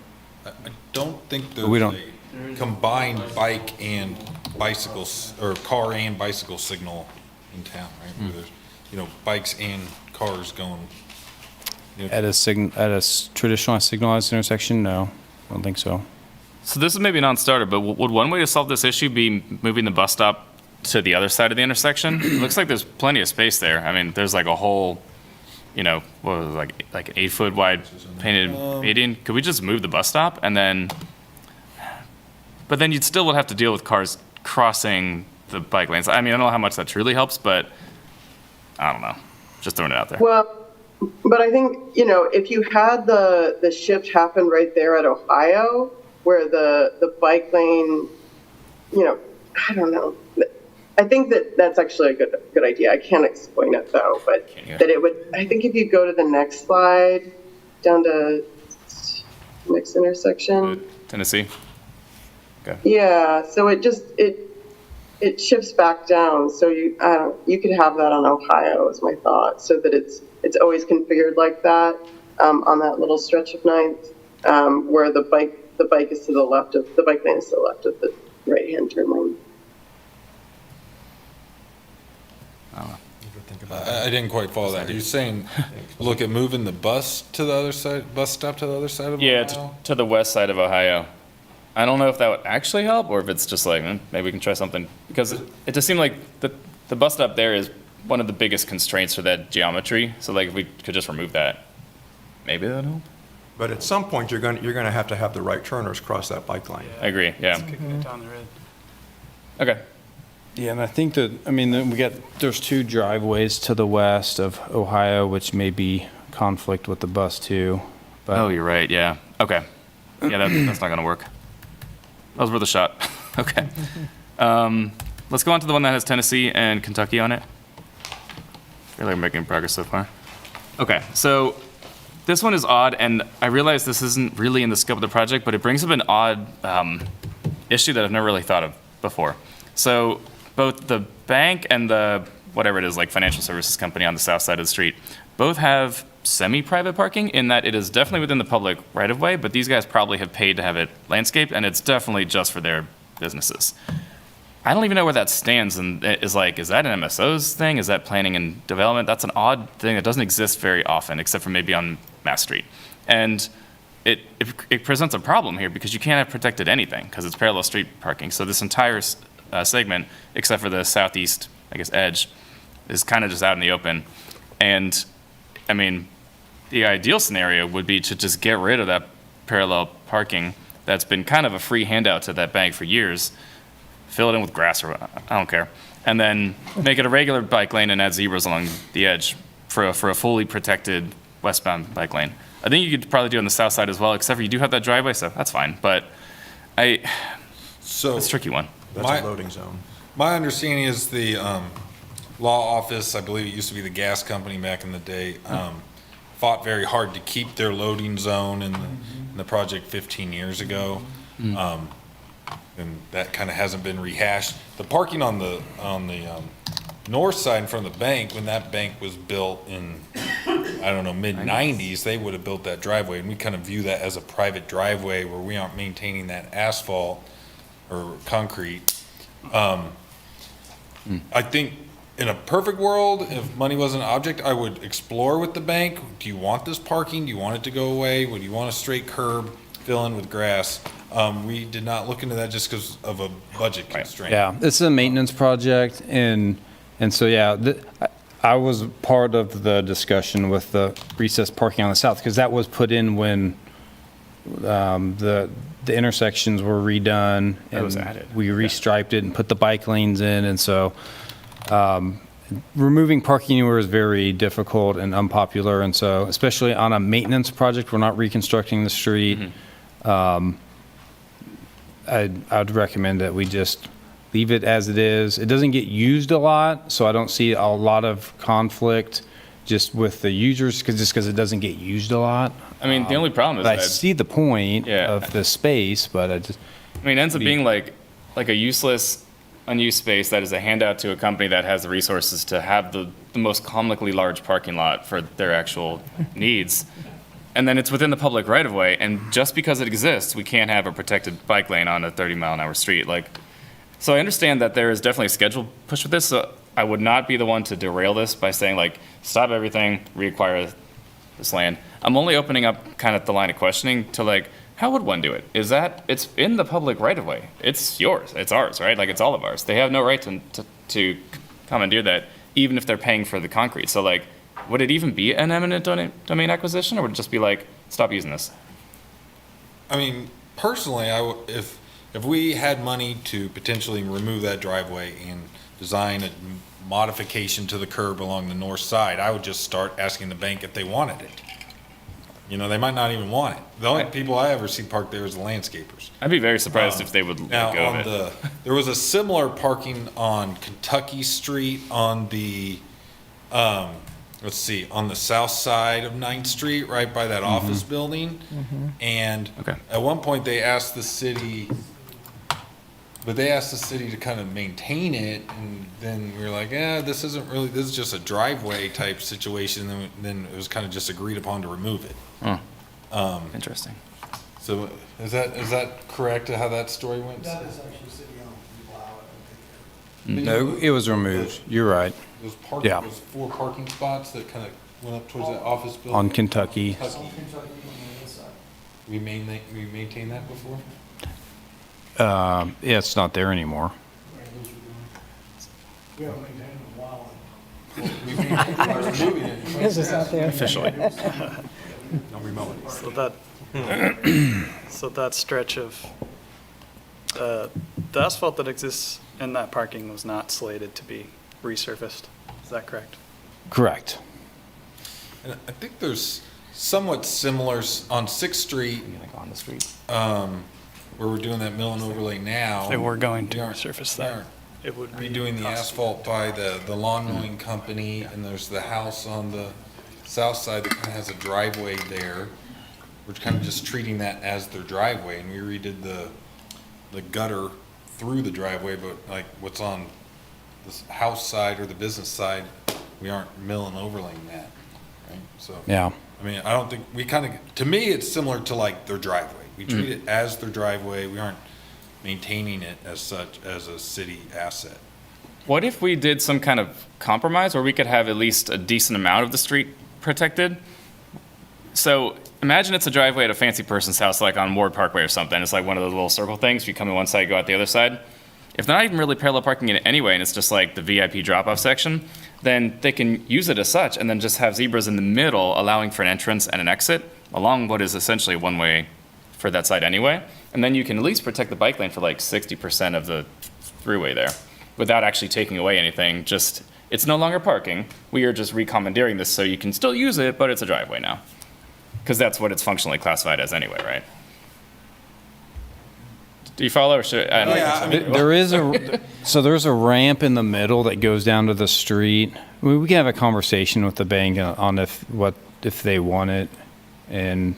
I don't think there's We don't- a combined bike and bicycles, or car and bicycle signal in town, right? Where there's, bikes and cars going. At a traditional signalized intersection, no, I don't think so. So this is maybe a non-starter, but would one way to solve this issue be moving the bus stop to the other side of the intersection? It looks like there's plenty of space there. I mean, there's like a whole, what was it, like an 8-foot wide painted median. Could we just move the bus stop and then, but then you'd still would have to deal with cars crossing the bike lanes. I mean, I don't know how much that truly helps, but I don't know. Just throwing it out there. Well, but I think, if you had the shift happen right there at Ohio, where the bike lane, I don't know. I think that's actually a good idea. I can't explain it though, but that it would, I think if you go to the next slide, down to next intersection. Tennessee? Okay. Yeah, so it shifts back down. So you could have that on Ohio is my thought, so that it's always configured like that on that little stretch of 9th, where the bike is to the left of the bike lane is to the left of the right-hand turn lane. I didn't quite follow that. You're saying, look at moving the bus stop to the other side of Yeah, Ohio? to the west side of Ohio. I don't know if that would actually help or if it's just like, maybe we can try something. Because it just seemed like the bus stop there is one of the biggest constraints for that geometry. So like if we could just remove that, maybe that would help. But at some point, you're going to have the right turners cross that bike lane. I agree, yeah. Kicking it down the road. Okay. Yeah, and I think that, there's 2 driveways to the west of Ohio, which may be conflict with the bus too. But Oh, you're right, yeah. Okay. Yeah, that's not going to work. That was worth a shot. Okay. Let's go on to the one that has Tennessee and Kentucky on it. I feel like we're making progress so far. Okay, so this one is odd, and I realize this isn't really in the scope of the project, but it brings up an odd issue that I've never really thought of before. So both the bank and the, whatever it is, like financial services company on the south side of the street, both have semi-private parking in that it is definitely within the public right-of-way, but these guys probably have paid to have it landscaped, and it's definitely just for their businesses. I don't even know where that stands, and is that an MSO's thing? Is that planning and development? That's an odd thing that doesn't exist very often, except for maybe on Mass Street. And it presents a problem here because you can't have protected anything because it's parallel street parking. So this entire segment, except for the southeast, edge, is kind of just out in the open. And, I mean, the ideal scenario would be to just get rid of that parallel parking that's been kind of a free handout to that bank for years, fill it in with grass or I don't care, and then make it a regular bike lane and add zebras along the edge for a fully protected westbound bike lane. I think you could probably do it on the south side as well, except for you do have that driveway, so that's fine. But So it's a tricky one. That's My- a loading zone. My understanding is the law office, I believe it used to be the gas company back in the day, fought very hard to keep their loading zone in the project 15 years ago. And that kind of hasn't been rehashed. The parking on the north side in front of the bank, when that bank was built in, I don't know, mid-90s, they would have built that driveway. And we kind of view that as a private driveway where we aren't maintaining that asphalt or concrete. I think in a perfect world, if money wasn't an object, I would explore with the bank. Do you want this parking? Do you want it to go away? Would you want a straight curb, fill in with grass? We did not look into that just because of a budget constraint. Yeah, it's a maintenance project, and so, yeah, I was part of the discussion with the recessed parking on the south, because that was put in when the intersections were redone. That was and added. We restriped it and put the bike lanes in, and so removing parking anywhere is very difficult and unpopular, and so, especially on a maintenance project, we're not reconstructing the street. I'd recommend that we just leave it as it is. It doesn't get used a lot, so I don't see a lot of conflict just with the users, because it doesn't get used a lot. I mean, the only problem is But I that, see the point Yeah. of the space, but I just, I mean, it ends up being like a useless, unused space that is a handout to a company that has the resources to have the most comically large parking lot for their actual needs. And then it's within the public right of way, and just because it exists, we can't have a protected bike lane on a 30-mile-an-hour street. So I understand that there is definitely a schedule push with this, so I would not be the one to derail this by saying, stop everything, reacquire this land. I'm only opening up kind of the line of questioning to, how would one do it? It's in the public right of way. It's yours, it's ours, right? It's all of ours. They have no right to commandeer that, even if they're paying for the concrete. So, would it even be an eminent domain acquisition, or would it just be stop using this? I mean, personally, if we had money to potentially remove that driveway and design a modification to the curb along the north side, I would just start asking the bank if they wanted it. They might not even want it. The only people I ever see parked there is the landscapers. I'd be very surprised if they would Now, let go of it. there was a similar parking on Kentucky Street on the, on the south side of 9th Street, right by that office building. And Okay. at one point, they asked the city to kind of maintain it, and then we were like, this is just a driveway type situation, and then it was kind of just agreed upon to remove it. Interesting. So is that correct, how that story went? That is actually city-owned, we allow it. no, it was removed. You're right. Yeah. Those 4 parking spots that kind of went up towards that office building? On Kentucky. Kentucky on the inside. We maintained that before? Yeah, it's not there anymore. Right, those are gone. We haven't maintained them in a while. We maintained by removing it. Because it's not there. Officially. So that stretch of, the asphalt that exists in that parking was not slated to be resurfaced. Is that correct? Correct. And I think there's somewhat similar on 6th Street, On the street. where we're doing that mill and overlay now. If we're going to We aren't- resurface we that, aren't it would be. redoing the costly. asphalt by the lawn mowing company, and there's the house on the south side that kind of has a driveway there. We're kind of just treating that as their driveway, and we redid the gutter through the driveway, but what's on this house side or the business side, we aren't mill and overlaying that, right? So, Yeah. I mean, I don't think, to me, it's similar to their driveway. We treat it as their driveway, we aren't maintaining it as such as a city asset. What if we did some kind of compromise where we could have at least a decent amount of the street protected? So imagine it's a driveway at a fancy person's house, like on Ward Parkway or something. It's like one of those little circle things. You come in one side, go out the other side. if they're not even really parallel parking it anyway, and it's just like the VIP drop-off section, then they can use it as such and then just have zebras in the middle, allowing for an entrance and an exit along what is essentially one way for that side anyway. And then you can at least protect the bike lane for like 60% of the throughway there without actually taking away anything. Just, it's no longer parking. We are just recommandeering this so you can still use it, but it's a driveway now. Because that's what it's functionally classified as anyway, right? Do you follow or should I don't know. There is there's a ramp in the middle that goes down to the street. We can have a conversation with the bank on if they want it and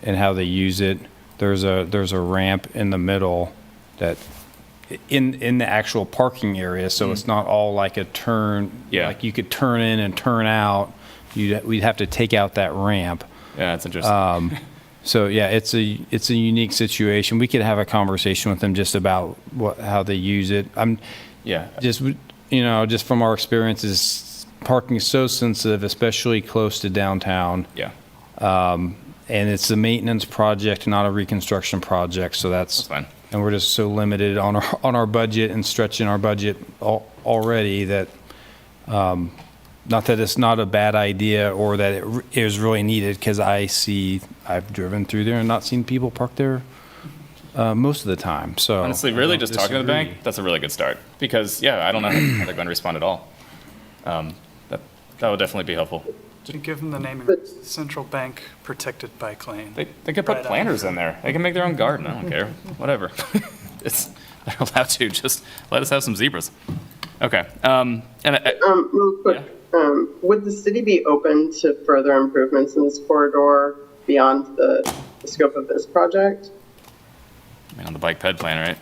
how they use it. There's a ramp in the middle that in the actual parking area, so it's not all like a turn. Yeah. Like you could turn in and turn out. We'd have to take out that ramp. Yeah, that's interesting. So yeah, it's a unique situation. We could have a conversation with them just about how they use it. Just from our experiences, parking is so sensitive, especially close to downtown. Yeah. And it's a maintenance project, not a reconstruction project. So that's fine. And we're just so limited on our budget and stretching our budget already that. Not that it's not a bad idea or that it is really needed, because I've driven through there and not seen people park there most of the time. So Honestly, really just talking to the bank, that's a really good start. Because, yeah, I don't know how they're going to respond at all. That would definitely be helpful. Just give them the naming, Central Bank Protected Bike Lane. They could put Right planters in there. They can make their own garden. I don't care. Whatever. They're allowed to. Just let us have some zebras. Okay. Real quick. Yeah. Would the city be open to further improvements in this corridor beyond the scope of this project? I mean, on the bike ped plan,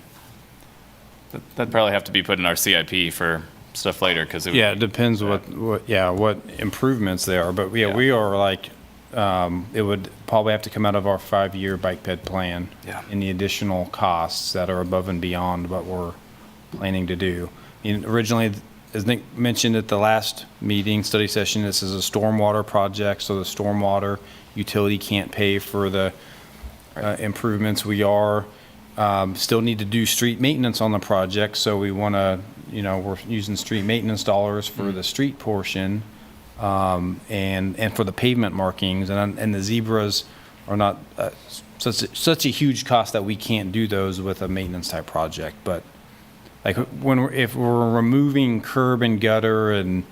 right? That'd probably have to be put in our CIP for stuff later, because it depends what improvements they are. But Yeah. we are like, it would probably have to come out of our 5-year bike ped plan. Yeah. Any additional costs that are above and beyond what we're planning to do. Originally, as Nick mentioned at the last meeting, study session, this is a stormwater project, so the stormwater utility can't pay for the improvements. We still need to do street maintenance on the project, so we want to, we're using street maintenance dollars for the street portion and for the pavement markings, and the zebras are not such a huge cost that we can't do those with a maintenance type project, but like if we're removing curb and gutter and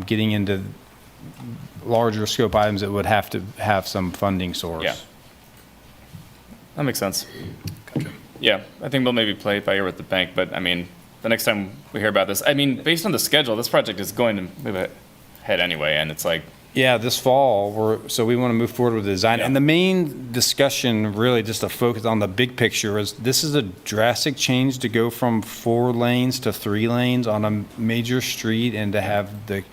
getting into larger scope items, it would have to have some funding source. Yeah. That makes sense. Yeah, I think we'll maybe play it by ear with the bank, but I mean, the next time we hear about this, I mean, based on the schedule, this project is going to move ahead anyway, and it's like, yeah, this fall, we want to move forward with the design. Yeah. And the main discussion, really just to focus on the big picture, is this is a drastic change to go from 4 lanes to 3 lanes on a major street, and to have the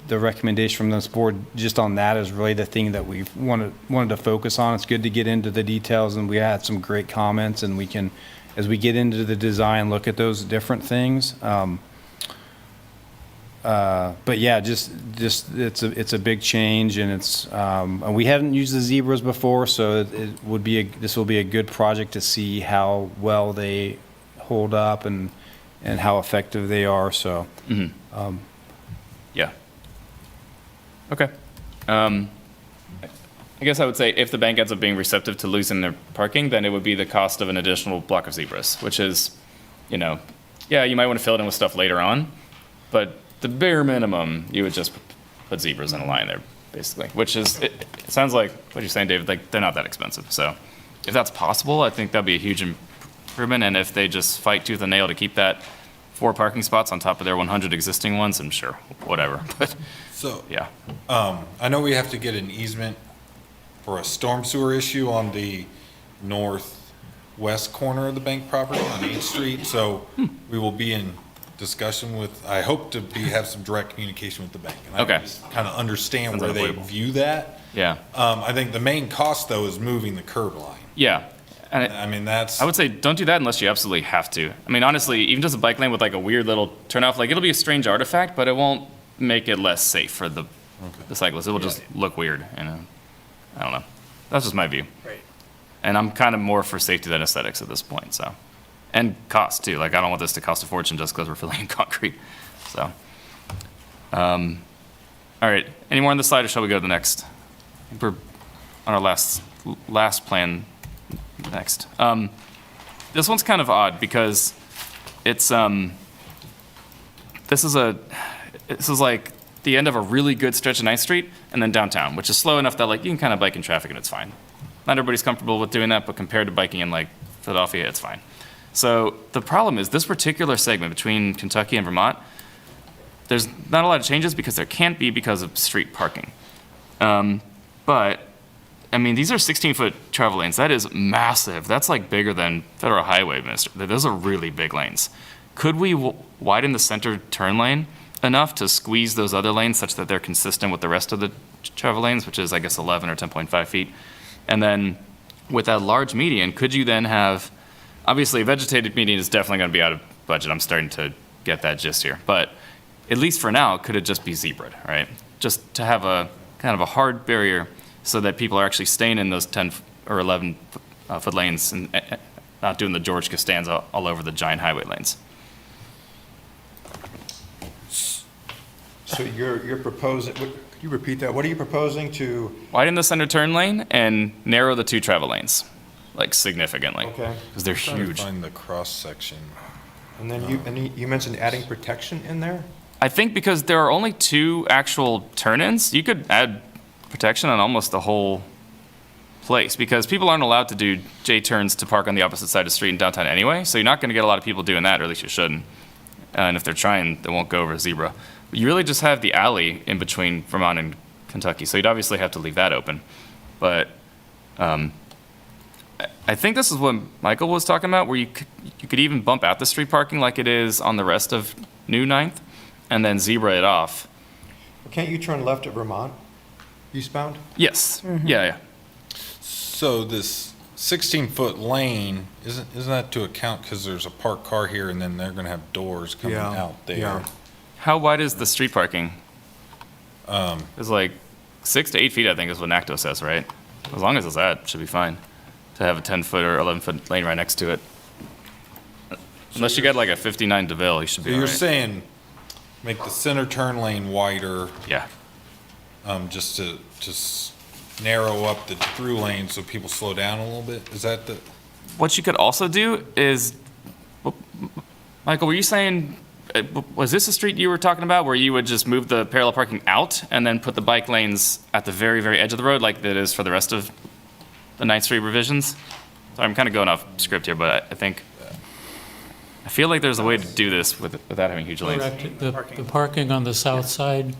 recommendation from this board just on that is really the thing that we've wanted to focus on. It's good to get into the details, and we had some great comments, and we can, as we get into the design, look at those different things. But yeah, just it's a big change, and and we haven't used the zebras before, so this will be a good project to see how well they hold up and how effective they are. So, yeah. Okay. I guess I would say if the bank ends up being receptive to losing their parking, then it would be the cost of an additional block of zebras, which is, you might want to fill it in with stuff later on, but the bare minimum, you would just put zebras in a line there, basically, which is, it sounds like what you're saying, David, like they're not that expensive. So if that's possible, I think that'd be a huge improvement. And if they just fight tooth and nail to keep that 4 parking spots on top of their 100 existing ones, I'm sure, whatever. But So, yeah. I know we have to get an easement for a storm sewer issue on the northwest corner of the bank property on 8th Street. So we will be in discussion with, I hope to have some direct communication with the bank. And Okay. I just kind of understand Sounds where they unavoidable. view that. Yeah. I think the main cost, though, is moving the curb line. Yeah. And I mean, that's. I would say don't do that unless you absolutely have to. I mean, honestly, even just a bike lane with like a weird little turnoff, like it'll be a strange artifact, but it won't make it less safe for the cyclist. It will just look weird. I don't know. That's just my view. Right. And I'm kind of more for safety than aesthetics at this point. So, And cost too. Like, I don't want this to cost a fortune just because we're filling in concrete. So, all right. Any more on this slide, or shall we go to the next? I think we're on our last plan next. This one's kind of odd because it's this is like the end of a really good stretch of 9th Street and then downtown, which is slow enough that like you can kind of bike in traffic and it's fine. Not everybody's comfortable with doing that, but compared to biking in like Philadelphia, it's fine. So the problem is this particular segment between Kentucky and Vermont, there's not a lot of changes because there can't be because of street parking. But I mean, these are 16-foot travel lanes. That is massive. That's like bigger than Federal Highway, Minister. Those are really big lanes. Could we widen the center turn lane enough to squeeze those other lanes such that they're consistent with the rest of the travel lanes, which is, I guess, 11 or 10.5 feet? And then with that large median, could you then have, obviously, a vegetated median is definitely going to be out of budget. I'm starting to get that gist here. But at least for now, could it just be zebraed, right? Just to have a kind of a hard barrier so that people are actually staying in those 10 or 11 foot lanes and not doing the George Costanza all over the giant highway lanes. So you're proposing, could you repeat that? What are you proposing to? Widen the center turn lane and narrow the 2 travel lanes, like significantly. Okay. Because they're Trying to huge. find the cross section. And then you mentioned adding protection in there? I think because there are only 2 actual turn-ins, you could add protection on almost the whole place because people aren't allowed to do J-turns to park on the opposite side of the street in downtown anyway, so you're not going to get a lot of people doing that, or at least you shouldn't. And if they're trying, they won't go over a zebra. But you really just have the alley in between Vermont and Kentucky, so you'd obviously have to leave that open. But I think this is what Michael was talking about, where you could even bump out the street parking like it is on the rest of New 9th, and then zebra it off. Can't you turn left at Vermont, eastbound? Yes. Yeah. So this 16-foot lane, isn't that to account because there's a parked car here and then they're going to have doors coming out there? Yeah. How wide is the street parking? It's like 6 to 8 feet, I think, is what NACTO says, right? As long as it's that, it should be fine to have a 10-foot or 11-foot lane right next to it. Unless you got like a 59 DeVille, you should So be all you're right. saying make the center turn lane wider, Yeah. just to narrow up the through lane so people slow down a little bit? Is that the? What you could also do is, Michael, were you saying, was this a street you were talking about where you would just move the parallel parking out and then put the bike lanes at the very, very edge of the road like that is for the rest of the 9th Street revisions? So I'm kind of going off script here, but I feel like there's a way to do this without having huge lanes. Correct. The parking on the south side,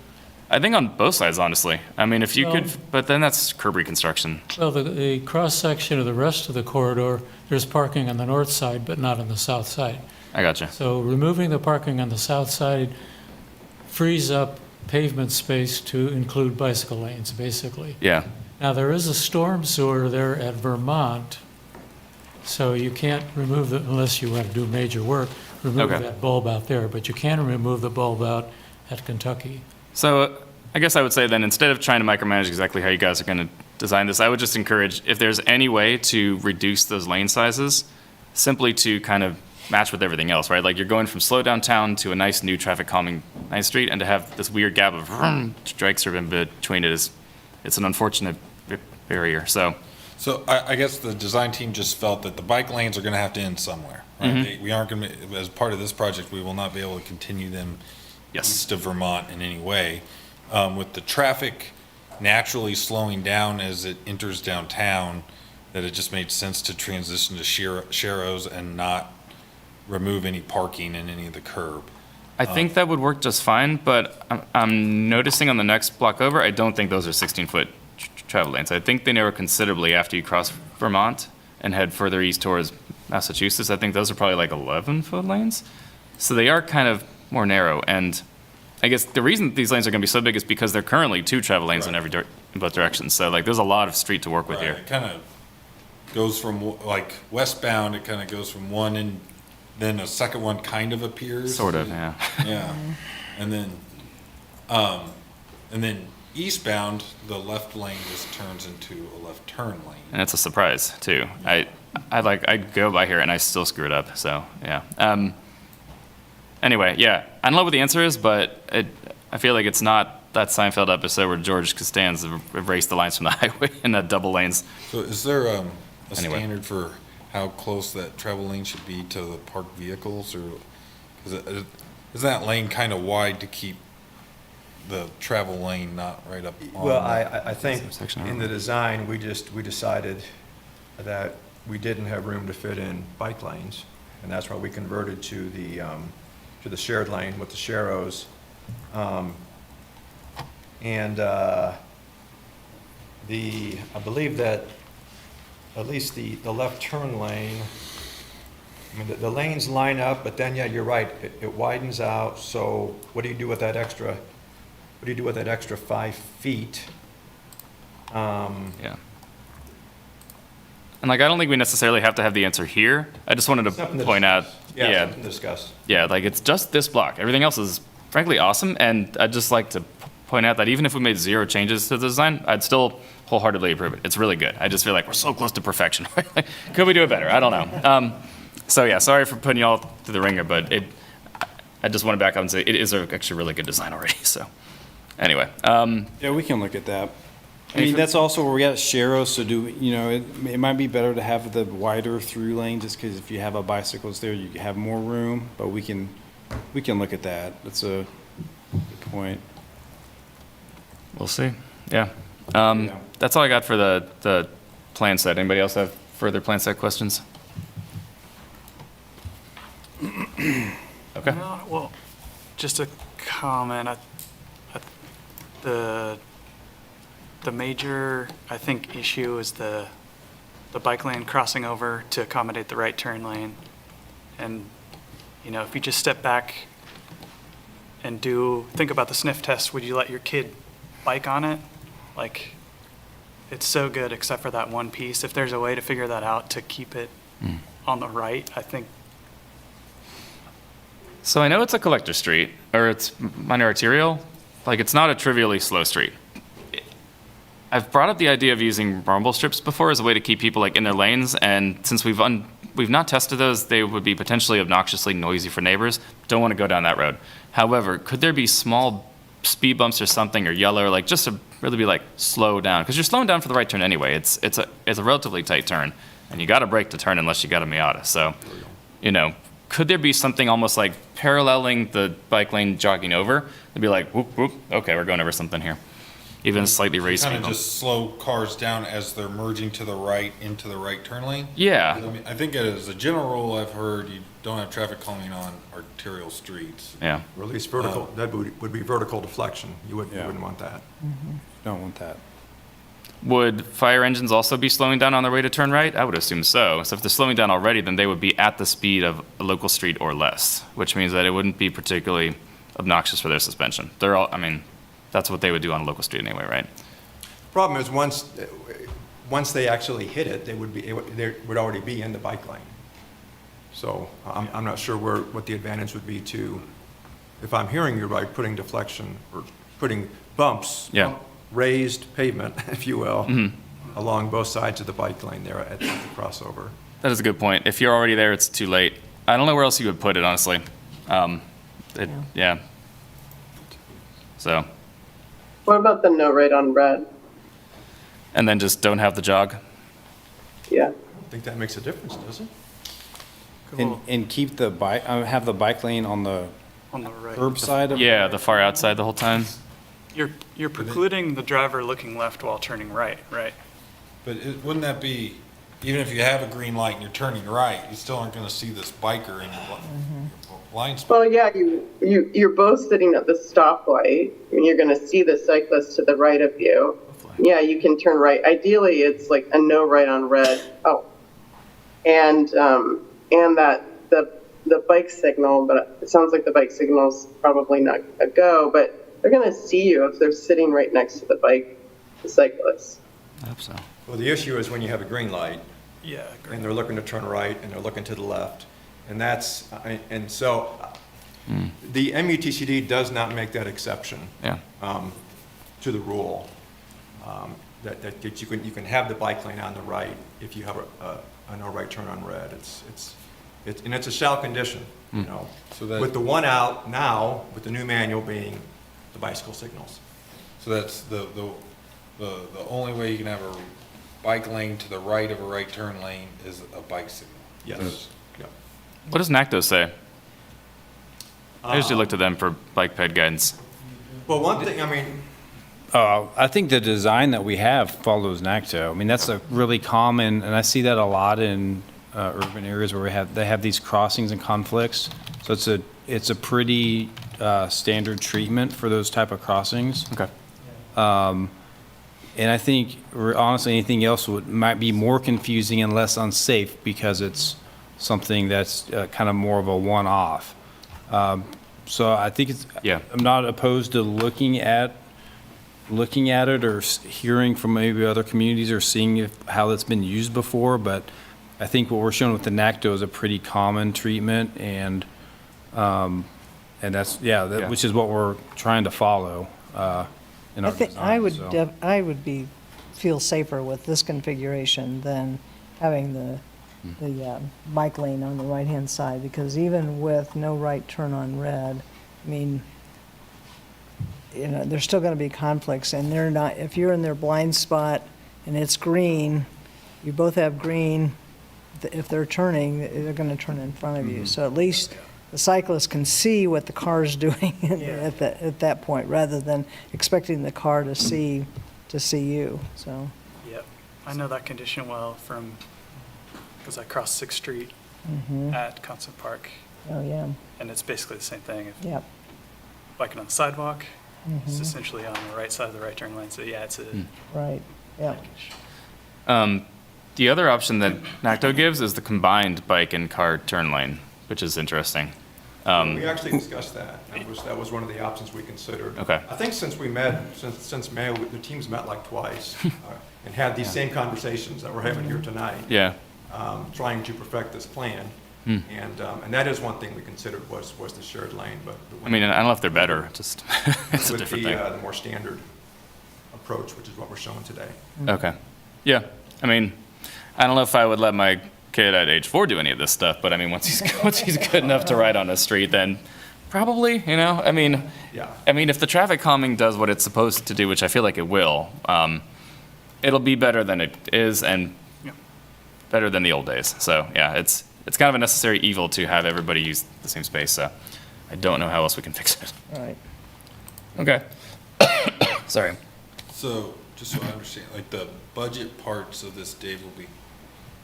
I think on both sides, honestly. I mean, if you Well- could, but then that's curb reconstruction. well, the cross-section of the rest of the corridor, there's parking on the north side, but not on the south side. I gotcha. So removing the parking on the south side frees up pavement space to include bicycle lanes, basically. Yeah. Now, there is a storm sewer there at Vermont, so you can't remove it unless you want to do major work, remove Okay. that bulb out there, but you can remove the bulb out at Kentucky. So I guess I would say then, instead of trying to micromanage exactly how you guys are going to design this, I would just encourage, if there's any way to reduce those lane sizes, simply to kind of match with everything else, right? Like you're going from slow downtown to a nice new traffic calming 9th Street, and to have this weird gap of strike serve in between it's an unfortunate barrier. So I guess the design team just felt that the bike lanes are going to have to end somewhere, right? We aren't going to, as part of this project, we will not be able to continue them east of Vermont in any way. With the traffic naturally slowing down as it enters downtown, that it just made sense to transition to Sharrows and not remove any parking in any of the curb. I think that would work just fine, but I'm noticing on the next block over, I don't think those are 16-foot travel lanes. I think they narrow considerably after you cross Vermont and head further east towards Massachusetts. I think those are probably like 11-foot lanes. So they are kind of more narrow. And I guess the reason that these lanes are going to be so big is because they're currently 2 travel lanes in in both directions. So like there's a lot of street to work with here. It kind of goes from like westbound, it kind of goes from one and then a second one kind of appears. Sort of, yeah. Yeah. And then eastbound, the left lane just turns into a left turn lane. And it's a surprise too. I go by here and I still screw it up. So yeah. Anyway, yeah, I don't know what the answer is, but I feel like it's not that Seinfeld episode where George Costanza erased the lines from the highway in the double lanes. So is there a Anyway. standard for how close that travel lane should be to the parked vehicles, or is that lane kind of wide to keep the travel lane not right up on? Well, I think Section in the design, we decided that we didn't have room to fit in bike lanes, and that's why we converted to the shared lane with the sharrows. I believe that at least the left turn lane, I mean, the lanes line up, but then, yeah, you're right, it widens out, so what do you do with that extra 5 feet? Yeah. And like, I don't think we necessarily have to have the answer here. I just wanted Something to to point out, Yeah, something to discuss. yeah, like it's just this block. Everything else is frankly awesome. And I'd just like to point out that even if we made 0 changes to the design, I'd still wholeheartedly approve it. It's really good. I just feel like we're so close to perfection. Could we do it better? I don't know. So yeah, sorry for putting you all through the ringer, but I just want to back up and say it is actually a really good design already. So anyway, Yeah, we can look at that. I mean, that's also where we got Sharrow, so it might be better to have the wider through lane, just because if you have a bicyclist there, you have more room, but we can look at that. That's a good point. we'll see. Yeah. Yeah. That's all I got for the plan set. Anybody else have further plan set questions? Okay. Well, just a comment. The major, I think, issue is the bike lane crossing over to accommodate the right turn lane. And, if you just step back and think about the sniff test, would you let your kid bike on it? Like, it's so good except for that one piece. If there's a way to figure that out to keep it on the right, I think. So I know it's a collector street, or it's minor arterial. Like, it's not a trivially slow street. I've brought up the idea of using rumble strips before as a way to keep people like in their lanes, and since we've not tested those, they would be potentially obnoxiously noisy for neighbors. Don't want to go down that road. However, could there be small speed bumps or something, or yellow, or like just to really be like slow down? Because you're slowing down for the right turn anyway. It's a relatively tight turn, and you got to brake to turn unless you got a Miata. So, could there be something almost like paralleling the bike lane jogging over? It'd be like, whoop, whoop, okay, we're going over something here. Even slightly raised Kind speed of bump. just slow cars down as they're merging to the right into the right turn lane? Yeah. I mean, I think as a general rule, I've heard you don't have traffic calming on arterial streets. Yeah. Or at least vertical, that would be vertical deflection. You Yeah. wouldn't want that. Don't want that. Would fire engines also be slowing down on their way to turn right? I would assume so. So if they're slowing down already, then they would be at the speed of a local street or less, which means that it wouldn't be particularly obnoxious for their suspension. That's what they would do on a local street anyway, right? Problem is, once they actually hit it, they would already be in the bike lane. So I'm not sure what the advantage would be to, if I'm hearing you right, putting deflection or putting bumps, Yeah. raised pavement, if you will, along both sides of the bike lane there at the crossover. That is a good point. If you're already there, it's too late. I don't know where else you would put it, honestly. Yeah. So, What about the no right on red? and then just don't have the jog. Yeah. I think that makes a difference, does it? And keep the bike, have the bike lane on the On the right. curb side of. Yeah, the far outside the whole time. You're precluding the driver looking left while turning right, right? But wouldn't that be, even if you have a green light and you're turning right, you still aren't going to see this biker in your blind spot? Well, yeah, you're both sitting at the stoplight, and you're going to see the cyclist to the right of you. Yeah, you can turn right. Ideally, it's like a no right on red. Oh, and that the bike signal, but it sounds like the bike signal's probably not a go. But they're going to see you if they're sitting right next to the cyclist. I hope so. Well, the issue is when you have a green light, Yeah, and they're looking to turn right, and they're looking to the left. And so the MUTCD does not make that exception Yeah. to the rule, that you can have the bike lane on the right if you have a no right turn on red. And it's a shall condition, you know. So that- With the one out now, with the new manual being the bicycle signals. So that's the only way you can have a bike lane to the right of a right turn lane is a bike signal. Yes. Yep. What does NACTO say? I usually look to them for bike ped guidance. Well, one thing, I mean, I think the design that we have follows NACTO. I mean, that's a really common, and I see that a lot in urban areas where they have these crossings and conflicts. So it's a pretty standard treatment for those type of crossings. Okay. And I think, honestly, anything else might be more confusing and less unsafe because it's something that's kind of more of a one-off. So I think I'm not opposed to looking at it or hearing from maybe other communities or seeing how it's been used before, but I think what we're showing with the NACTO is a pretty common treatment, and that's, which is what we're trying to follow in I our think design. I would feel safer with this configuration than having the bike lane on the right-hand side, because even with no right turn on red, I mean, you know, there's still going to be conflicts, and they're not, if you're in their blind spot and it's green, you both have green, if they're turning, they're going to turn in front of you. So at least the cyclist can see what the car's doing at that point, rather than expecting the car to see you, so. Yep. I know that condition well because I crossed 6th Street at Constant Park, Oh, yeah, and it's basically the same thing. If yep. biking on the sidewalk, it's essentially on the right side of the right turn lane. So yeah, it's a Right, yeah. The other option that NACTO gives is the combined bike and car turn lane, which is interesting. we actually discussed that. That was one of the options we considered. Okay. I think since we met, since May, the team's met like twice and had these same conversations that we're having here tonight. Yeah. Trying to perfect this plan. And that is one thing we considered was the shared lane, but. I mean, I don't know if they're better, just, it's a with different thing. the more standard approach, which is what we're showing today. Okay. Yeah. I mean, I don't know if I would let my kid at age 4 do any of this stuff, but I mean, once he's good enough to ride on the street, then probably, you know, I mean, if the traffic calming does what it's supposed to do, which I feel like it will, it'll be better than it is and better than the old days. So yeah, it's kind of a necessary evil to have everybody use the same space. So I don't know how else we can fix it. Right. Okay. Sorry. So, just so I understand, like the budget parts of this,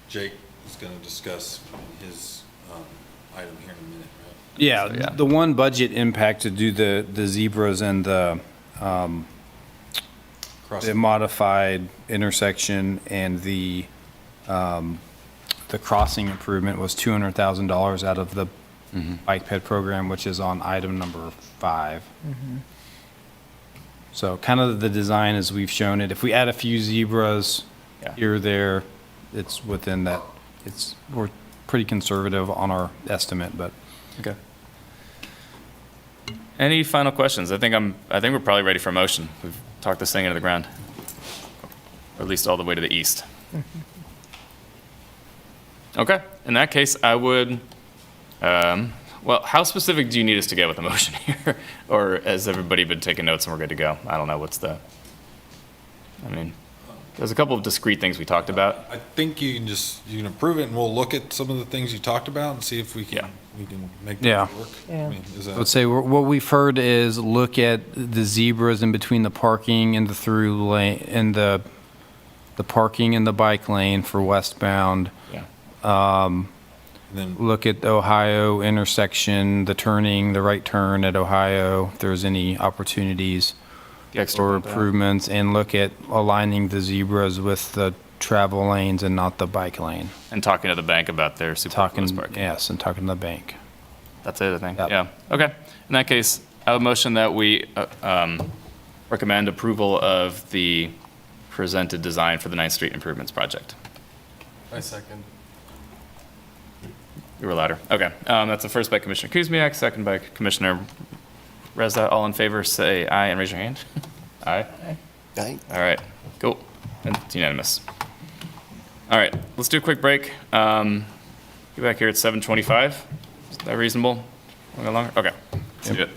Jake is going to discuss his item here in a minute, right? Yeah, So, yeah. the one budget impact to do the zebras and the modified intersection and the crossing improvement was $200,000 out of the bike ped program, which is on item number 5. So kind of the design as we've shown it. If we add a few zebras here or there, it's within that. We're pretty conservative on our estimate, but. Okay. Any final questions? I think we're probably ready for a motion. We've talked this thing into the ground, or at least all the way to the east. Okay. In that case, I would. Well, how specific do you need us to get with the motion here, or has everybody been taking notes and we're good to go? I don't know. I mean, there's a couple of discrete things we talked about. I think you can approve it, and we'll look at some of the things you talked about and see if we can make that work. Yeah. I mean, I would say what we've heard is look at the zebras in between the parking and the through lane, and the parking and the bike lane for westbound. Yeah. then Look at the Ohio intersection, the right turn at Ohio, if there's any opportunities for improvements, and look at aligning the zebras with the travel lanes and not the bike lane. And talking to the bank about their superfluous parking. Yes, and talking to the bank. That's it, I think. Yep. Yeah. Okay. In that case, I would motion that we recommend approval of the presented design for the 9th Street Improvements Project. I second. You were louder. Okay. That's the first by Commissioner Kuzmyak, second by Commissioner Reza. All in favor, say aye and raise your hand. Aye? Aye. All right, cool. And it's unanimous. All right, let's do a quick break. Get back here at 7:25. Is that reasonable? Want to go longer? Okay, let's do it.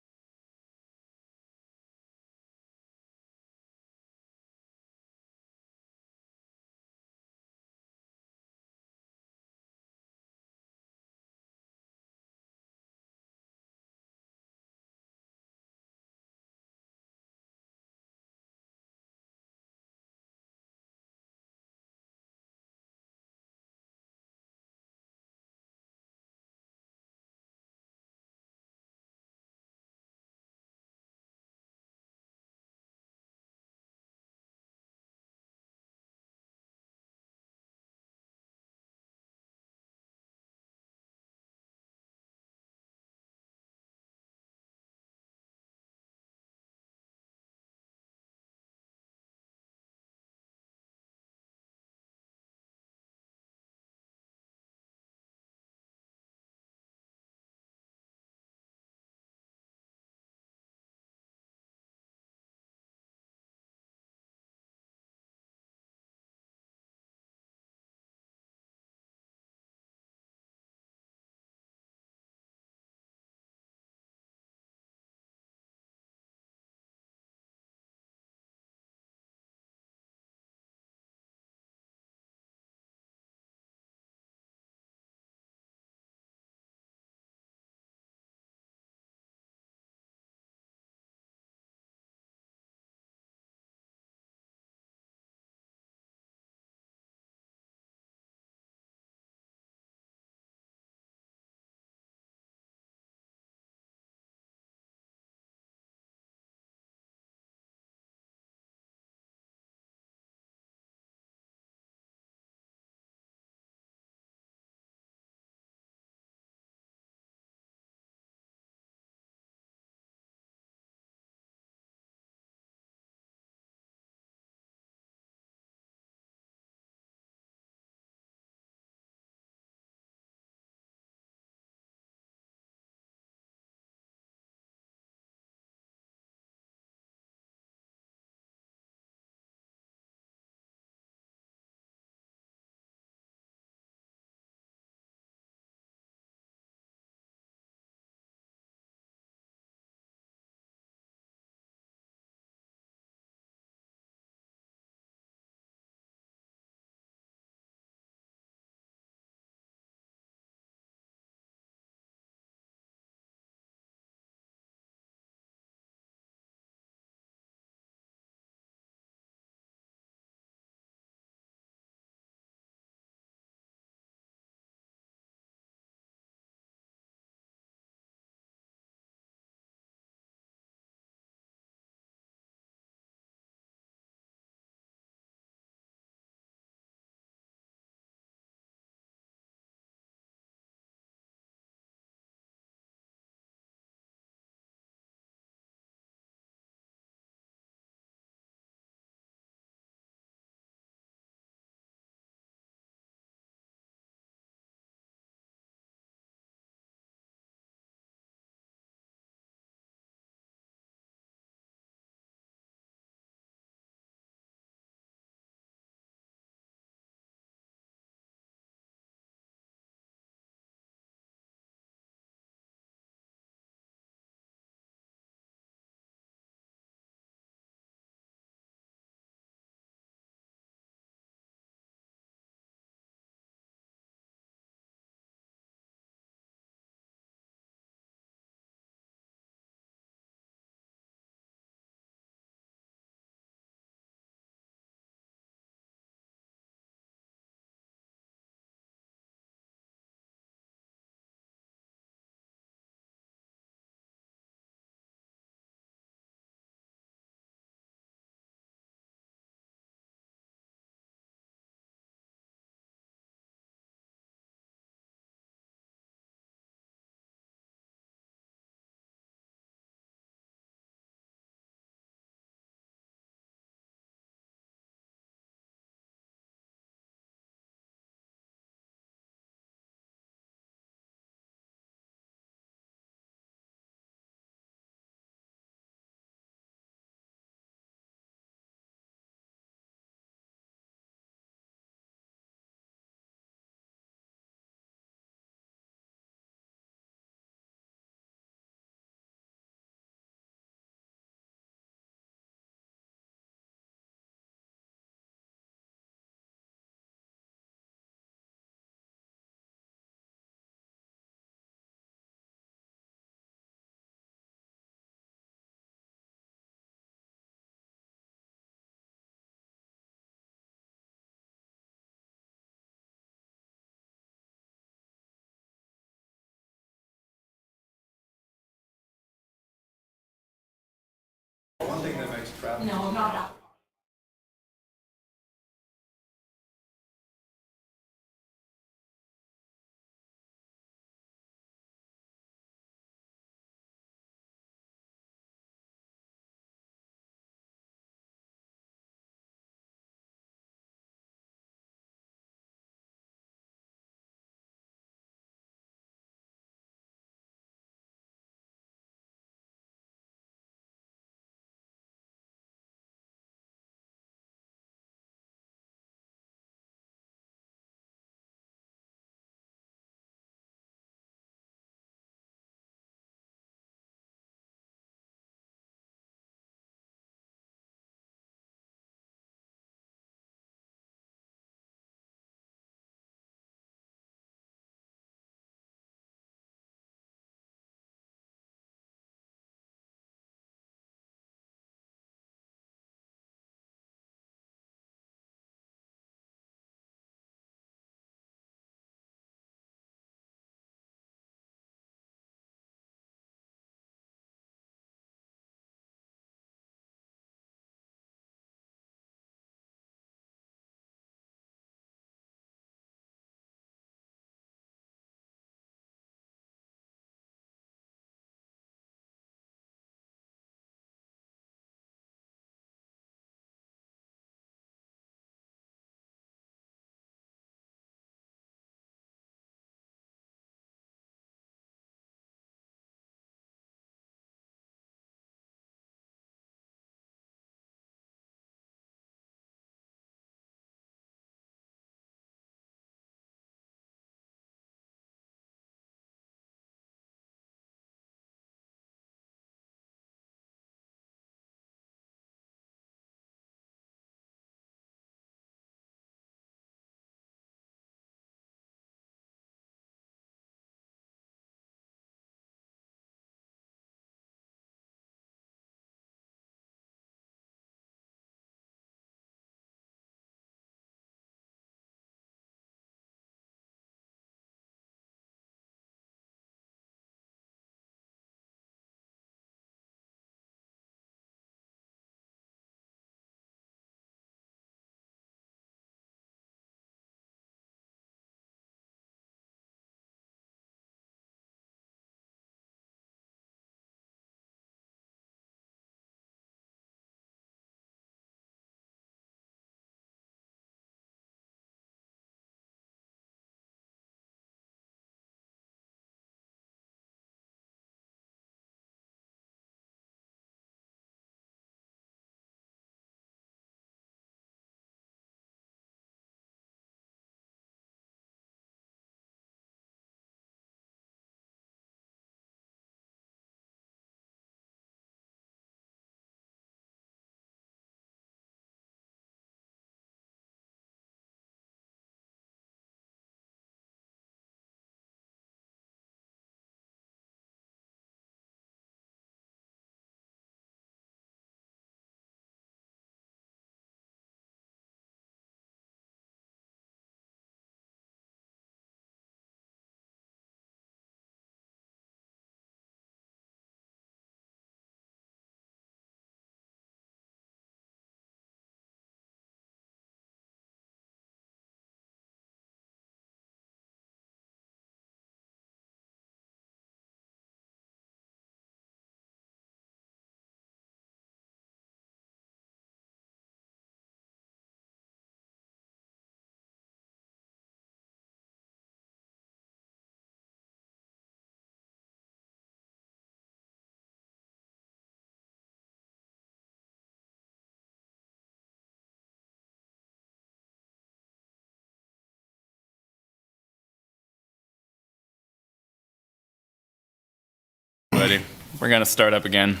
Ready. We're going to start up again.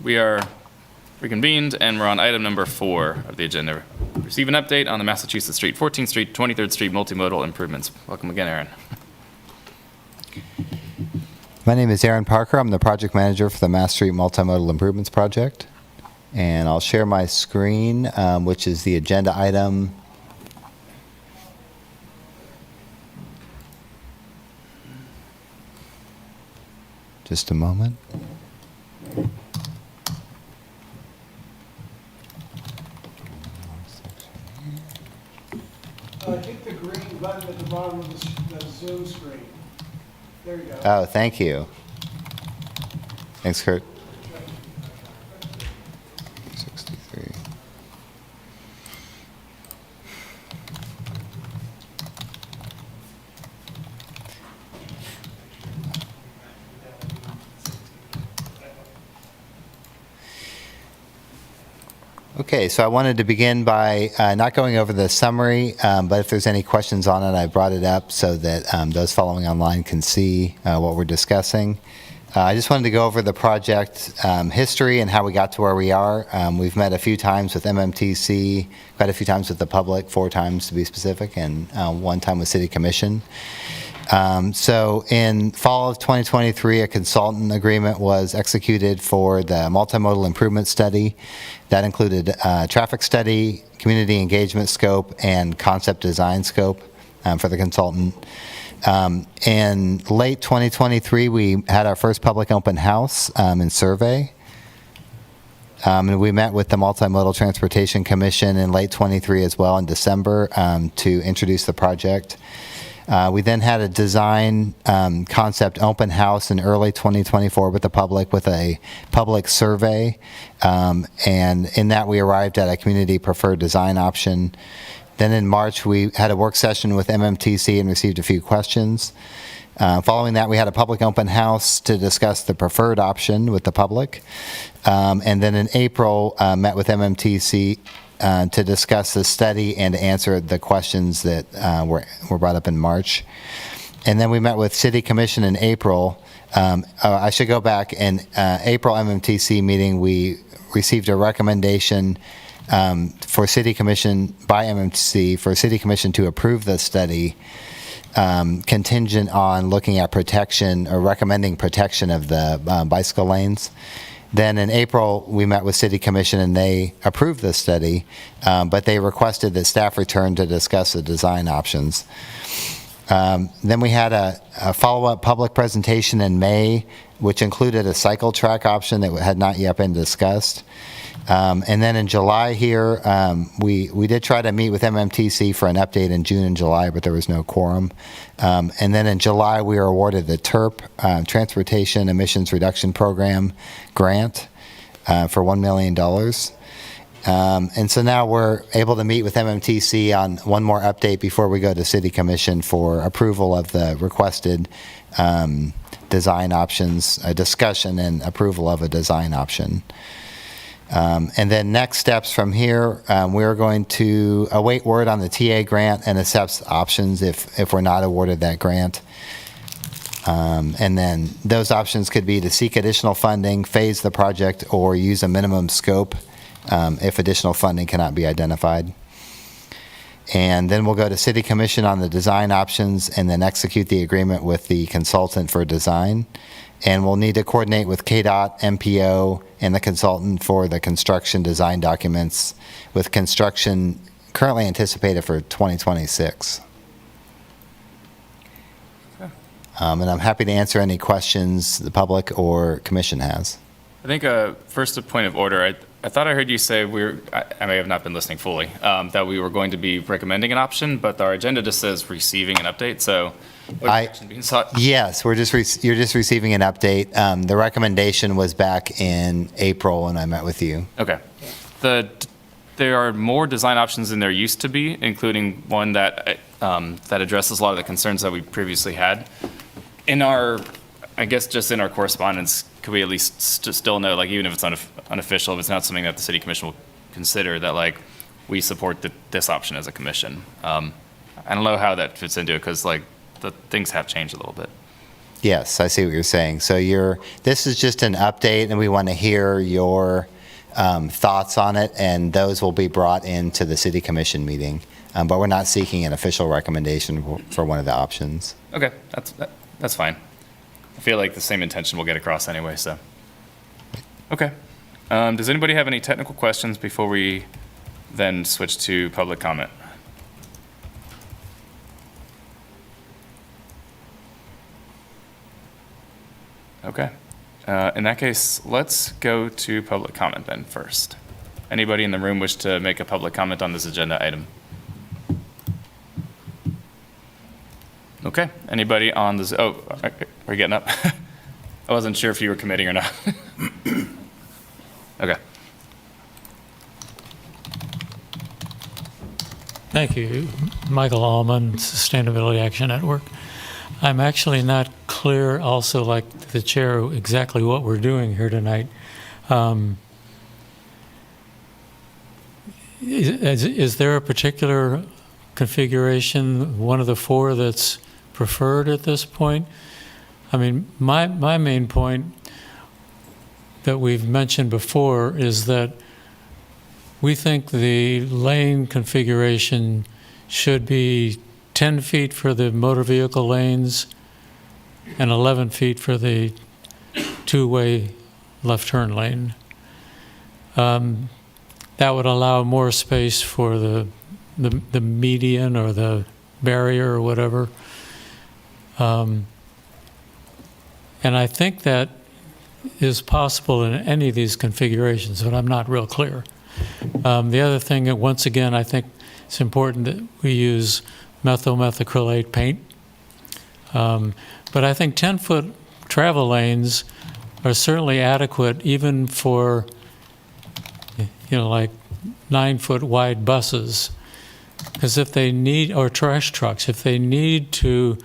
We are reconvened, and we're on item number 4 of the agenda. Receive an update on the Massachusetts Street, 14th Street, 23rd Street multimodal improvements. Welcome again, Aaron. My name is Aaron Parker. I'm the project manager for the Mass Street Multimodal Improvements Project. And I'll share my screen, which is the agenda item. Just a moment. button at the bottom of the Zoom screen. There you go. Oh, thank you. Thanks, Kurt. 63. Okay, so I wanted to begin by not going over the summary, but if there's any questions on it, I brought it up so that those following online can see what we're discussing. I just wanted to go over the project history and how we got to where we are. We've met a few times with MMTC, quite a few times with the public, 4 times to be specific, and 1 time with City Commission. So in fall of 2023, a consultant agreement was executed for the multimodal improvement study. That included traffic study, community engagement scope, and concept design scope for the consultant. In late 2023, we had our first public open house and survey. And we met with the Multimodal Transportation Commission in late 23 as well in December to introduce the project. We then had a design concept open house in early 2024 with the public with a public survey. And in that we arrived at a community preferred design option. Then in March we had a work session with MMTC and received a few questions. Following that we had a public open house to discuss the preferred option with the public. And then in April met with MMTC to discuss the study and to answer the questions that were brought up in March. And then we met with City Commission in April. I should go back. In April MMTC meeting, we received a recommendation for City Commission by MMTC for City Commission to approve the study contingent on looking at protection or recommending protection of the bicycle lanes. Then in April, we met with City Commission and they approved the study, but they requested that staff return to discuss the design options. Then we had a follow-up public presentation in May, which included a cycle track option that had not yet been discussed. And then in July here, we did try to meet with MMTC for an update in June and July, but there was no quorum. And then in July, we were awarded the TERP, Transportation Emissions Reduction Program grant for $1 million. And so now we're able to meet with MMTC on one more update before we go to City Commission for approval of the requested design options, a discussion and approval of a design option. And then next steps from here, we're going to await word on the TA grant and assess options if we're not awarded that grant. And then those options could be to seek additional funding, phase the project, or use a minimum scope if additional funding cannot be identified. And then we'll go to City Commission on the design options and then execute the agreement with the consultant for design. And we'll need to coordinate with KDOT, MPO, and the consultant for the construction design documents, with construction currently anticipated for 2026. Okay. And I'm happy to answer any questions the public or commission has. I think first a point of order. I thought I heard you say I may have not been listening fully, that we were going to be recommending an option, but our agenda just says receiving an update. So what action being sought? Yes, you're just receiving an update. The recommendation was back in April when I met with you. Okay. There are more design options than there used to be, including one that addresses a lot of the concerns that we previously had. I guess just in our correspondence, could we at least still know, like, even if it's unofficial, if it's not something that the City Commission will consider, that, like, we support this option as a commission? I don't know how that fits into it, because, like, the things have changed a little bit. Yes, I see what you're saying. So this is just an update, and we want to hear your thoughts on it, and those will be brought into the City Commission meeting. But we're not seeking an official recommendation for one of the options. Okay, that's fine. I feel like the same intention will get across anyway, so. Okay. Does anybody have any technical questions before we then switch to public comment? Okay. In that case, let's go to public comment then first. Anybody in the room wish to make a public comment on this agenda item? Okay, anybody on this, oh, are you getting up? I wasn't sure if you were committing or not. Okay. Thank you. Michael Allman, Sustainability Action Network. I'm actually not clear, also like the chair, exactly what we're doing here tonight. Is there a particular configuration, one of the four, that's preferred at this point? I mean, my main point that we've mentioned before is that we think the lane configuration should be 10 feet for the motor vehicle lanes and 11 feet for the two-way left turn lane. That would allow more space for the median or the barrier or whatever. And I think that is possible in any of these configurations, but I'm not real clear. The other thing, that once again, I think it's important that we use methyl methacrylate paint. But I think 10-foot travel lanes are certainly adequate even for, like 9-foot wide buses. Because if they need, or trash trucks, if they need to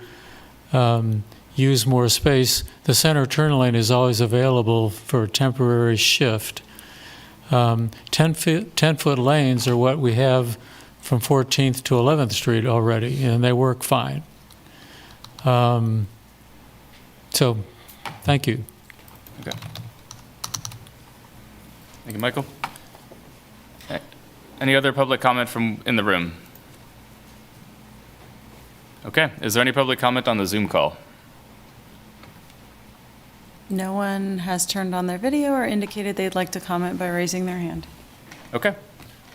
use more space, the center turn lane is always available for a temporary shift. 10-foot lanes are what we have from 14th to 11th Street already, and they work fine. So, thank you. Okay. Thank you, Michael. Any other public comment from in the room? Okay, is there any public comment on the Zoom call? No one has turned on their video or indicated they'd like to comment by raising their hand. Okay,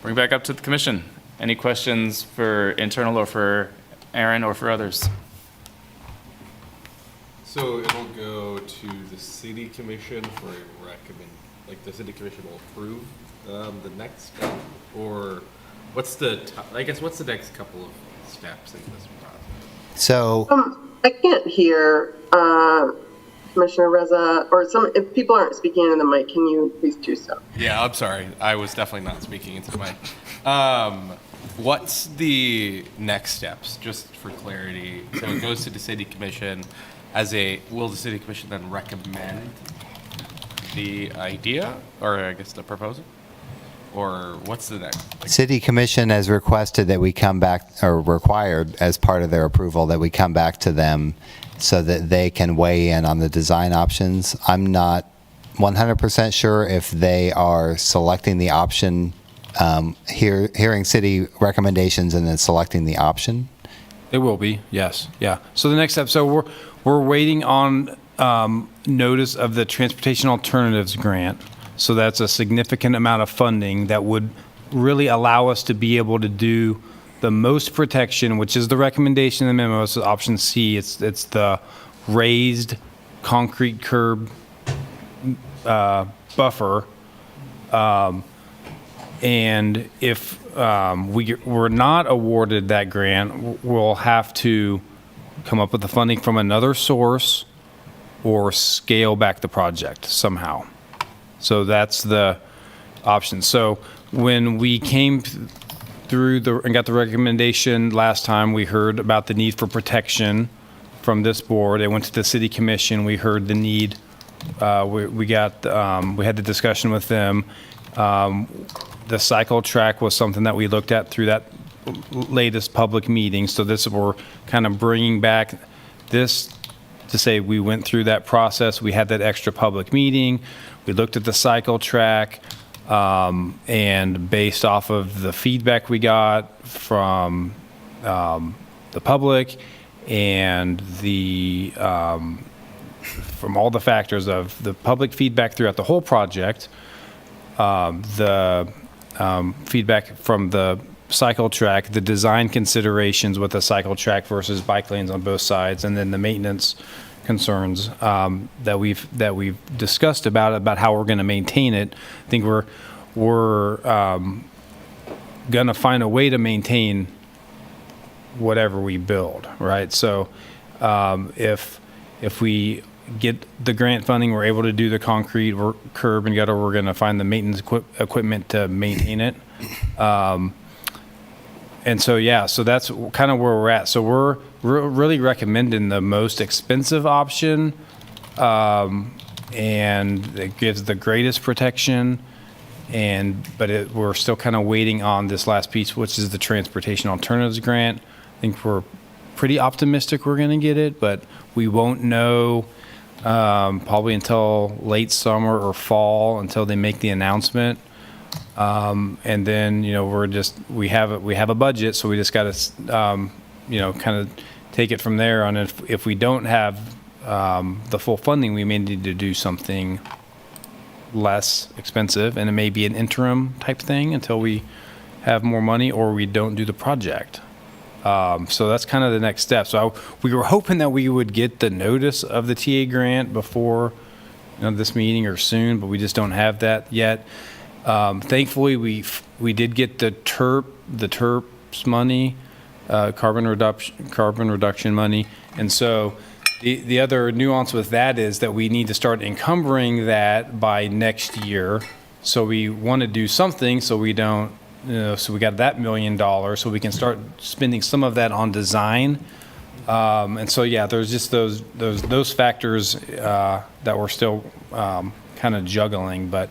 bring back up to the commission. Any questions for internal or for Aaron or for others? So it'll go to the city commission for a like the city commission will approve the next step, or what's the next couple of steps in this process? So I can't hear Commissioner Reza, or if people aren't speaking into the mic, can you please do so? Yeah, I'm sorry. I was definitely not speaking into the mic. What's the next steps, just for clarity? So it goes to the city commission will the city commission then recommend the idea, or I guess the proposal? Or what's the next? City Commission has requested that we come back, or required as part of their approval, that we come back to them so that they can weigh in on the design options. I'm not 100% sure if they are selecting the option, hearing city recommendations and then selecting the option. They will be, yes, yeah. So the next step, so we're waiting on notice of the Transportation Alternatives Grant. So that's a significant amount of funding that would really allow us to be able to do the most protection, which is the recommendation in the memo. It's option C. It's the raised concrete curb buffer. And if we're not awarded that grant, we'll have to come up with the funding from another source or scale back the project somehow. So that's the option. So when we came through and got the recommendation last time, we heard about the need for protection from this board. It went to the city commission. We heard the need. We had the discussion with them. The cycle track was something that we looked at through that latest public meeting. So we're kind of bringing back this to say we went through that process. We had that extra public meeting. We looked at the cycle track, and based off of the feedback we got from the public and from all the factors of the public feedback throughout the whole project, the feedback from the cycle track, the design considerations with the cycle track versus bike lanes on both sides, and then the maintenance concerns that we've discussed about how we're going to maintain it. I think we're going to find a way to maintain whatever we build, right? So If we get the grant funding, we're able to do the concrete or curb and gutter, we're going to find the maintenance equipment to maintain it. And so, yeah, so that's kind of where we're at. So we're really recommending the most expensive option, and it gives the greatest protection. But we're still kind of waiting on this last piece, which is the Transportation Alternatives Grant. I think we're pretty optimistic we're going to get it, but we won't know probably until late summer or fall until they make the announcement. And then, you know, we have a budget, so we just got to, you know, kind of take it from there. And if we don't have the full funding, we may need to do something less expensive, and it may be an interim type thing until we have more money or we don't do the project. So that's kind of the next step. So we were hoping that we would get the notice of the TA grant before, you know, this meeting or soon, but we just don't have that yet. Thankfully, we did get the TERP's money, carbon reduction money, and so the other nuance with that is that we need to start encumbering that by next year. So we want to do something so we don't, you know, so we got that $1 million, so we can start spending some of that on design. And so, yeah, there's just those factors that we're still kind of juggling, but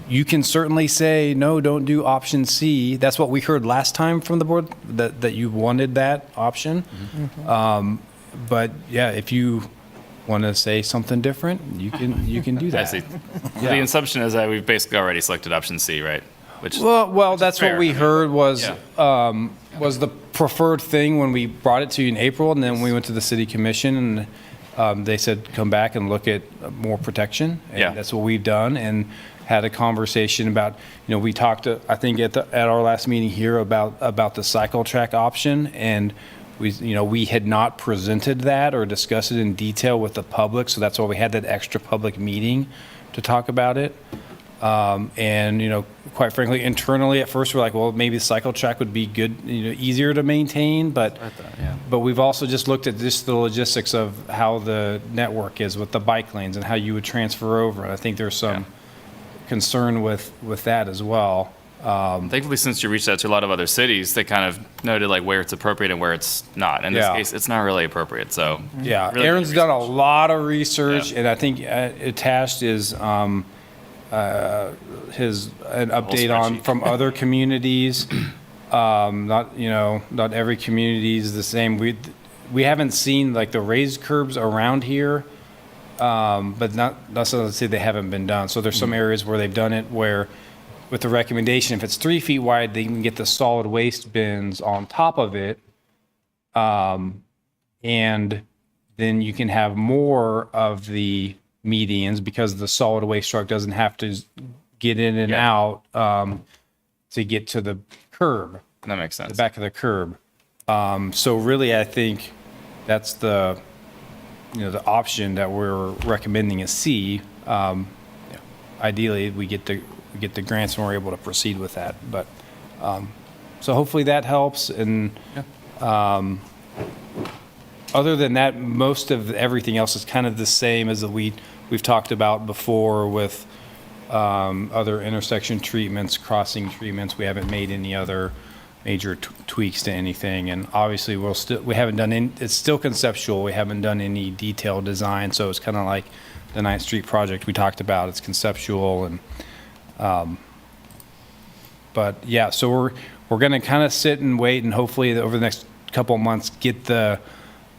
you can certainly say, no, don't do option C. That's what we heard last time from the board, that you wanted that option. Mm-hmm. But yeah, if you want to say something different, you can do that. I see. Yeah. The assumption is that we've basically already selected option C, right? Well, that's fair. what we heard was the preferred thing when we brought it to you in April, and then we went to the city commission, and they said come back and look at more protection. And yeah, that's what we've done, and had a conversation about, you know, we talked, I think at our last meeting here about the cycle track option, and we had not presented that or discussed it in detail with the public, so that's why we had that extra public meeting to talk about it. And, you know, quite frankly, internally at first we're like, well, maybe the cycle track would be good, you know, easier to maintain, but we've also just looked at just the logistics of how the network is with the bike lanes and how you would transfer over. And I think there's some concern with that as well. Thankfully, since you reached out to a lot of other cities, they kind of noted like where it's appropriate and where it's not. In this case, it's not really appropriate. So yeah, really Aaron's done a lot of research, and I think attached is an update on from other communities. Not every community is the same. We haven't seen like the raised curbs around here. But that's not to say they haven't been done. So there's some areas where they've done it where, with the recommendation, if it's 3 feet wide, they can get the solid waste bins on top of it, and then you can have more of the medians because the solid waste truck doesn't have to get in and out to get to the curb. That makes sense. The back of the curb. So really, I think that's the option that we're recommending is C. Ideally, we get the grants and we're able to proceed with that. But so hopefully that helps. And other than that, most of everything else is kind of the same as we've talked about before with other intersection treatments, crossing treatments. We haven't made any other major tweaks to anything, and obviously we haven't done any, it's still conceptual. We haven't done any detailed design, so it's kind of like the 9th Street project we talked about. It's conceptual, and but yeah, so we're going to kind of sit and wait, and hopefully over the next couple of months get the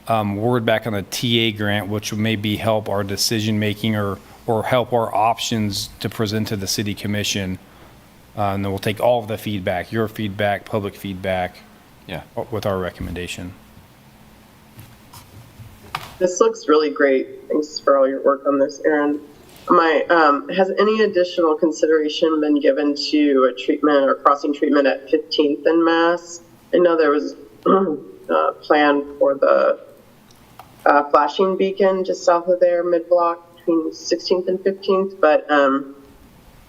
word back on the TA grant, which would maybe help our decision making or help our options to present to the city commission. And then we'll take all of the feedback, your feedback, public feedback, with our recommendation. This looks really great. Thanks for all your work on this, Aaron. Has any additional consideration been given to a treatment or crossing treatment at 15th and Mass? I know there was a plan for the flashing beacon just south of there, mid-block between 16th and 15th, but I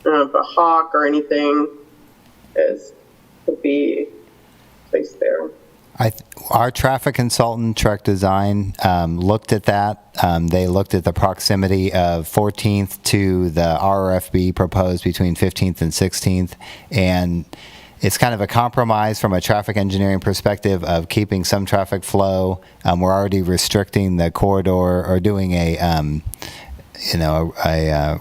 don't know if a hawk or anything could be placed there. Our traffic consultant, Trek Design, looked at that. They looked at the proximity of 14th to the RFB proposed between 15th and 16th, and it's kind of a compromise from a traffic engineering perspective of keeping some traffic flow. We're already restricting the corridor or doing a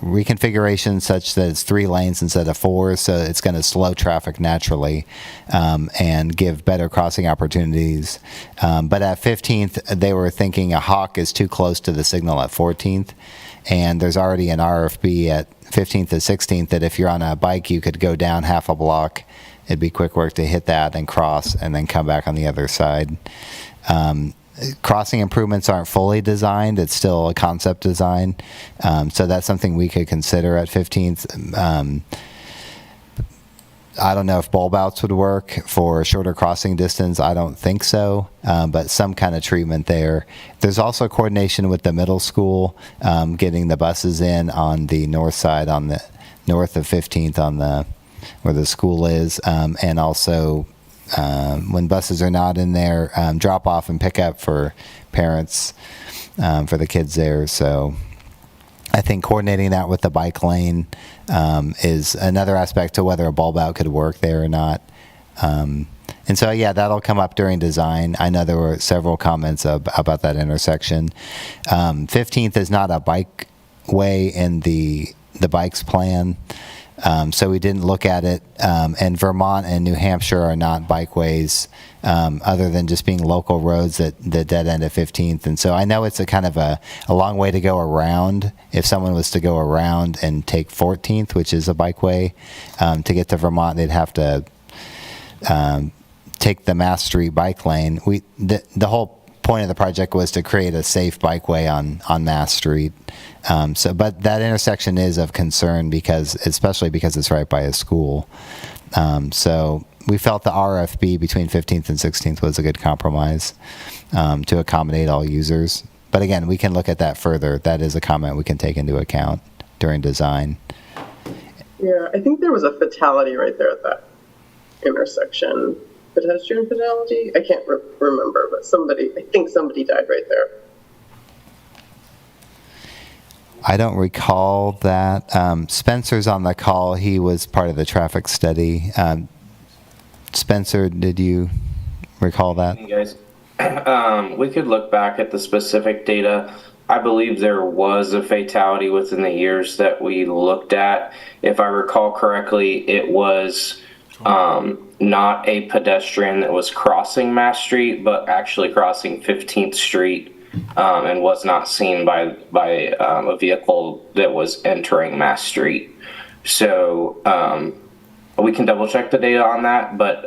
reconfiguration such that it's 3 lanes instead of 4, so it's going to slow traffic naturally and give better crossing opportunities. But at 15th, they were thinking a Hawk is too close to the signal at 14th, and there's already an RFB at 15th to 16th that if you're on a bike, you could go down half a block. It'd be quick work to hit that and cross and then come back on the other side. Crossing improvements aren't fully designed. It's still a concept design. So that's something we could consider at 15th. I don't know if bulb outs would work for a shorter crossing distance. I don't think so, but some kind of treatment there. There's also coordination with the middle school, getting the buses in on the north side, on the north of 15th on the where the school is, and also when buses are not in there, drop off and pick up for parents, for the kids there. So I think coordinating that with the bike lane is another aspect to whether a bulb out could work there or not. And so, yeah, that'll come up during design. I know there were several comments about that intersection. 15th is not a bike way in the bikes plan. So we didn't look at it, and Vermont and New Hampshire are not bikeways, other than just being local roads that dead end at 15th. And so I know it's a kind of a long way to go around. If someone was to go around and take 14th, which is a bikeway, to get to Vermont, they'd have to take the Mass Street bike lane. The whole point of the project was to create a safe bikeway on Mass Street. But that intersection is of concern especially because it's right by a school. So we felt the RFB between 15th and 16th was a good compromise to accommodate all users. But again, we can look at that further. That is a comment we can take into account during design. Yeah, I think there was a fatality right there at that intersection. Pedestrian fatality? I can't remember, but I think somebody died right there. I don't recall that. Spencer's on the call. He was part of the traffic study. Spencer, did you recall that? Hey guys, we could look back at the specific data. I believe there was a fatality within the years that we looked at. If I recall correctly, it was not a pedestrian that was crossing Mass Street, but actually crossing 15th Street, and was not seen by a vehicle that was entering Mass Street. So we can double check the data on that, but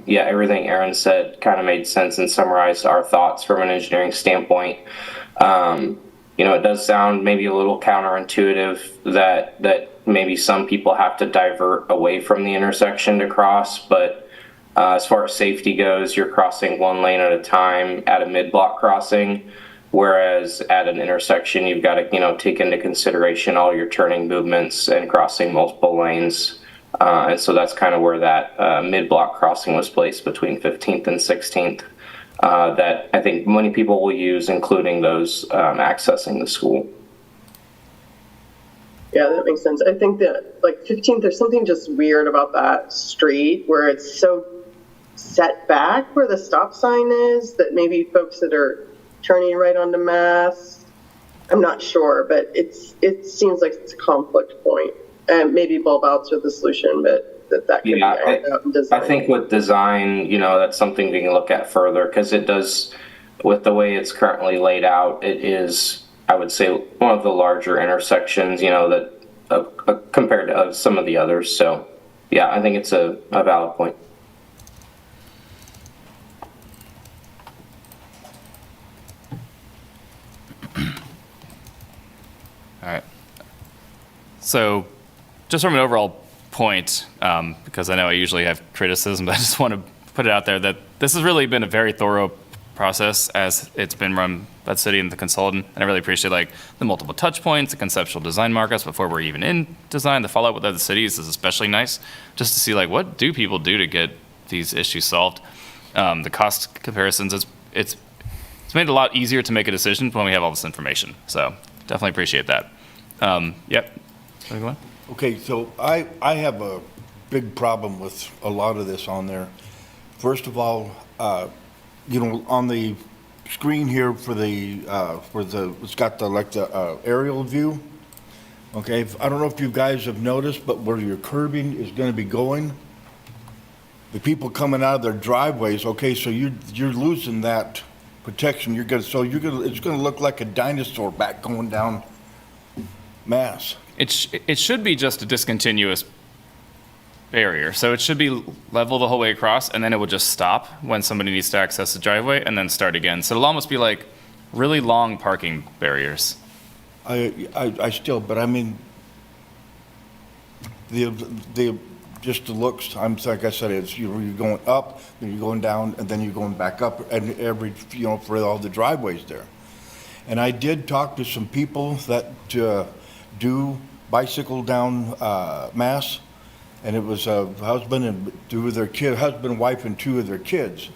yeah, everything Aaron said kind of made sense and summarized our thoughts from an engineering standpoint. It does sound maybe a little counterintuitive that maybe some people have to divert away from the intersection to cross, but as far as safety goes, you're crossing one lane at a time at a mid-block crossing, whereas at an intersection, you've got to, take into consideration all your turning movements and crossing multiple lanes. And so that's kind of where that mid-block crossing was placed between 15th and 16th. That I think many people will use, including those accessing the school. Yeah, that makes sense. I think that 15th, there's something just weird about that street where it's so set back where the stop sign is that maybe folks that are turning right onto Mass, I'm not sure, but it seems like it's a conflict point. And maybe bulb outs are the solution, but that could be ironed out in design. I think with design, that's something we can look at further, because it does, with the way it's currently laid out, it is, I would say, one of the larger intersections, that compared to some of the others. So, yeah, I think it's a valid point. All right. So, just from an overall point, because I know I usually have criticism, but I just want to put it out there that this has really been a very thorough process as it's been run by the city and the consultant. And I really appreciate the multiple touch points, the conceptual design markups before we're even in design. The follow-up with other cities is especially nice, just to see what do people do to get these issues solved. the cost comparisons, it's made it a lot easier to make a decision when we have all this information. So definitely appreciate that. Yep. Go on. Okay, so I have a big problem with a lot of this on there. First of all, on the screen here for it's got the aerial view. Okay, I don't know if you guys have noticed, but where your curbing is going to be going, the people coming out of their driveways, okay, so you're losing that protection. It's going to look like a dinosaur back going down Mass. It should be just a discontinuous barrier. So it should be level the whole way across, and then it will just stop when somebody needs to access the driveway and then start again. So it'll almost be like really long parking barriers. But I mean, just the looks, like I said, it's you're going up, then you're going down, and then you're going back up, and for all the driveways there. And I did talk to some people that do bicycle down Mass, and it was a husband and husband, wife, and two of their kids.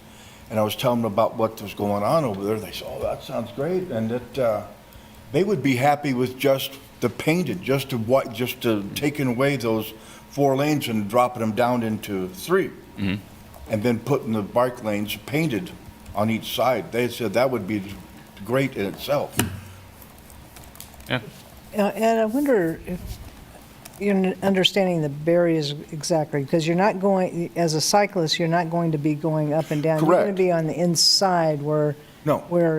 And I was telling them about what was going on over there. They said, "Oh, that sounds great," and that they would be happy with just the painted, just to taking away those 4 lanes and dropping them down into 3, and then putting the bike lanes painted on each side. They said that would be great in itself. Yeah. And I wonder if you're understanding the barriers exactly, because you're not going, as a cyclist, you're not going to be going up and down. Correct. You're going to be on the inside where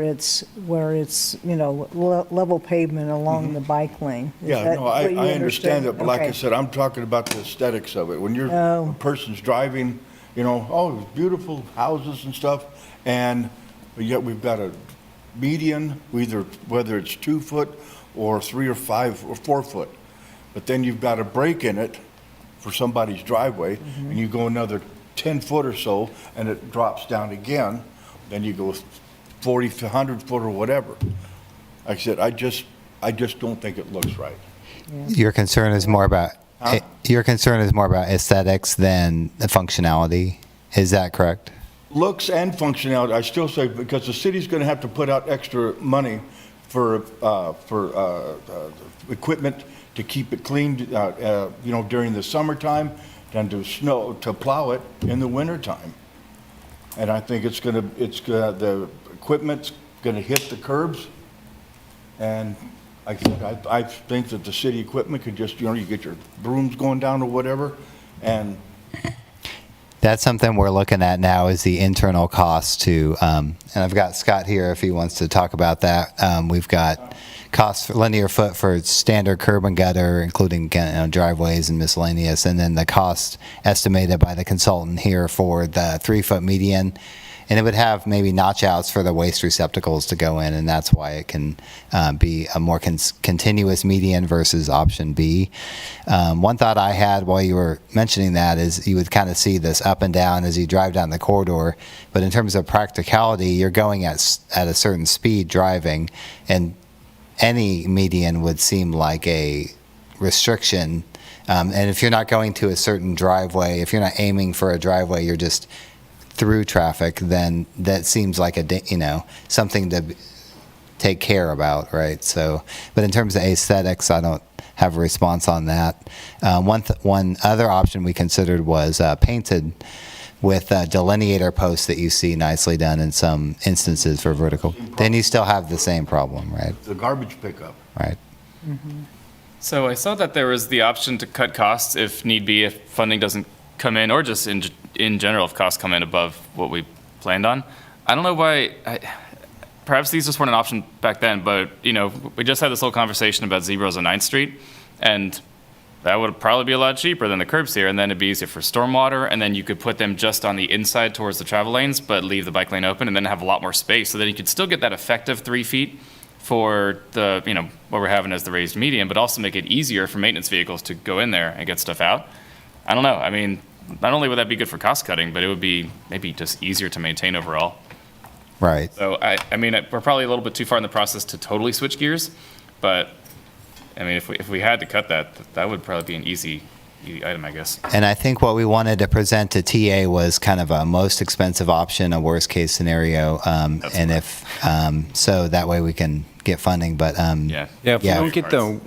it's level pavement along the bike lane. I understand that, but like I said, I'm talking about the aesthetics of it. When a person's driving, beautiful houses and stuff, but yet we've got a median, whether it's 2 foot or 3 or 5 or 4 foot. But then you've got a break in it for somebody's driveway, and you go another 10 foot or so, and it drops down again. Then you go 40 to 100 foot or whatever. Like I said, I just don't think it looks right. Yeah. Your concern is more about aesthetics than the functionality. Is that correct? Looks and functionality, I still say, because the city's going to have to put out extra money for equipment to keep it cleaned, during the summertime, and to plow it in the wintertime. And I think the equipment's going to hit the curbs. And I think that the city equipment could just, you get your brooms going down or whatever, and That's something we're looking at now is the internal cost to, and I've got Scott here if he wants to talk about that. We've got costs for linear foot for standard curb and gutter, including driveways and miscellaneous, and then the cost estimated by the consultant here for the 3-foot median. And it would have maybe notch outs for the waste receptacles to go in, and that's why it can be a more continuous median versus option B. One thought I had while you were mentioning that is you would kind of see this up and down as you drive down the corridor, but in terms of practicality, you're going at a certain speed driving, and any median would seem like a restriction. And if you're not going to a certain driveway, if you're not aiming for a driveway, you're just through traffic, then that seems like something to take care about, right? So, but in terms of aesthetics, I don't have a response on that. One other option we considered was painted with delineator posts that you see nicely done in some instances for vertical. Then you still have the same problem, right? The garbage pickup. Right. Mm-hmm. So I saw that there was the option to cut costs if need be, if funding doesn't come in, or just in general, if costs come in above what we planned on. I don't know why, perhaps these just weren't an option back then, but we just had this whole conversation about zebras on 9th Street, and that would probably be a lot cheaper than the curbs here, and then it'd be easier for stormwater, and then you could put them just on the inside towards the travel lanes, but leave the bike lane open, and then have a lot more space, so that you could still get that effective 3 feet for the, what we're having as the raised median, but also make it easier for maintenance vehicles to go in there and get stuff out. I don't know. I mean, not only would that be good for cost cutting, but it would be maybe just easier to maintain overall. Right. So, I mean, we're probably a little bit too far in the process to totally switch gears, but I mean, if we had to cut that would probably be an easy easy item, I guess. And I think what we wanted to present to TA was kind of a most expensive option, a worst case scenario. And if, so that way we can get funding, but, Yeah. Yeah, if we Yeah. don't get the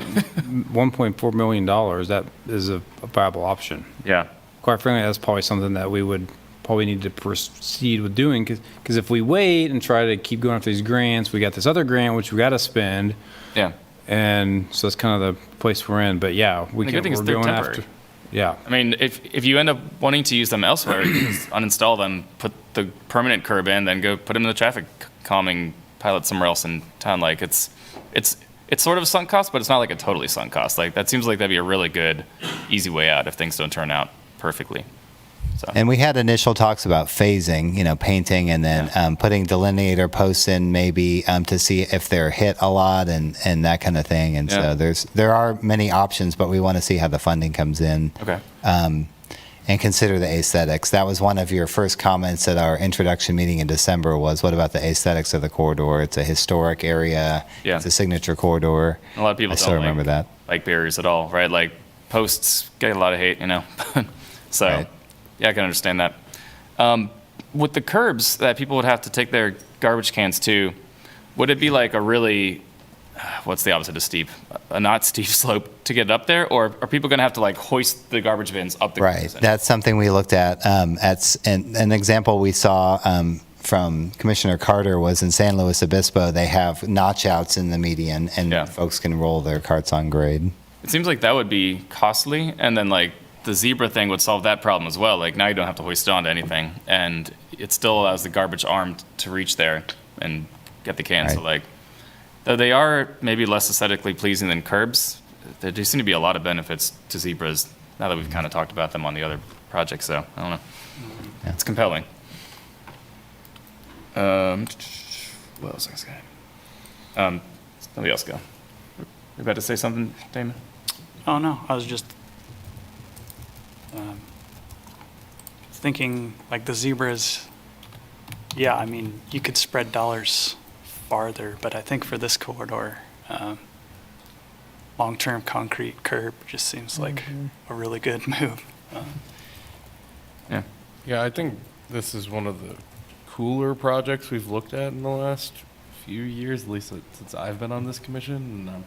$1.4 million, that is a viable option. Yeah. Quite frankly, that's probably something that we would probably need to proceed with doing, because if we wait and try to keep going after these grants, we got this other grant which we got to spend, Yeah. and so that's kind of the place we're in. But yeah, we The can. good thing is We're they're going temporary. after. Yeah, I mean, if you end up wanting to use them elsewhere, you just uninstall them, put the permanent curb in, then go put them in the traffic calming pilot somewhere else in town. Like it's sort of a sunk cost, but it's not like a totally sunk cost. Like that seems like that'd be a really good, easy way out if things don't turn out perfectly. So. and we had initial talks about phasing, painting and then putting delineator posts in maybe to see if they're hit a lot and that kind of thing. And Yeah. so there are many options, but we want to see how the funding comes in. Okay. And consider the aesthetics. That was one of your first comments at our introduction meeting in December was, what about the aesthetics of the corridor? It's a historic area. Yeah. It's a signature corridor. A lot of people I still don't remember that. like barriers at all, right? Like posts get a lot of hate, So, Right. yeah, I can understand that. With the curbs that people would have to take their garbage cans to, would it be like a really, what's the opposite of steep? A not steep slope to get it up there? Or are people going to have to like hoist the garbage bins up the Right. That's something we looked at. An example we saw from Commissioner Carter was in San Luis Obispo. They have notch outs in the median, and Yeah. folks can roll their carts on grade. It seems like that would be costly, and then like the zebra thing would solve that problem as well. Like now you don't have to hoist it onto anything, and it still allows the garbage arm to reach there and get the can. So Right. like, though they are maybe less aesthetically pleasing than curbs, there do seem to be a lot of benefits to zebras now that we've kind of talked about them on the other projects. So I don't know, it's compelling. What else was I gonna say? Somebody else go. You about to say something, Damon? Oh, no, I was just thinking, like, the zebras, yeah, I mean, you could spread dollars farther, but I think for this corridor, long-term concrete curb just seems like a really good move. Yeah, I think this is one of the cooler projects we've looked at in the last few years, at least since I've been on this commission. And I'm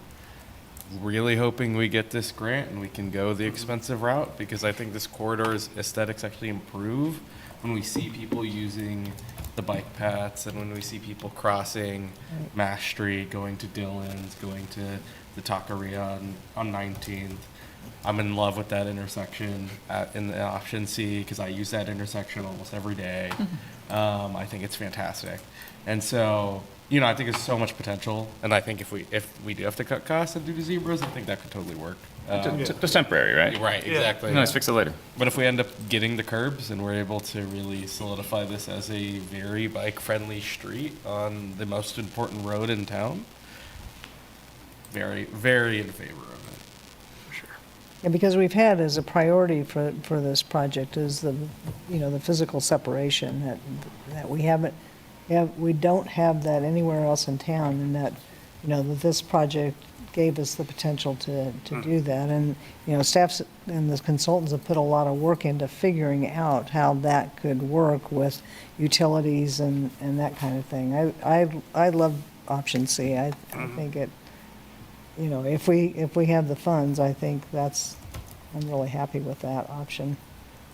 really hoping we get this grant and we can go the expensive route, because I think this corridor's aesthetics actually improve when we see people using the bike paths and when we see people crossing Mass Street, going to Dillon's, going to the Taqueria on 19th. I'm in love with that intersection in the option C because I use that intersection almost every day. I think it's fantastic. And so, I think there's so much potential. And I think if we do have to cut costs and do the zebras, I think that could totally work. Just temporary, right? Right, exactly. Nice, fix it later. But if we end up getting the curbs and we're able to really solidify this as a very bike-friendly street on the most important road in town, very, very in favor of it. Yeah, because we've had as a priority for this project is the physical separation that we haven't, we don't have that anywhere else in town, and that this project gave us the potential to do that. And, staffs and the consultants have put a lot of work into figuring out how that could work with utilities and that kind of thing. I love option C. I think it, if we have the funds, I think I'm really happy with that option.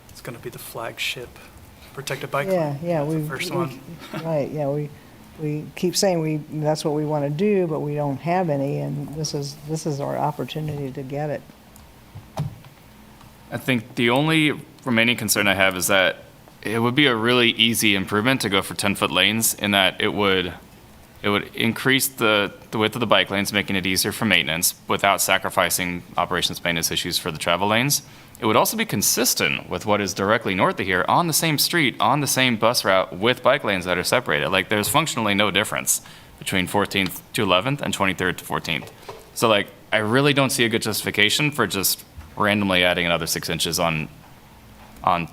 It's going to be the flagship protected bike Yeah, lane. yeah. That's the first one. Right, yeah, we keep saying that's what we want to do, but we don't have any, and this is our opportunity to get it. I think the only remaining concern I have is that it would be a really easy improvement to go for 10-foot lanes, in that it would increase the width of the bike lanes, making it easier for maintenance without sacrificing operations maintenance issues for the travel lanes. It would also be consistent with what is directly north of here on the same street, on the same bus route with bike lanes that are separated. Like there's functionally no difference between 14th to 11th and 23rd to 14th. So like, I really don't see a good justification for just randomly adding another 6 inches on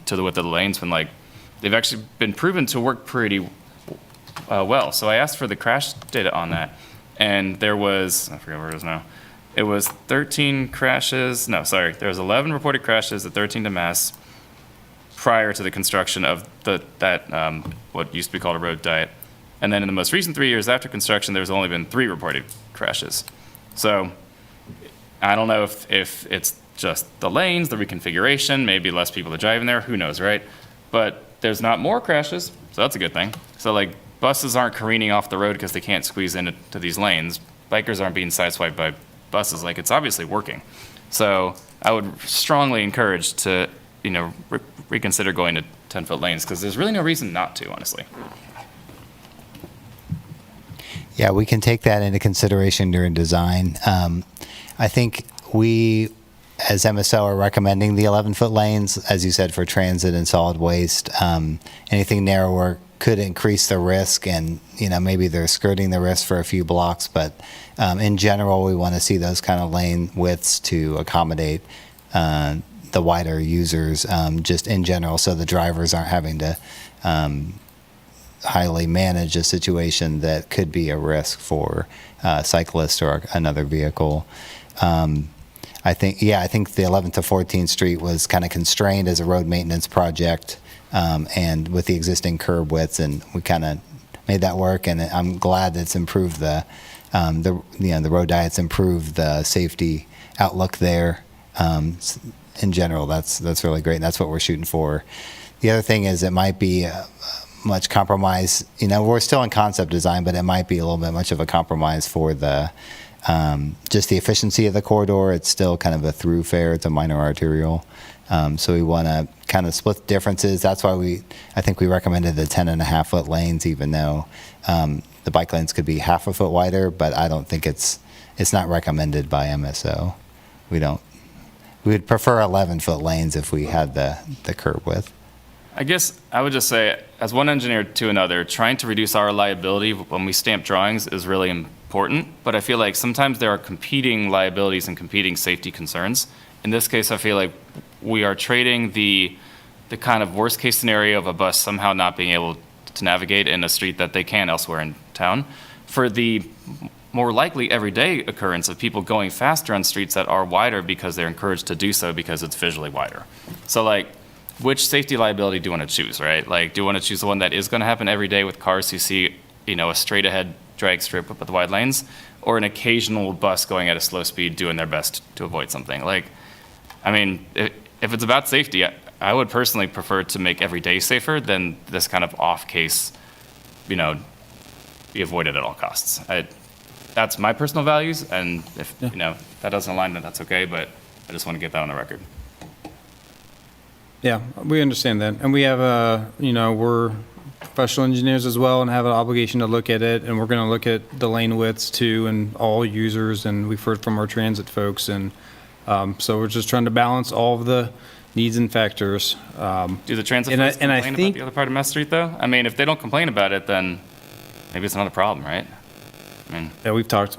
to the width of the lanes when like, they've actually been proven to work pretty well. So I asked for the crash data on that, and there was, I forget where it is now, it was 13 crashes, no, sorry, there was 11 reported crashes at 13 to Mass prior to the construction of what used to be called a road diet. And then in the most recent 3 years after construction, there's only been 3 reported crashes. So I don't know if it's just the lanes, the reconfiguration, maybe less people are driving there, who knows, right? But there's not more crashes, so that's a good thing. So like buses aren't careening off the road because they can't squeeze into these lanes. Bikers aren't being sideswiped by buses, like it's obviously working. So I would strongly encourage to, reconsider going to 10-foot lanes because there's really no reason not to, honestly. Yeah, we can take that into consideration during design. I think we, as MSO, are recommending the 11-foot lanes, as you said, for transit and solid waste. Anything narrower could increase the risk, and maybe they're skirting the risk for a few blocks. But in general, we want to see those kind of lane widths to accommodate the wider users, just in general, so the drivers aren't having to highly manage a situation that could be a risk for a cyclist or another vehicle. I think the 11th to 14th Street was kind of constrained as a road maintenance project, and with the existing curb widths, and we kind of made that work. And I'm glad that it's improved the road diet's improved the safety outlook there. In general, that's really great. And that's what we're shooting for. The other thing is it might be much compromise. We're still in concept design, but it might be a little bit much of a compromise for the just the efficiency of the corridor. It's still kind of a thoroughfare. It's a minor arterial. So we want to kind of split the differences. That's why I think we recommended the 10.5-foot lanes, even though the bike lanes could be half a foot wider, but I don't think it's not recommended by MSO. We would prefer 11-foot lanes if we had the curb width. I guess I would just say, as one engineer to another, trying to reduce our liability when we stamp drawings is really important, but I feel like sometimes there are competing liabilities and competing safety concerns. In this case, I feel like we are trading the kind of worst case scenario of a bus somehow not being able to navigate in a street that they can elsewhere in town for the more likely everyday occurrence of people going faster on streets that are wider because they're encouraged to do so because it's visually wider. So like, which safety liability do you want to choose, right? Like, do you want to choose the one that is going to happen every day with cars who see, a straight ahead drag strip with the wide lanes, or an occasional bus going at a slow speed doing their best to avoid something? Like, I mean, if it's about safety, I would personally prefer to make every day safer than this kind of off case, be avoided at all costs. That's my personal values, and if that doesn't align, then that's okay, but I just want to get that on the record. Yeah, we understand that. And we have we're professional engineers as well and have an obligation to look at it. And we're going to look at the lane widths too and all users. And we've heard from our transit folks. And so we're just trying to balance all of the needs and factors. Do the transit folks complain about the other part of Mass Street though? I mean, if they don't complain about it, then maybe it's another problem, right? Yeah, we've talked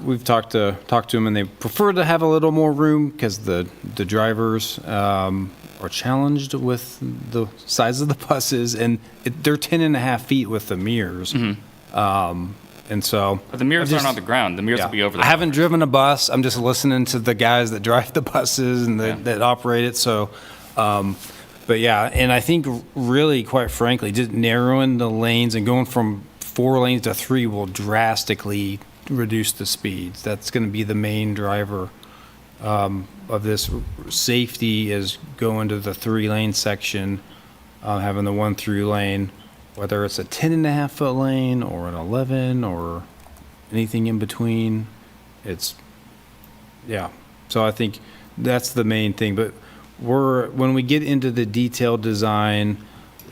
to them, and they prefer to have a little more room because the drivers are challenged with the size of the buses, and they're 10.5 feet with the mirrors. Mm-hmm. And so, but the mirrors aren't on the ground. The mirrors will be over the I haven't driven a bus. I'm just listening to the guys that drive the buses and that operate it. So, but yeah, and I think really, quite frankly, just narrowing the lanes and going from 4 lanes to 3 will drastically reduce the speeds. That's going to be the main driver of this safety, is going to the 3-lane section, having the 1 through lane, whether it's a 10.5-foot lane or an 11 or anything in between. So I think that's the main thing. But when we get into the detailed design,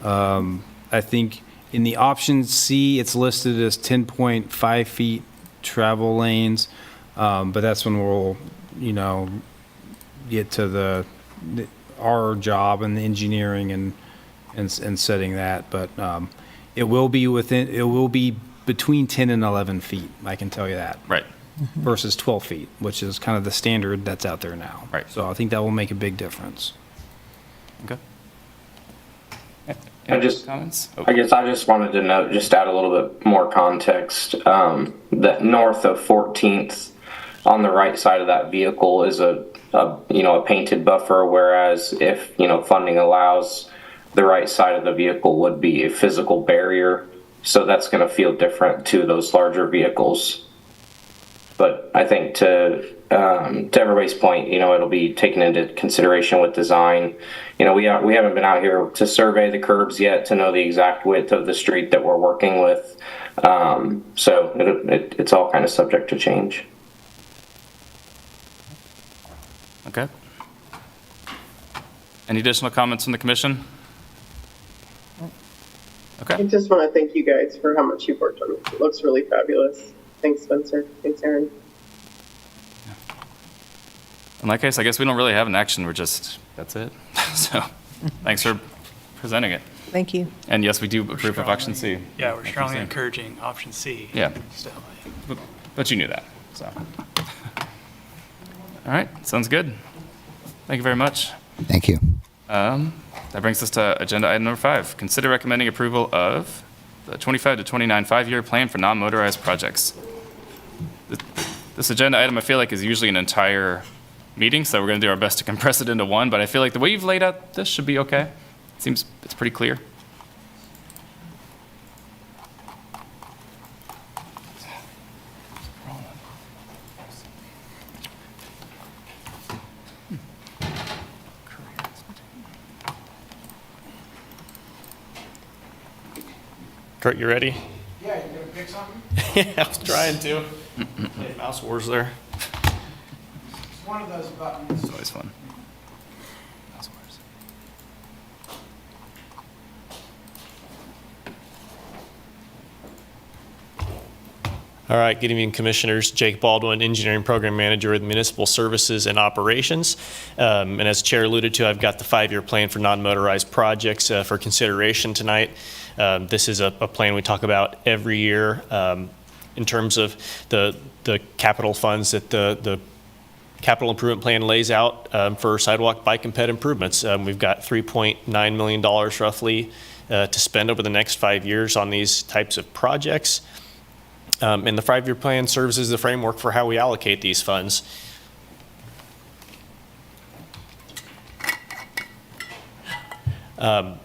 I think in the option C, it's listed as 10.5 feet travel lanes, but that's when we'll, get to our job and the engineering and setting that. But it will be between 10 and 11 feet. I can tell you that. Right. Versus 12 feet, which is kind of the standard that's out there now. Right. So I think that will make a big difference. Okay. I guess I just wanted to note, just add a little bit more context, that north of 14th, on the right side of that vehicle is a painted buffer, whereas if, funding allows, the right side of the vehicle would be a physical barrier. So that's going to feel different to those larger vehicles. But I think to everybody's point, it'll be taken into consideration with design. We haven't been out here to survey the curbs yet to know the exact width of the street that we're working with. So it's all kind of subject to change. Okay. Any additional comments from the commission? I Okay. just want to thank you guys for how much you've worked on it. It looks really fabulous. Thanks, Spencer. Thanks, Aaron. In that case, I guess we don't really have an action. That's it. So thanks for presenting it. Thank you. And yes, we do approve of option C. Yeah, we're strongly C. encouraging option C. Yeah. Still. But you knew that, so. All right, sounds good. Thank you very much. Thank you. That brings us to agenda item number 5. Consider recommending approval of the 25 to 29 5-year plan for non-motorized projects. This agenda item, I feel like, is usually an entire meeting, so we're going to do our best to compress it into one, but I feel like the way you've laid out this should be okay. Seems it's pretty clear. Kurt, you ready? Yeah, you gonna pick something? Yeah, I was trying to. Play Mouse Wars there. It's one of those buttons. It's always fun. All right, good evening, Commissioners. Jake Baldwin, Engineering Program Manager with Municipal Services and Operations. And as Chair alluded to, I've got the 5-year plan for non-motorized projects for consideration tonight. This is a plan we talk about every year in terms of the capital funds that the capital improvement plan lays out for sidewalk, bike, and ped improvements. We've got $3.9 million roughly to spend over the next 5 years on these types of projects. And the 5-year plan serves as the framework for how we allocate these funds. But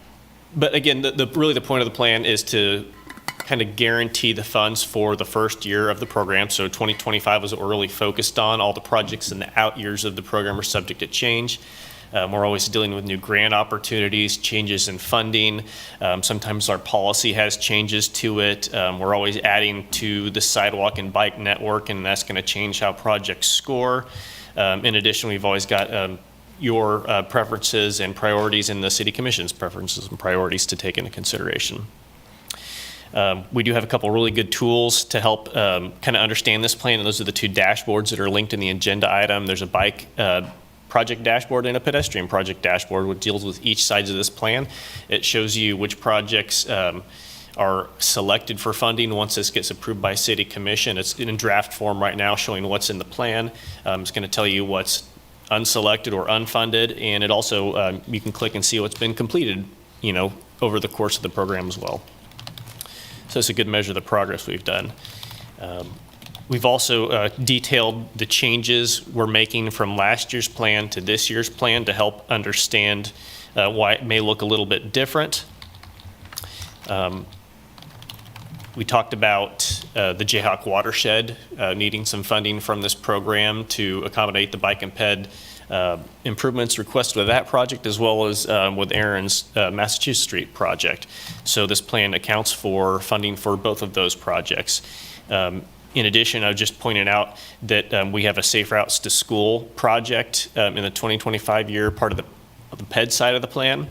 again, really the point of the plan is to kind of guarantee the funds for the first year of the program. So 2025 is what we're really focused on. All the projects in the out years of the program are subject to change. We're always dealing with new grant opportunities, changes in funding. Sometimes our policy has changes to it. We're always adding to the sidewalk and bike network, and that's going to change how projects score. In addition, we've always got your preferences and priorities and the City Commission's preferences and priorities to take into consideration. We do have a couple really good tools to help kind of understand this plan, and those are the 2 dashboards that are linked in the agenda item. There's a bike project dashboard and a pedestrian project dashboard, which deals with each side of this plan. It shows you which projects are selected for funding once this gets approved by City Commission. It's in draft form right now showing what's in the plan. It's going to tell you what's unselected or unfunded, and it also, you can click and see what's been completed, over the course of the program as well. So it's a good measure of the progress we've done. We've also detailed the changes we're making from last year's plan to this year's plan to help understand why it may look a little bit different. We talked about the Jayhawk Watershed needing some funding from this program to accommodate the bike and ped improvements requested with that project, as well as with Aaron's Massachusetts Street project. So this plan accounts for funding for both of those projects. In addition, I was just pointing out that we have a Safe Routes to School project in the 2025 year, part of the PED side of the plan.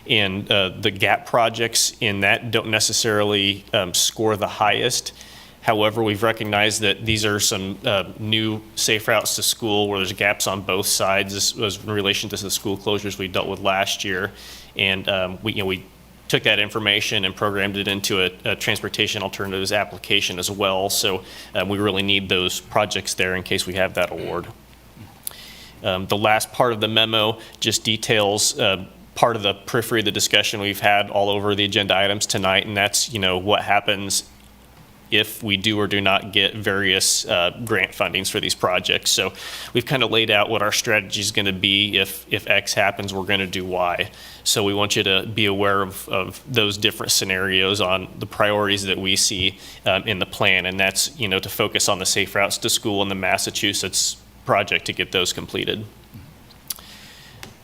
And the GAP projects in that don't necessarily score the highest. However, we've recognized that these are some new Safe Routes to School where there's gaps on both sides. This was in relation to the school closures we dealt with last year. And we took that information and programmed it into a transportation alternatives application as well. So we really need those projects there in case we have that award. The last part of the memo just details part of the periphery of the discussion we've had all over the agenda items tonight, and that's what happens if we do or do not get various grant fundings for these projects. So we've kind of laid out what our strategy is going to be. If X happens, we're going to do Y. So we want you to be aware of those different scenarios on the priorities that we see in the plan. And that's, to focus on the Safe Routes to School and the Massachusetts project to get those completed.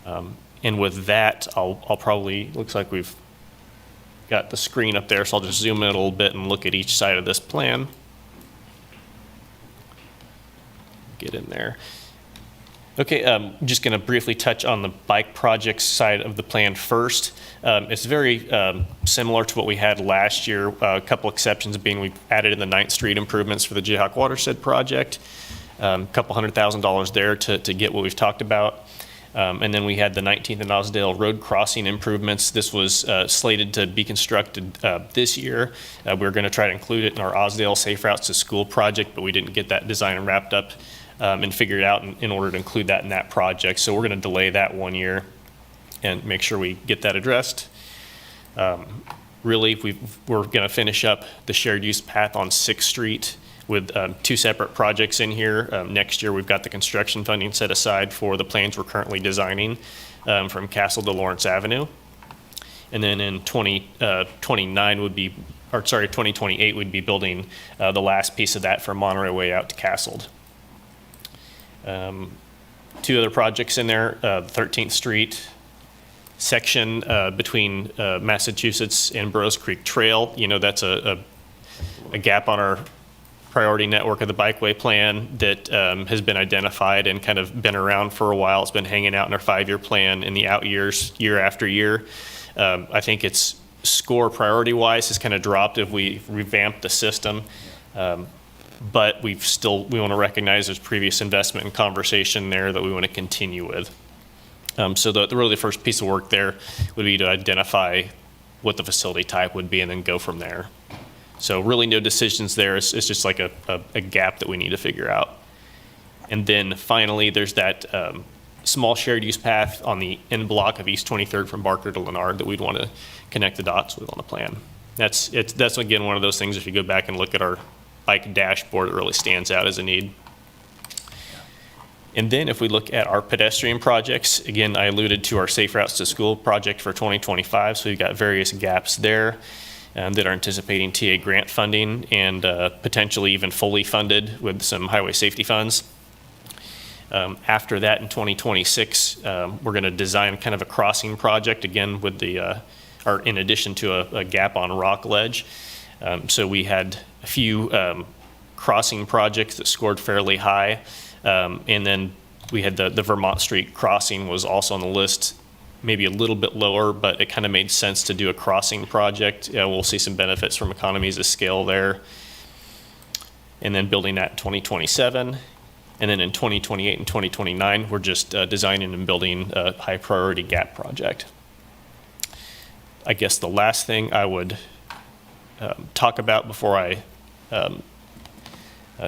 And with that, I'll probably, looks like we've got the screen up there, so I'll just zoom in a little bit and look at each side of this plan. Get in there. Okay, I'm just going to briefly touch on the bike projects side of the plan first. It's very similar to what we had last year, a couple exceptions being we added in the 9th Street improvements for the Jayhawk Watershed project, a couple $100,000 there to get what we've talked about. And then we had the 19th and Osdale road crossing improvements. This was slated to be constructed this year. We were going to try to include it in our Osdale Safe Routes to School project, but we didn't get that design wrapped up and figured out in order to include that in that project. So we're going to delay that 1 year and make sure we get that addressed. Really, we're going to finish up the shared use path on 6th Street with 2 separate projects in here. Next year, we've got the construction funding set aside for the plans we're currently designing from Castle to Lawrence Avenue. And then in 2028 would be building the last piece of that from Monterey Way out to Castle. 2 other projects in there, 13th Street section between Massachusetts and Burroughs Creek Trail. That's a gap on our priority network of the bikeway plan that has been identified and kind of been around for a while. It's been hanging out in our 5-year plan in the out years, year after year. I think its score priority-wise has kind of dropped if we revamped the system. But we want to recognize there's previous investment and conversation there that we want to continue with. So really the first piece of work there would be to identify what the facility type would be and then go from there. So really no decisions there. It's just like a gap that we need to figure out. And then finally, there's that small shared use path on the end block of East 23rd from Barker to Leonard that we'd want to connect the dots with on the plan. That's again one of those things, if you go back and look at our bike dashboard, it really stands out as a need. And then if we look at our pedestrian projects, again, I alluded to our Safe Routes to School project for 2025, so we've got various gaps there that are anticipating TA grant funding and potentially even fully funded with some highway safety funds. After that, in 2026, we're going to design kind of a crossing project, again, with or in addition to a gap on rock ledge. So we had a few crossing projects that scored fairly high. And then we had the Vermont Street crossing was also on the list, maybe a little bit lower, but it kind of made sense to do a crossing project. We'll see some benefits from economies of scale there. And then building that in 2027. And then in 2028 and 2029, we're just designing and building a high priority gap project. I guess the last thing I would talk about before I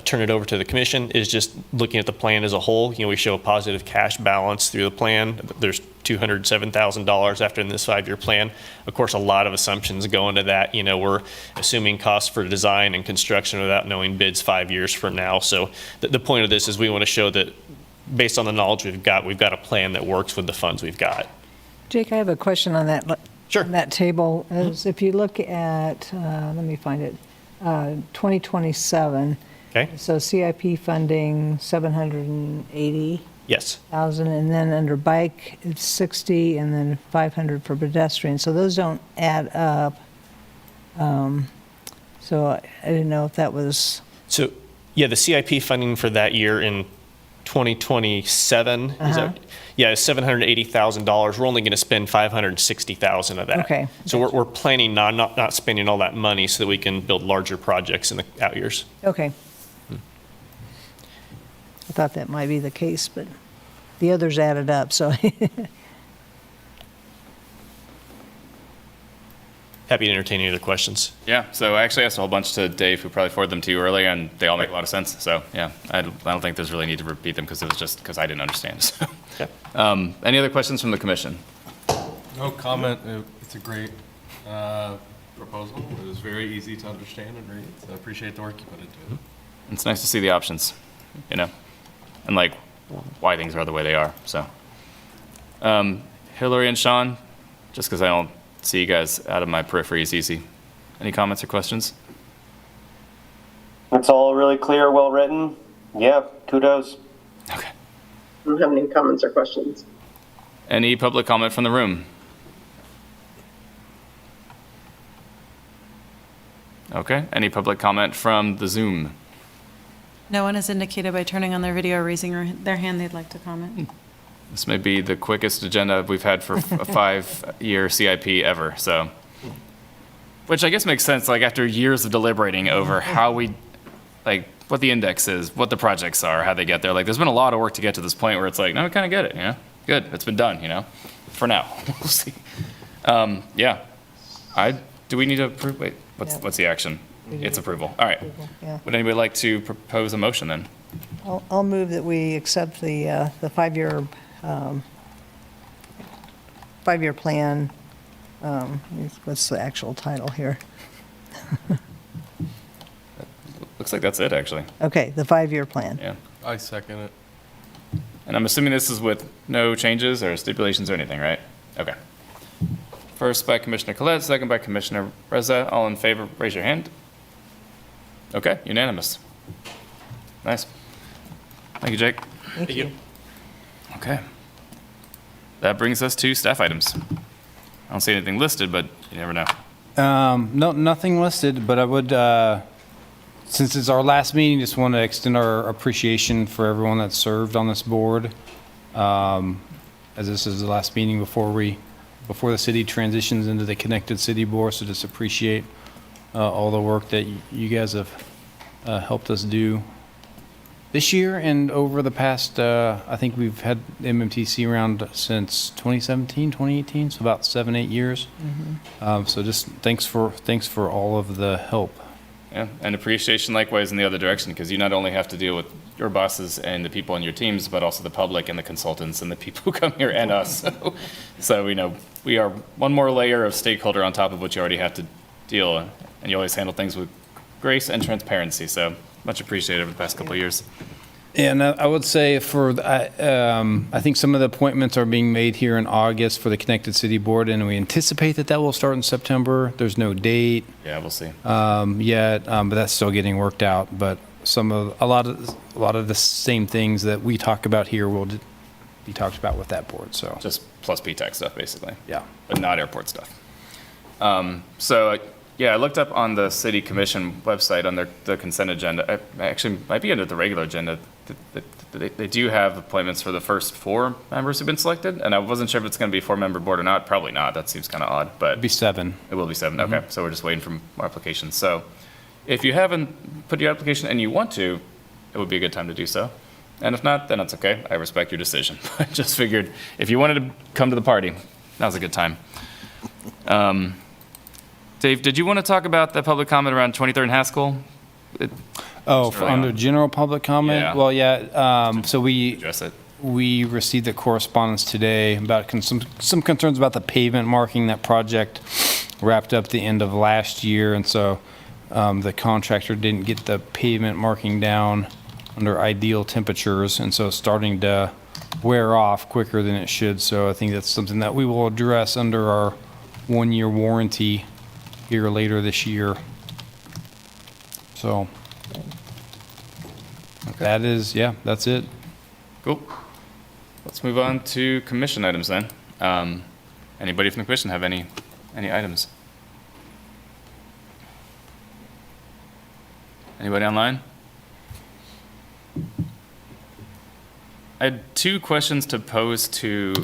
turn it over to the commission is just looking at the plan as a whole. We show a positive cash balance through the plan. There's $207,000 after in this 5-year plan. Of course, a lot of assumptions go into that. We're assuming costs for design and construction without knowing bids 5 years from now. So the point of this is we want to show that based on the knowledge we've got a plan that works with the funds we've got. Jake, I have a question on that. Sure. On that table, as if you look at, let me find it, 2027. Okay. So CIP funding, 780. Yes. Thousand, and then under bike, it's 60, and then 500 for pedestrian. So those don't add up. So I didn't know if that was. So, yeah, the CIP funding for that year in 2027 is $780,000. We're only going to spend $560,000 of that. Okay. So we're planning on not spending all that money so that we can build larger projects in the out years. Okay. I thought that might be the case, but the others added up, so. Happy to entertain any other questions. Yeah, so I actually asked a whole bunch to Dave, who probably forwarded them to you earlier, and they all make a lot of sense. So yeah, I don't think there's really need to repeat them because it was just because I didn't understand. So. Okay. Any other questions from the commission? No comment. It's a great proposal. It was very easy to understand and read, so I appreciate the work you put into it. It's nice to see the options, you know, and like why things are the way they are. So, Hillary and Sean, just because I don't see you guys out of my periphery is easy. Any comments or questions? It's all really clear, well written. Yeah, kudos. Okay. I don't have any comments or questions. Any public comment from the room? Okay. Any public comment from the Zoom? No one has indicated by turning on their video or raising their hand they'd like to comment. This may be the quickest agenda we've had for a 5-year CIP ever, so. Which I guess makes sense, like after years of deliberating over how we, like what the index is, what the projects are, how they get there. Like there's been a lot of work to get to this point where it's like, no, we kind of get it, you know? Good, it's been done, you know? For now, we'll see. Yeah. Do we need to approve, wait, what's the action? It's approval, all right. Yeah. Would anybody like to propose a motion then? I'll move that we accept the 5-year, 5-year plan. What's the actual title here? Looks like that's it, actually. Okay, the 5-year plan. Yeah. I second it. And I'm assuming this is with no changes or stipulations or anything, right? Okay. First by Commissioner Collette, second by Commissioner Reza. All in favor, raise your hand. Okay, unanimous. Nice. Thank you, Jake. Thank you. Okay. That brings us to staff items. I don't see anything listed, but you never know. No, nothing listed, but I would, since it's our last meeting, just want to extend our appreciation for everyone that served on this board. As this is the last meeting before the city transitions into the Connected City Board, so just appreciate all the work that you guys have helped us do this year and over the past, I think we've had MMTC around since 2017, 2018, so about 7-8 years. So just thanks for all of the help. Yeah, and appreciation likewise in the other direction, because you not only have to deal with your bosses and the people on your teams, but also the public and the consultants and the people who come here and us. So we know we are one more layer of stakeholder on top of what you already have to deal, and you always handle things with grace and transparency. So much appreciated over the past couple of years. And I would say I think some of the appointments are being made here in August for the Connected City Board, and we anticipate that will start in September. There's no date Yeah, we'll see. yet, but that's still getting worked out. But a lot of the same things that we talk about here will be talked about with that board. So Just plus PTAC stuff, basically. yeah. But not airport stuff. Yeah, I looked up on the city commission website on the consent agenda. Actually, might be under the regular agenda. They do have appointments for the first 4 members who've been selected, and I wasn't sure if it's going to be a 4-member board or not. Probably not. That seems kind of odd, but It'd be 7. it will be 7. Okay, so we're just waiting for more applications. So if you haven't put your application and you want to, it would be a good time to do so. And if not, then it's okay. I respect your decision. But just figured if you wanted to come to the party, now's a good time. Dave, did you want to talk about the public comment around 23rd and Haskell? Under general public comment? Yeah. Well, yeah, so we Address it. received the correspondence today about some concerns about the pavement marking. That project wrapped up the end of last year, and so the contractor didn't get the pavement marking down under ideal temperatures, and so it's starting to wear off quicker than it should. So I think that's something that we will address under our 1-year warranty here later this year. So that's it. Cool. Let's move on to commission items then. Anybody from the commission have any items? Anybody online? I had 2 questions to pose to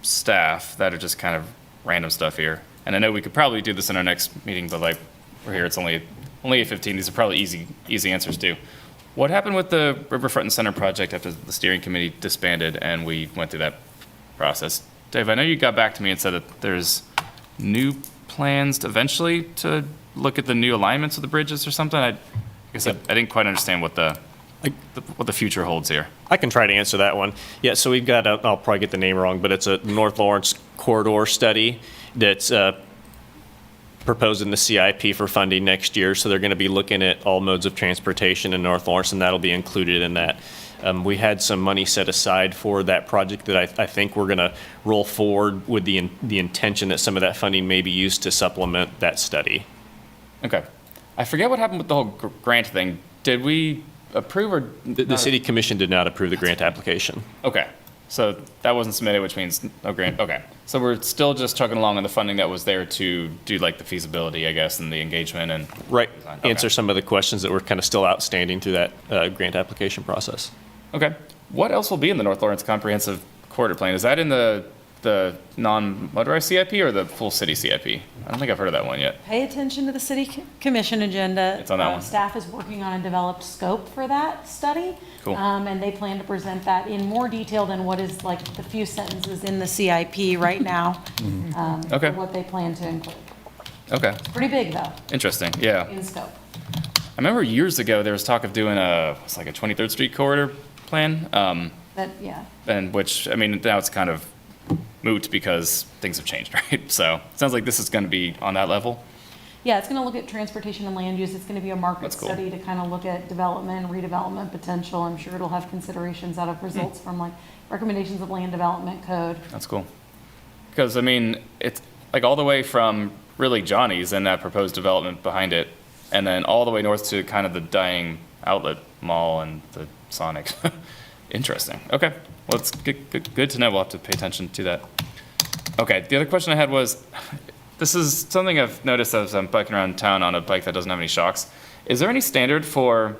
staff that are just kind of random stuff here. And I know we could probably do this in our next meeting, but like we're here, it's only 8:15. These are probably easy answers too. What happened with the Riverfront and Center project after the steering committee disbanded and we went through that process? Dave, I know you got back to me and said that there's new plans eventually to look at the new alignments of the bridges or something. I guess I didn't quite understand what the future holds here. I can try to answer that one. Yeah, so we've got, I'll probably get the name wrong, but it's a North Lawrence corridor study that's proposing the CIP for funding next year, so they're going to be looking at all modes of transportation in North Lawrence, and that'll be included in that. We had some money set aside for that project that I think we're going to roll forward with the intention that some of that funding may be used to supplement that study. Okay. I forget what happened with the whole grant thing. Did we approve or? The city commission did not approve the grant application. Okay. So that wasn't submitted, which means no grant. Okay. So we're still just chugging along on the funding that was there to do like the feasibility, I guess, and the engagement and. Right. Okay. Answer some of the questions that were kind of still outstanding through that grant application process. Okay. What else will be in the North Lawrence Comprehensive Corridor Plan? Is that in the non-motorized CIP or the full city CIP? I don't think I've heard of that one yet. Pay attention to the city commission agenda. It's on that one. Staff is working on a developed scope for that study. Cool. And they plan to present that in more detail than what is like the few sentences in the CIP right now. Okay. For what they plan to include. Okay. Pretty big though, Interesting. Yeah. in scope. I remember years ago there was talk of doing it's like a 23rd Street corridor plan. That, yeah. And which, I mean, now it's kind of moot because things have changed, right? So it sounds like this is going to be on that level. Yeah, it's going to look at transportation and land use. It's going to be a market That's cool. study to kind of look at development, redevelopment potential. I'm sure it'll have considerations out of results from like recommendations of land development code. That's cool. Because, I mean, it's like all the way from really Johnny's and that proposed development behind it, and then all the way north to kind of the dying outlet mall and the Sonic. Interesting. Okay. Well, it's good to know. We'll have to pay attention to that. Okay. The other question I had was, this is something I've noticed as I'm biking around town on a bike that doesn't have any shocks. Is there any standard for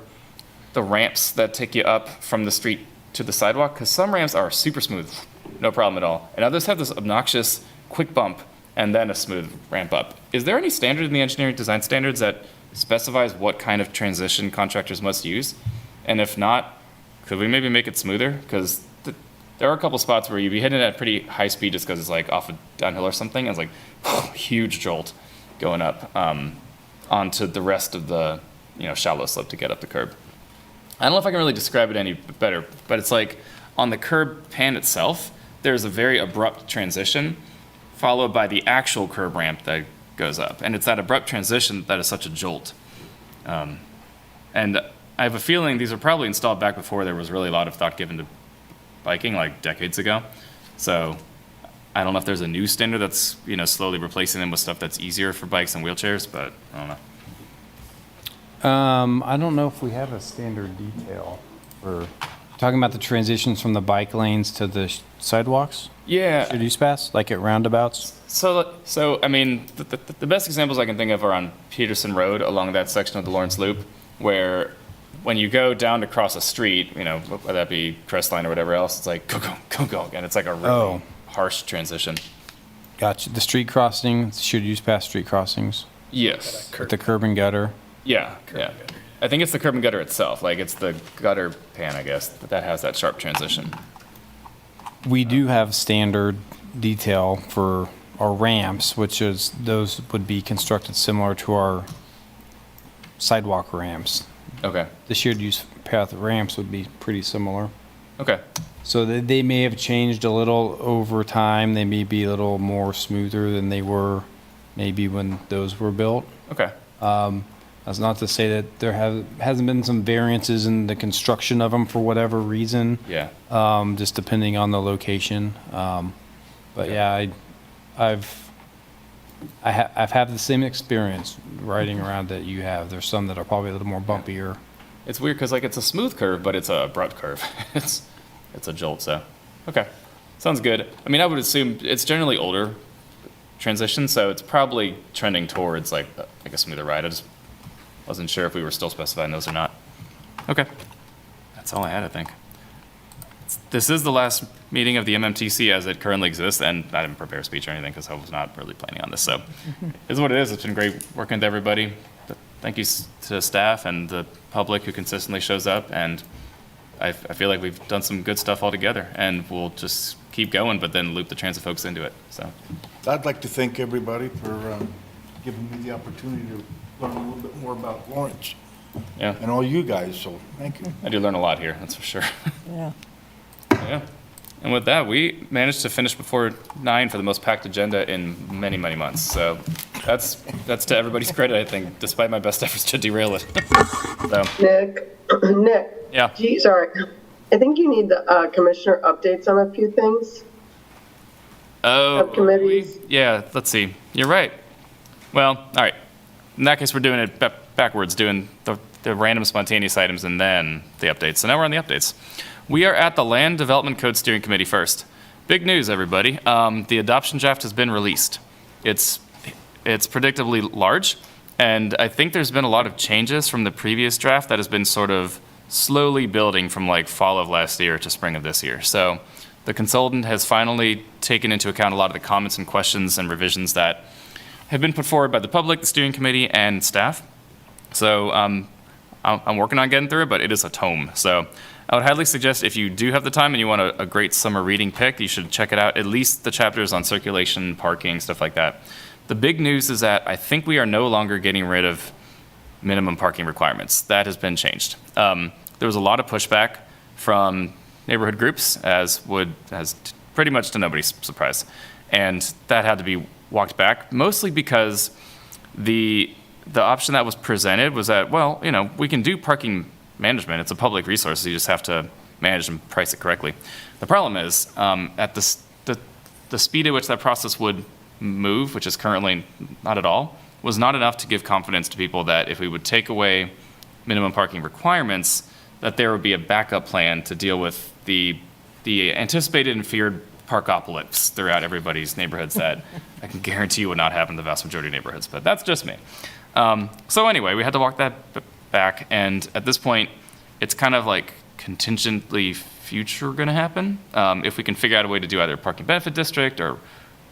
the ramps that take you up from the street to the sidewalk? Because some ramps are super smooth, no problem at all. And others have this obnoxious quick bump and then a smooth ramp up. Is there any standard in the engineering design standards that specifies what kind of transition contractors must use? And if not, could we maybe make it smoother? Because there are a couple spots where you'd be hitting it at pretty high speed just because it's like off a downhill or something. And it's like huge jolt going up onto the rest of the shallow slope to get up the curb. I don't know if I can really describe it any better, but it's like on the curb pan itself, there's a very abrupt transition followed by the actual curb ramp that goes up. And it's that abrupt transition that is such a jolt. And I have a feeling these were probably installed back before there was really a lot of thought given to biking, like decades ago. So I don't know if there's a new standard that's slowly replacing them with stuff that's easier for bikes and wheelchairs, but I don't know. I don't know if we have a standard detail for talking about the transitions from the bike lanes to the sidewalks. Yeah. Should use pass like at roundabouts? So I mean, the best examples I can think of are on Peterson Road along that section of the Lawrence Loop, where when you go down to cross a street, whether that be Crestline or whatever else, it's like go, and it's like a really harsh transition. Gotcha. The street crossing should use pass street crossings. Yes. With the curb and gutter. Yeah. I think it's the curb and gutter itself. Like it's the gutter pan, I guess, that has that sharp transition. We do have standard detail for our ramps, which is those would be constructed similar to our sidewalk ramps. Okay. The shared use path ramps would be pretty similar. Okay. So they may have changed a little over time. They may be a little more smoother than they were maybe when those were built. Okay. That's not to say that there hasn't been some variances in the construction of them for whatever reason. Yeah. Just depending on the location. But yeah, I've had the same experience riding around that you have. There's some that are probably a little more bumpier. It's weird because like it's a smooth curve, but it's a abrupt curve. it's a jolt. So, okay, sounds good. I mean, I would assume it's generally older transition, so it's probably trending towards like a smoother ride. I just wasn't sure if we were still specifying those or not. Okay, that's all I had, I think. This is the last meeting of the MMTC as it currently exists, and I didn't prepare a speech or anything because I was not really planning on this. So it is what it is. It's been great working with everybody. Thank you to staff and the public who consistently shows up, and I feel like we've done some good stuff all together, and we'll just keep going, but then loop the transit folks into it. So I'd like to thank everybody for giving me the opportunity to learn a little bit more about Lawrence. Yeah. And all you guys, so thank you. I do learn a lot here, that's for sure. Yeah. Yeah. And with that, we managed to finish before 9 for the most packed agenda in many, many months. So that's to everybody's credit, I think, despite my best efforts to derail it. So, Nick. yeah. Sorry. I think you need the commissioner updates on a few things. Oh, Subcommittees. yeah, let's see. You're right. Well, all right. In that case, we're doing it backwards, doing the random spontaneous items and then the updates. So now we're on the updates. We are at the Land Development Code Steering Committee first. Big news, everybody. The adoption draft has been released. It's predictably large, and I think there's been a lot of changes from the previous draft that has been sort of slowly building from like fall of last year to spring of this year. So the consultant has finally taken into account a lot of the comments and questions and revisions that have been put forward by the public, the steering committee, and staff. So I'm working on getting through it, but it is a tome. So I would highly suggest if you do have the time and you want a great summer reading pick, you should check it out, at least the chapters on circulation, parking, stuff like that. The big news is that I think we are no longer getting rid of minimum parking requirements. That has been changed. There was a lot of pushback from neighborhood groups, as pretty much to nobody's surprise. And that had to be walked back, mostly because the option that was presented was that, well, you know, we can do parking management. It's a public resource. You just have to manage and price it correctly. The problem is at the speed at which that process would move, which is currently not at all, was not enough to give confidence to people that if we would take away minimum parking requirements, that there would be a backup plan to deal with the anticipated and feared parkopolis throughout everybody's neighborhoods that I can guarantee would not happen in the vast majority of neighborhoods, but that's just me. So anyway, we had to walk that back, and at this point, it's kind of like contingently future going to happen. If we can figure out a way to do either parking benefit district or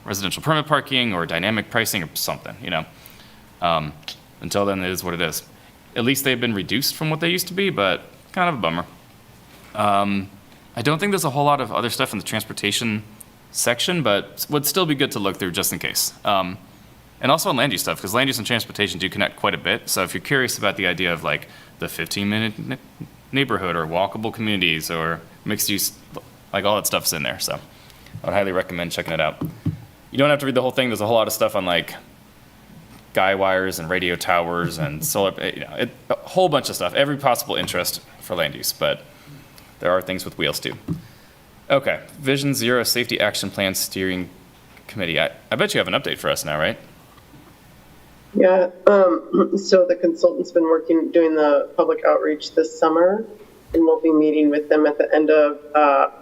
residential permit parking or dynamic pricing or something, you know. Until then, it is what it is. At least they've been reduced from what they used to be, but kind of a bummer. I don't think there's a whole lot of other stuff in the transportation section, but would still be good to look through just in case. And also on land use stuff, because land use and transportation do connect quite a bit. So if you're curious about the idea of like the 15-minute neighborhood or walkable communities or mixed use, like all that stuff's in there. So I would highly recommend checking it out. You don't have to read the whole thing. There's a whole lot of stuff on like guy wires and radio towers and solar, you know, a whole bunch of stuff, every possible interest for land use, but there are things with wheels too. Okay, Vision Zero Safety Action Plan Steering Committee. I bet you have an update for us now, right? Yeah, so the consultant's been doing the public outreach this summer, and we'll be meeting with them at the end of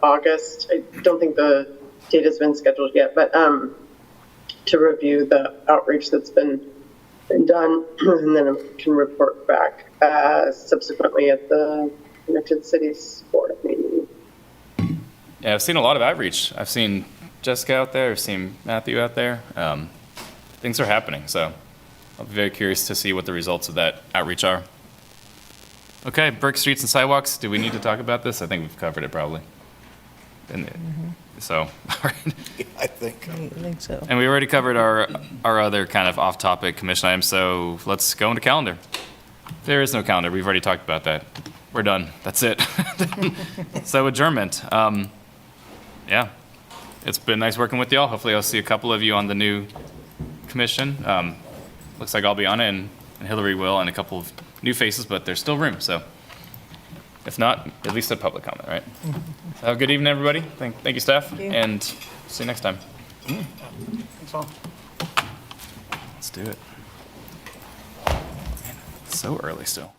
August. I don't think the date has been scheduled yet, but to review the outreach that's been done, and then I can report back subsequently at the Connected Cities Board meeting. Yeah, I've seen a lot of outreach. I've seen Jessica out there, I've seen Matthew out there. Things are happening, so I'll be very curious to see what the results of that outreach are. Okay, Burke Streets and Sidewalks, do we need to talk about this? I think we've covered it probably. So, all right. I think. I think so. And we already covered our other kind of off-topic commission items, so let's go into calendar. There is no calendar. We've already talked about that. We're done. That's it. So adjournment. Yeah, it's been nice working with y'all. Hopefully I'll see a couple of you on the new commission. Looks like I'll be on it, and Hillary will, and a couple of new faces, but there's still room, so. If not, at least a public comment, right? So have a good evening, everybody. Thank you, staff, and see you next time. Thanks all. Let's do it. Man, it's so early still.